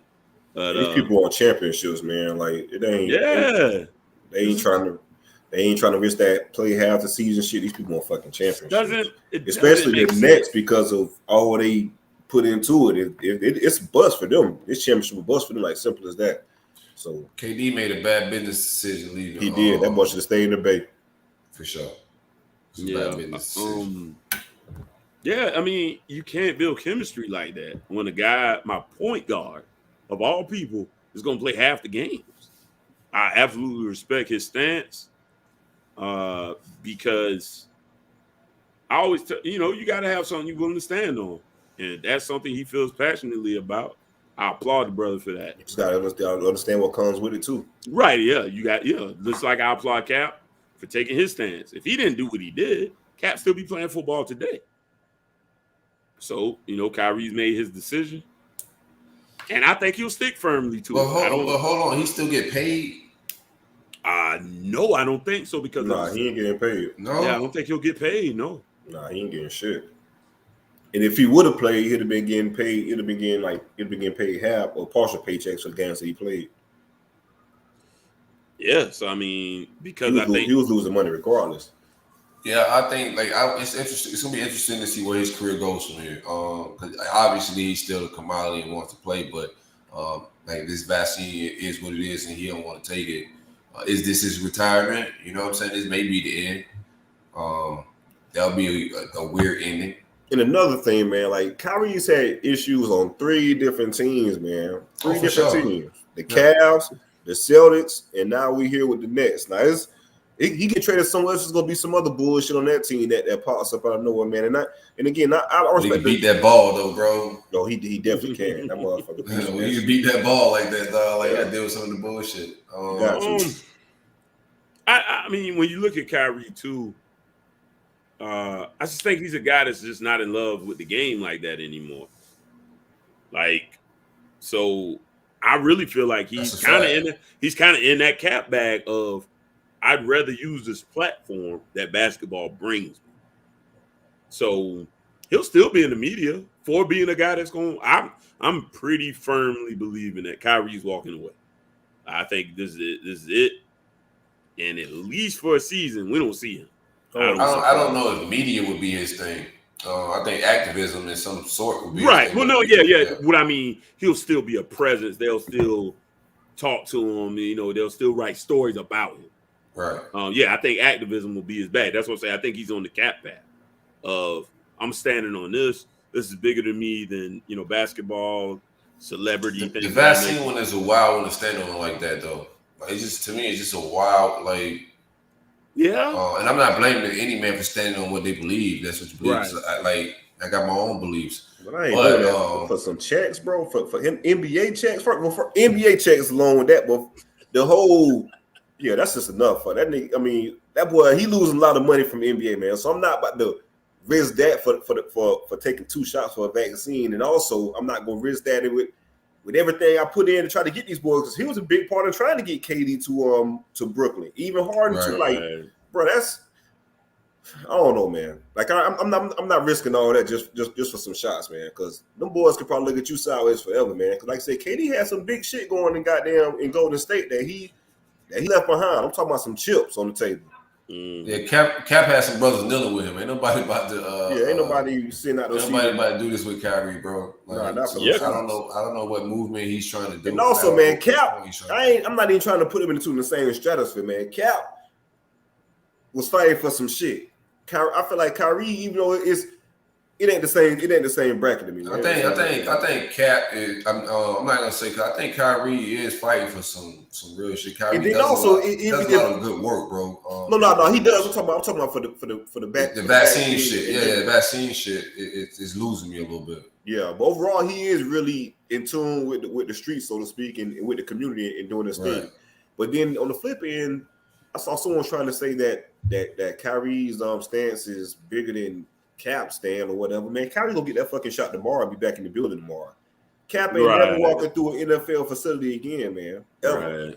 But, these people want championships, man. Like it ain't. Yeah. They ain't trying to risk that play half the season shit. These people want fucking championships. Especially the Nets because of all they put into it. It's a bust for them. This championship was a bust for them, like simple as that. So KD made a bad business decision leaving. He did. That boy should have stayed in the Bay. For sure. Yeah. Yeah, I mean, you can't build chemistry like that when a guy, my point guard of all people, is going to play half the games. I absolutely respect his stance because I always you got to have something you're willing to stand on. And that's something he feels passionately about. I applaud the brother for that. You just got to understand what comes with it, too. Right, yeah. Just like I applaud Cap for taking his stance. If he didn't do what he did, Cap still be playing football today. So, Kyrie's made his decision. And I think he'll stick firmly to it. Hold on. He still get paid? No, I don't think so because he ain't getting paid. No. Yeah, I don't think he'll get paid, no. He ain't getting shit. And if he would have played, he'd have been getting paid. He'd have been getting paid half or partial paychecks for the games that he played. Yeah, so I mean, because he was losing money regardless. Yeah, I think it's interesting. It's gonna be interesting to see where his career goes from here. Because obviously he's still a commodity and wants to play, but this vaccine is what it is, and he don't want to take it. Is this his retirement? You know what I'm saying? This may be the end. That'll be a weird ending. And another thing, man, like Kyrie's had issues on 3 different teams, man. 3 different teams. The Cavs, the Celtics, and now we here with the Nets. Now He get traded somewhere else. There's gonna be some other bullshit on that team that pops up out of nowhere, man. And again, I respect. He beat that ball though, bro. No, he definitely can. That motherfucker. When you beat that ball like that, dog, like I deal with some of the bullshit. I mean, when you look at Kyrie too, I just think he's a guy that's just not in love with the game like that anymore. Like, so I really feel like he's kind of in that cap bag of I'd rather use this platform that basketball brings me. So he'll still be in the media for being a guy that's going. I'm pretty firmly believing that Kyrie's walking away. I think this is it, and at least for a season, we don't see him. I don't know if media would be his thing. I think activism in some sort would be right. His Well, thing. no, yeah. What I mean, he'll still be a presence. They'll still talk to him. You know, they'll still write stories about him. Right. I think activism will be his bag. That's what I'm saying. I think he's on the cap path of I'm standing on this. This is bigger than me than basketball, celebrity. The vaccine one is a wild one to stand on like that though. Like, it's just to me, it's just a wild like. Yeah. And I'm not blaming any man for standing on what they believe. That's what you believe. Right. So I got my own beliefs. But I ain't doing that for some checks, bro. For him, NBA checks. For NBA checks along with that, but the whole. Yeah, that's just enough for that nigga. I mean, that boy, he losing a lot of money from the NBA, man. So I'm not about to risk that for taking 2 shots for a vaccine, and also I'm not gonna risk that with everything I put in to try to get these boys because he was a big part of trying to get KD to Brooklyn, even Harden too. Like, bro, that's I don't know, man. Like I'm not risking all that just for some shots, man. Because them boys could probably look at you sideways forever, man. Because like I said, KD had some big shit going in Golden State that he left behind. I'm talking about some chips on the table. Yeah, Cap has some brothers kneeling with him. Ain't nobody about to. Ain't nobody sitting out there. Nobody about to do this with Kyrie, bro. Like, not for I don't know what movement he's trying to do. And also, man, Cap. I'm not even trying to put him in the same stratosphere, man. Cap was fighting for some shit. I feel like Kyrie, even though it ain't the same bracket to me. Man. I think Cap is. I'm not gonna say. I think Kyrie is fighting for some real shit. Kyrie does a lot of good work, bro. No, he does. I'm talking about for the vaccine shit. Yeah, the vaccine shit is losing me a little bit. Yeah, but overall, he is really in tune with the streets, so to speak, and with the community and doing this thing. But then on the flip end, I saw someone trying to say that Kyrie's stance is bigger than Cap stand or whatever. Man, Kyrie gonna get that fucking shot tomorrow and be back in the building tomorrow. Cap ain't never walking through an NFL facility again, man. Ever.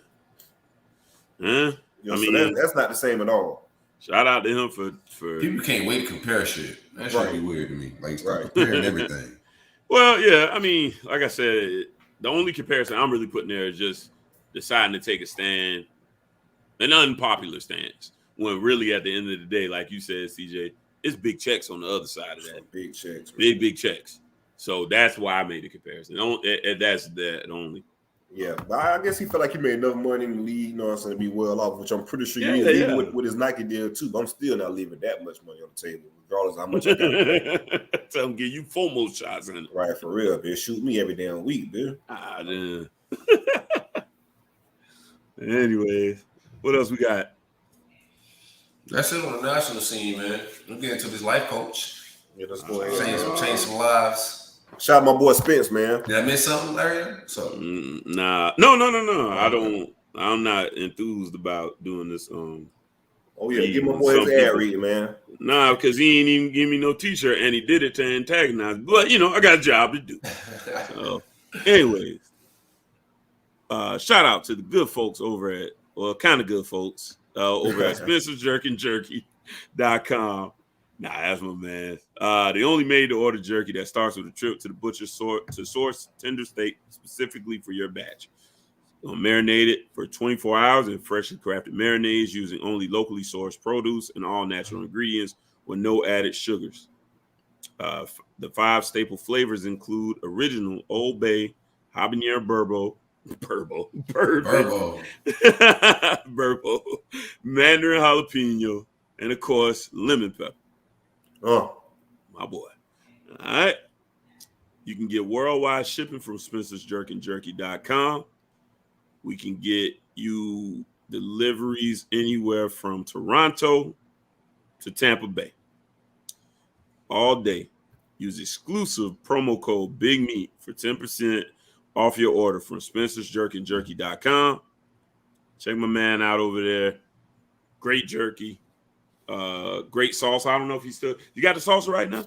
Right. So that's not the same at all. Shout out to him for people can't wait to compare shit. That should be weird to me. Like comparing everything. Well, yeah, I mean, like I said, the only comparison I'm really putting there is just deciding to take a stand, an unpopular stance, when really at the end of the day, like you said, CJ, it's big checks on the other side of that. Big checks. Big checks. So that's why I made the comparison. That's that only. Yeah, but I guess he felt like he made enough money in the league, you know what I'm saying, to be well off, which I'm pretty sure he's leaving with his Nike deal too, but I'm still not leaving that much money on the table, regardless of how much I got. Tell him give you FOMO shots in it. Right, for real, bitch. Shoot me every damn week, bitch. Damn. Anyways, what else we got? That's it on the national scene, man. We'll get into this life coach. Yeah, let's go ahead. Change some lives. Shout out my boy Spence, man. Did I miss something, Larry? Nah. No. I'm not enthused about doing this. Oh yeah, give my boy his ad read, man. Nah, because he ain't even give me no t-shirt, and he did it to antagonize. But I got a job to do. So, anyways, shout out to the good folks over at, kind of good folks over at Spencer'sJerkyandJerky.com. Nah, that's my man. They only made to order jerky that starts with a trip to the butcher to source tender steak specifically for your batch. Marinate it for 24 hours in freshly crafted marinades using only locally sourced produce and all natural ingredients with no added sugars. The 5 staple flavors include original Old Bay, habanero burbo, mandarin jalapeno, and of course lemon pepper. Oh, my boy. All right. You can get worldwide shipping from Spencer'sJerkyandJerky.com. We can get you deliveries anywhere from Toronto to Tampa Bay. All day. Use exclusive promo code Big Meat for 10% off your order from Spencer'sJerkyandJerky.com. Check my man out over there. Great jerky. Great sauce. I don't know if he's still. You got the salsa right now?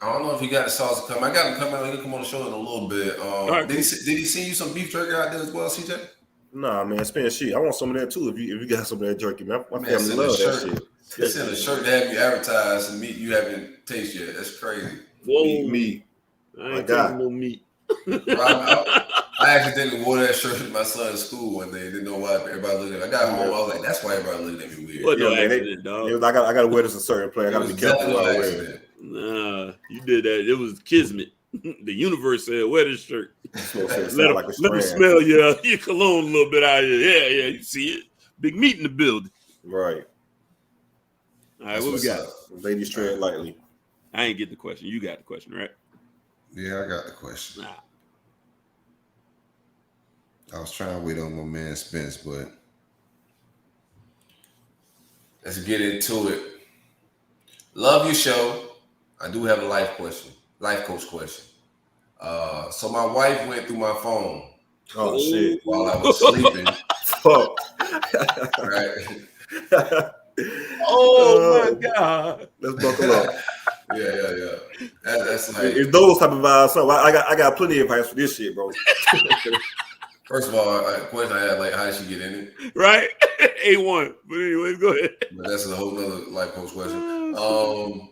I don't know if he got the salsa coming. I got him coming. He can come on the show in a little bit. Right, did he send you some beef jerky out there as well, CJ? Nah, man, spend shit. I want some of that too. If you got some of that jerky, man. My Man, family love that shit. They sent a shirt to have you advertise and meat you haven't tasted yet. That's crazy. Whoa. Meat. I ain't taking no meat. I accidentally wore that shirt to my son's school one day. Didn't know why everybody looked at me. I got home. I was like, that's why everybody looked at me weird. What no Yeah, man, accident, dog? It was, I got to wear this a certain place. I got to be careful what I wear. Nah, you did that. It was kismet. The universe said, wear this shirt. Let them smell your cologne a little bit out here. Yeah, you see it. Big Meat in the building. Right. All right, what we got? Ladies tread lightly. I ain't get the question. You got the question, right? Yeah, I got the question. Nah. I was trying to wait on my man Spence, but let's get into it. Love your show. I do have a life coach question. So my wife went through my phone. Oh shit! While I was sleeping. Fuck. Right. Oh my God! Let's buckle up. Yeah. That's like it's those type of vibes. So I got plenty of advice for this shit, bro. First of all, a question I had, like, how did she get in it? Right? A1. But anyway, go ahead. But that's a whole nother life coach question.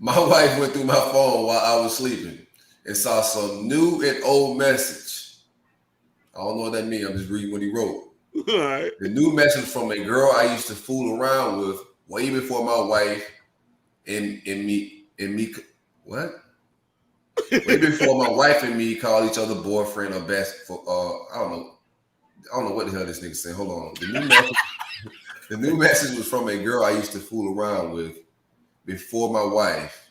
My wife went through my phone while I was sleeping and saw some new and old message. I don't know what that means. I'm just reading what he wrote. All right. The new message from a girl I used to fool around with way before my wife and me. What? Way before my wife and me called each other boyfriend or best for I don't know what the hell this nigga saying. Hold on. The new message was from a girl I used to fool around with before my wife,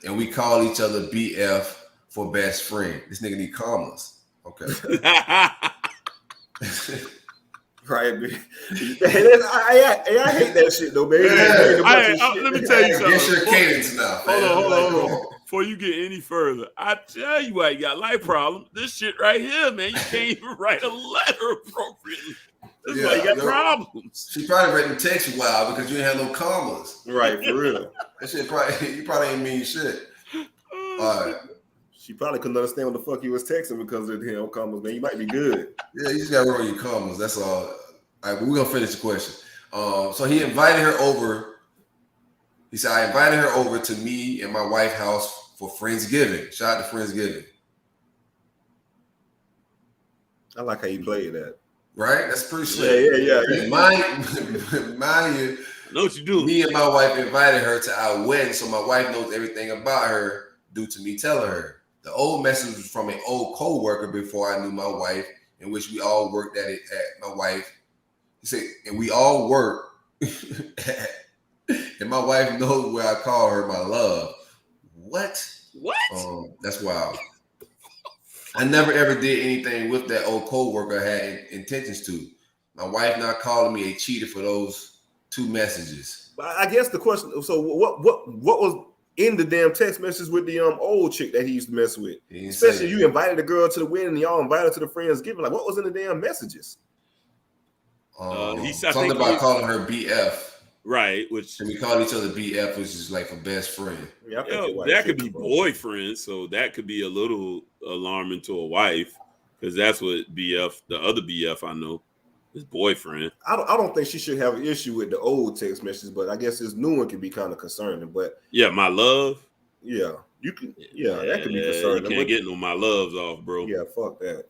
and we call each other BF for best friend. This nigga need commas. Okay. Right, man. I hate that shit though, man. Let me tell you something. Get your cadence now. Hold on. Before you get any further, I tell you why you got life problems. This shit right here, man, you can't even write a letter appropriately. This is why you got problems. She probably read the text wild because you didn't have no commas. Right, for real. That shit you probably ain't mean shit. All right. She probably couldn't understand what the fuck you was texting because of the commas, man. You might be good. Yeah, you just gotta roll your commas. That's all. All right, but we're gonna finish the question. So he invited her over. He said, I invited her over to me and my wife's house for Friendsgiving. Shout out to Friendsgiving. I like how you played that. Right? That's pretty slick. Yeah. Mind you, I know what you do. Me and my wife invited her to our wedding, so my wife knows everything about her due to me telling her. The old message was from an old co-worker before I knew my wife, in which we all worked at my wife. He said, and we all work. And my wife knows where I call her my love. What? That's wild. I never ever did anything with that old co-worker I had intentions to. My wife not calling me a cheater for those two messages. I guess the question, so what was in the damn text message with the old chick that he used to mess with? Especially you invited the girl to the wedding and y'all invited her to the Friendsgiving. Like, what was in the damn messages? Something about calling her BF. Right, which and we call each other BF, which is like a best friend. Yeah, that could be boyfriend, so that could be a little alarming to a wife because that's what BF, the other BF I know, is boyfriend. I don't think she should have an issue with the old text messages, but I guess this new one can be kind of concerning. But yeah, my love. Yeah, you can. Yeah, that could be concerning. You can't get no my loves off, bro. Yeah, fuck that.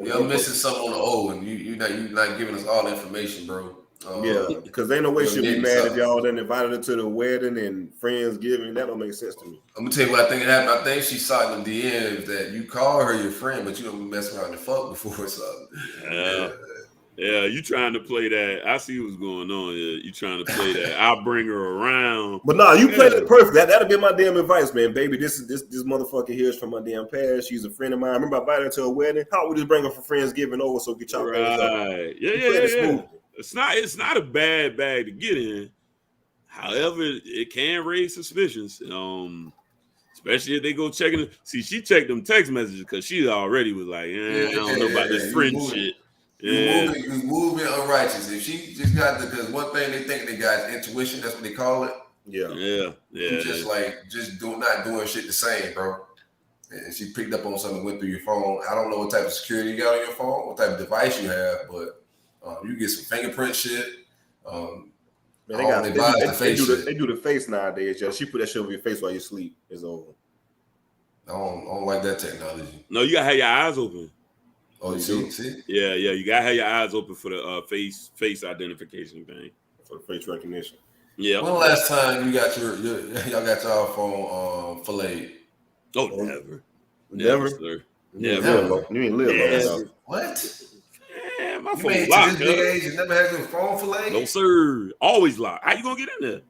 You're missing something on the old one. You're not giving us all the information, bro. Yeah, because ain't no way she'll be mad if y'all then invited her to the wedding and Friendsgiving. That don't make sense to me. I'm gonna tell you what I think happened. I think she saw in the DMs that you call her your friend, but you don't mess around and fuck before or something. Yeah, you trying to play that. I see what's going on here. You trying to play that. I'll bring her around. But nah, you played it perfect. That'll be my damn advice, man. Baby, this motherfucker here is from my damn past. She's a friend of mine. I remember I invited her to a wedding. How we just bring her for Friendsgiving over so we can chop things up. Right. Yeah. It's not a bad bag to get in. However, it can raise suspicions. Especially if they go checking it. See, she checked them text messages because she already was like, I don't know about this friend shit. You moving unrighteous. If she just got because one thing they think they got is intuition. That's what they call it. Yeah. You just not doing shit the same, bro. And she picked up on something, went through your phone. I don't know what type of security you got on your phone, what type of device you have, but you get some fingerprint shit. Man, they do the face nowadays. Yo. She put that shit over your face while you sleep. It's over. I don't like that technology. No, you gotta have your eyes open. Oh, you see? Yeah. You gotta have your eyes open for the face identification thing. For the face recognition. Yeah. When the last time you got y'all got y'all phone filleted? Oh, never. Sir. Never. You ain't live long enough. What? Man, my You phone made locked. To this big age and never had your phone filleted? No, sir. Always locked. How you gonna get in there?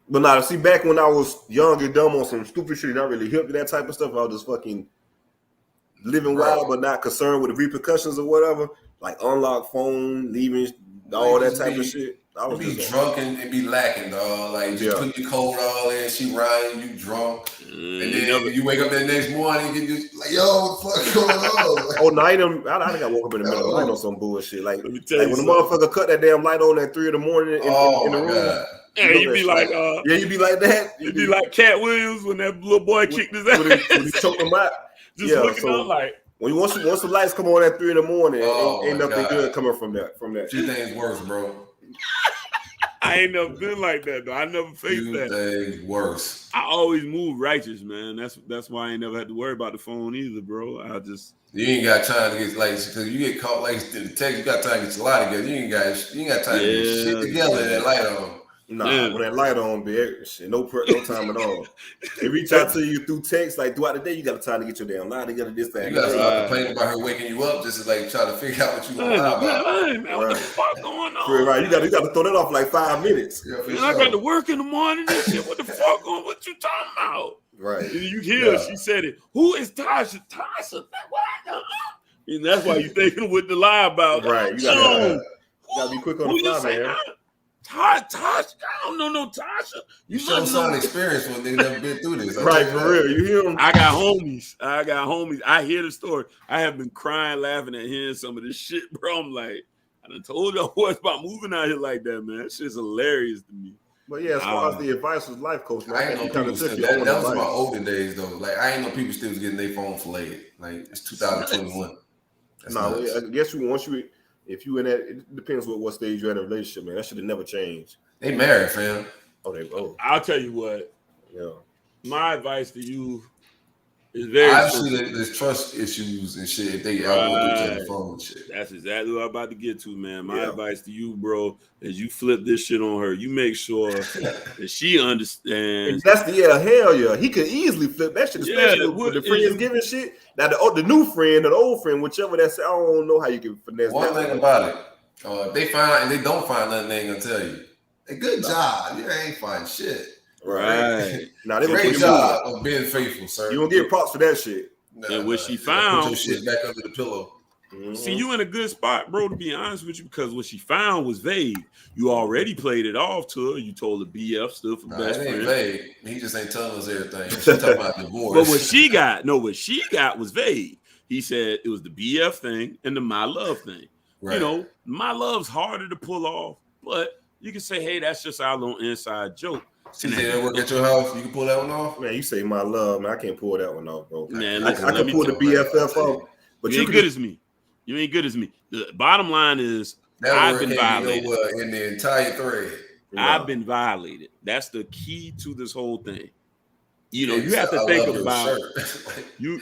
But nah, see, back when I was young and dumb on some stupid shit, not really hip to that type of stuff, I was just fucking living wild, but not concerned with the repercussions or whatever. Like unlock phone, leaving, all that type of shit. I was be just drunk and be lacking, dog. Like just put your coat all in, she riding, you drunk, and then you wake up the next morning and you just like, yo, what the fuck going on? Oh no, I think I woke up in the middle of the night on some bullshit. Like when the motherfucker cut that damn light on at 3 a.m. in the room. God. Yeah, you be like, you be like that. You be like Cat Williams when that little boy kicked his ass. When he choked him out. Just looking up like. Once the lights come on at 3 a.m, ain't nothing good coming from that. Few things worse, bro. I ain't never been like that though. I never faced that. Things worse. I always move righteous, man. That's why I ain't never had to worry about the phone either, bro. You ain't got time to get because you get caught like the text. You got time to get your light together. You ain't got time to get shit together. That light on. Nah, when that light on, bitch, no time at all. They reach out to you through text, like throughout the day, you got time to get your damn light together. This thing. You got to start complaining about her waking you up just to like try to figure out what you want to lie about. Man, what the fuck going on? Right, you got to throw that off like 5 minutes. Yeah, I got to work in the morning and shit. What the fuck going? What you talking about? Right. And you hear she said it. Who is Tasha? Tasha? What? And that's why you thinking with the lie about. Right. You gotta be quick on the fly, man. Tasha, I don't know no Tasha. You show some experience when they never been through this. Right, for real. You hear them? I got homies. I hear the story. I have been crying, laughing at hearing some of this shit, bro. I'm like, I done told y'all what's about moving out here like that, man. That shit's hilarious to me. But yeah, as far as the advice was life coach, man, I ain't know people still, that was my older days though. Like I ain't know people still was getting their phone filleted. Like it's 2021. I guess if you in that, it depends what stage you're in a relationship, man. That should have never changed. They married, fam. I'll tell you what. Yeah. My advice to you is very obviously there's trust issues and shit if they ever do the phone and shit. That's exactly what I'm about to get to, man. My advice to you, bro, is you flip this shit on her. You make sure that she understands. And that's hell yeah. He could easily flip that shit, especially with the Friendsgiving shit. Now the new friend or the old friend, whichever that's, I don't know how you can finesse. One thing about it, if they find out and they don't find nothing, they ain't gonna tell you. Hey, good job. You ain't find shit. Right. Now they great job of being faithful, sir. You gonna get props for that shit. And what she found, put your shit back under the pillow. See, you in a good spot, bro, to be honest with you, because what she found was vague. You already played it off to her. You told her BF stood for best friend. Vague. He just ain't telling us everything. She talking about divorce. But what she got was vague. He said it was the BF thing and the my love thing. Right. You know, my love's harder to pull off, but you can say, hey, that's just our little inside joke. See, that work at your house? You can pull that one off? Man, you say my love, man. I can't pull that one off, bro. Man, I can pull the BFF off. But you ain't good as me. You ain't good as me. The bottom line is I've been violated. In the entire thread. I've been violated. That's the key to this whole thing. You know, you have to think about you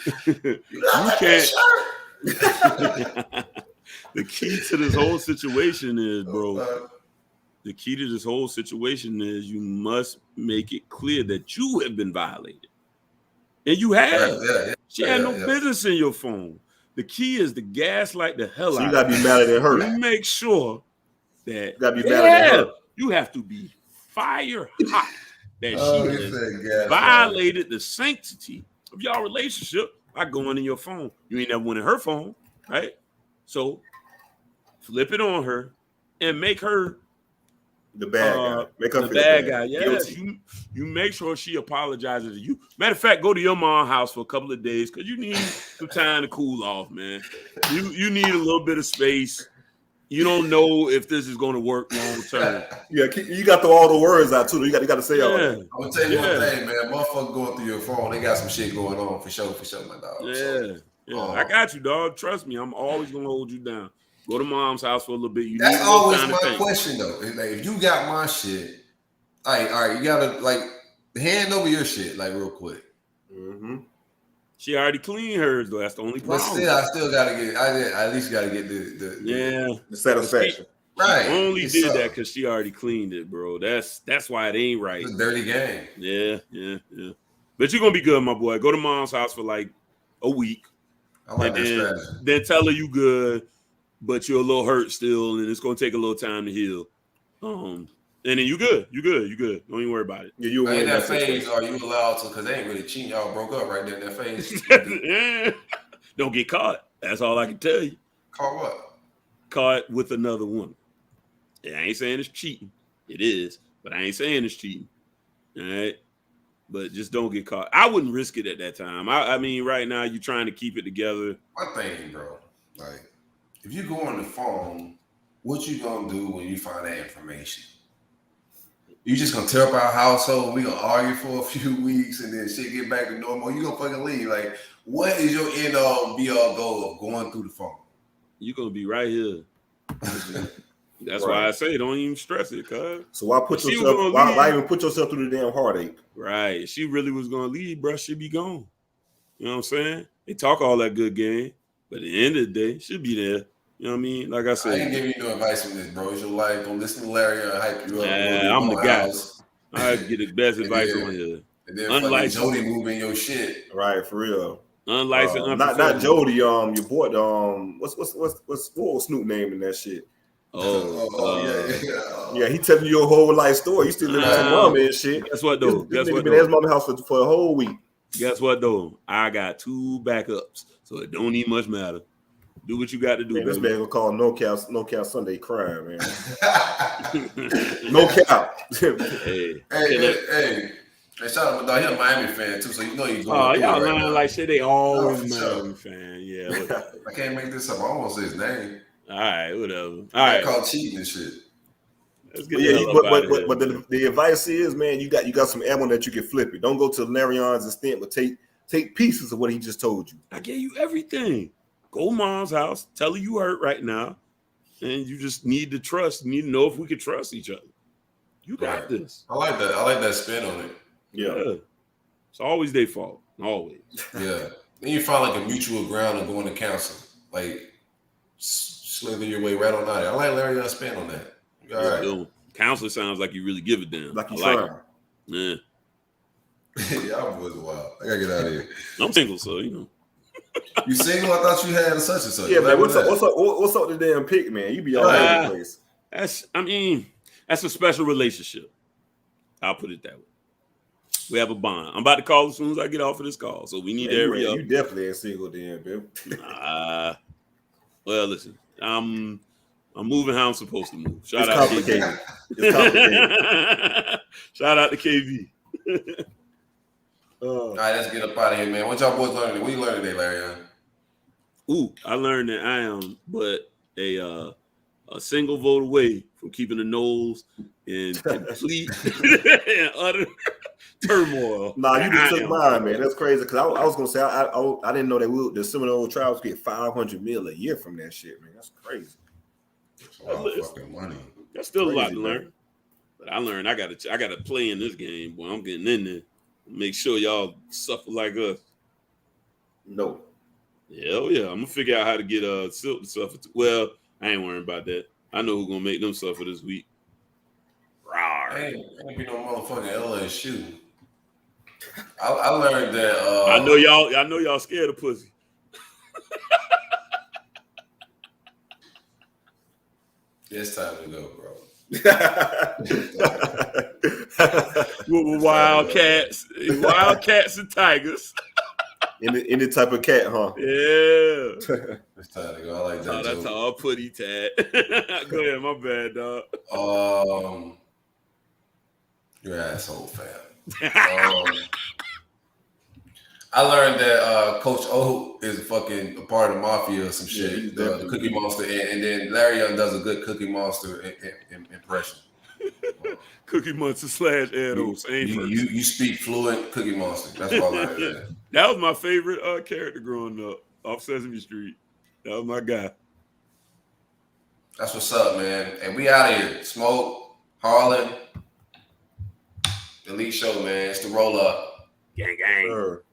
can't. The key to this whole situation is, bro. The key to this whole situation is you must make it clear that you have been violated. And you have. She had no business in your phone. The key is to gaslight the hell So out. You gotta be mad at her. You make sure that You gotta be mad at her. you have to be fire hot that she has violated the sanctity of y'all relationship by going in your phone. You ain't never went in her phone, right? So flip it on her and make her the bad guy. Make her the feel bad bad. guy. Yes, you make sure she apologizes to you. Matter of fact, go to your mom's house for a couple of days because you need some time to cool off, man. You need a little bit of space. You don't know if this is going to work long term. Yeah, you got to throw all the words out too. You got to say all that. I'm gonna tell you one thing, man. Motherfucker going through your phone, they got some shit going on for sure, my dog. I got you, dog. Trust me, I'm always gonna hold you down. Go to mom's house for a little bit. You That's need always time my to think. question though. Like, if you got my shit, all right, you gotta like hand over your shit like real quick. Mm-hmm. She already cleaned hers though. That's the only problem. But still, I still gotta get. I at least gotta get the satisfaction. Right. She only did that because she already cleaned it, bro. That's why it ain't right. It's a dirty game. Yeah. But you're gonna be good, my boy. Go to mom's house for like a week. I like that strategy. Then tell her you good, but you're a little hurt still, and it's gonna take a little time to heal. And then you good. Don't even worry about it. Yeah, you in that phase, are you allowed to? Because they ain't really cheating. Y'all broke up right there in that phase. Don't get caught. That's all I can tell you. Caught what? Caught with another woman. Yeah, I ain't saying it's cheating. It is, but I ain't saying it's cheating. All right. But just don't get caught. I wouldn't risk it at that time. I mean, right now you're trying to keep it together. My thing, bro. Like, if you go on the phone, what you gonna do when you find that information? You just gonna tear up our household? We gonna argue for a few weeks and then shit get back to normal? You gonna fucking leave? Like, what is your end all be all goal of going through the phone? You're gonna be right here. That's why I say don't even stress it, cuz. So why even put yourself through the damn heartache? Right. If she really was gonna leave, bruh, she'd be gone. You know what I'm saying? They talk all that good game, but at the end of the day, she'll be there. You know what I mean? Like I said, I ain't giving you no advice on this, bro. It's your life. Don't listen to Larry and hype you up. I'm the guy. I get the best advice on here. And then unlicensed Jody moving your shit. Right, for real. Unlicensed, not Jody. Your boy. What's what was Snoop name in that shit? Yeah. He telling you your whole life story. You still living with your mama and shit. Guess what though? This nigga been at his mama's house for a whole week. Guess what though? I got 2 backups, so it don't even much matter. Do what you got to do. Man, this man gonna call no cap Sunday crime, man. No cap. Hey. Shout out to dog. He a Miami fan too, so you know he's going. Y'all lying like shit. They always Miami fan. Yeah. I can't make this up. I almost say his name. All right, whatever. All right. Called cheating and shit. Let's get but the advice is, man, you got some ammo that you can flip it. Don't go to Larion's extent, but take pieces of what he just told you. I gave you everything. Go to mom's house, tell her you hurt right now, and you just need to trust. You need to know if we can trust each other. You got this. I like that. I like that spin on it. Yeah. It's always their fault. Always. Yeah. Then you find like a mutual ground and going to counsel. Like slither your way right on out. I like Larry spin on that. All right. Counselor sounds like you really give it down. Like you try. Yeah. Y'all boys wild. I gotta get out of here. I'm single, so you know. You single? I thought you had such and such. Yeah, man. What's up the damn pick, man? You be all over the place. That's a special relationship. I'll put it that way. We have a bond. I'm about to call as soon as I get off of this call, so we need to hurry up. You definitely ain't single, then, Bill. Well, listen, I'm moving how I'm supposed to move. It's complicated. It's complicated. Shout out to KB. All right, let's get up out of here, man. What y'all boys learning? What you learning today, Larry? I learned that I am but a single vote away from keeping the Knowles in complete and utter turmoil. Nah, you just took mine, man. That's crazy. Because I was gonna say I didn't know that the Seminole Tribes get $500 million a year from that shit, man. That's crazy. That's a lot of fucking money. That's still crazy, a lot to learn. But I learned I gotta play in this game, boy. I'm getting in there. Make sure y'all suffer like us. No. Oh yeah. I'm gonna figure out how to get Silk to suffer. Well, I ain't worrying about that. I know who's gonna make them suffer this week. Ain't be no motherfucking LSU. I learned that. I know y'all scared of pussy. It's time to go, bro. With Wildcats and Tigers. Any type of cat, huh? Yeah. It's time to go. I like that. That's all putty tat. Go ahead, my bad, dog. You're an asshole, fam. I learned that Coach O is fucking a part of the mafia or some shit. The Cookie Monster, and then Larry Young does a good Cookie Monster impression. Cookie Monster / Edo. You speak fluent Cookie Monster. That's what I learned. That was my favorite character growing up off Sesame Street. That was my guy. That's what's up, man. And we out of here. Smoke, Harlan, Elite Show, man. It's the roll up. Gang, gang. Sure.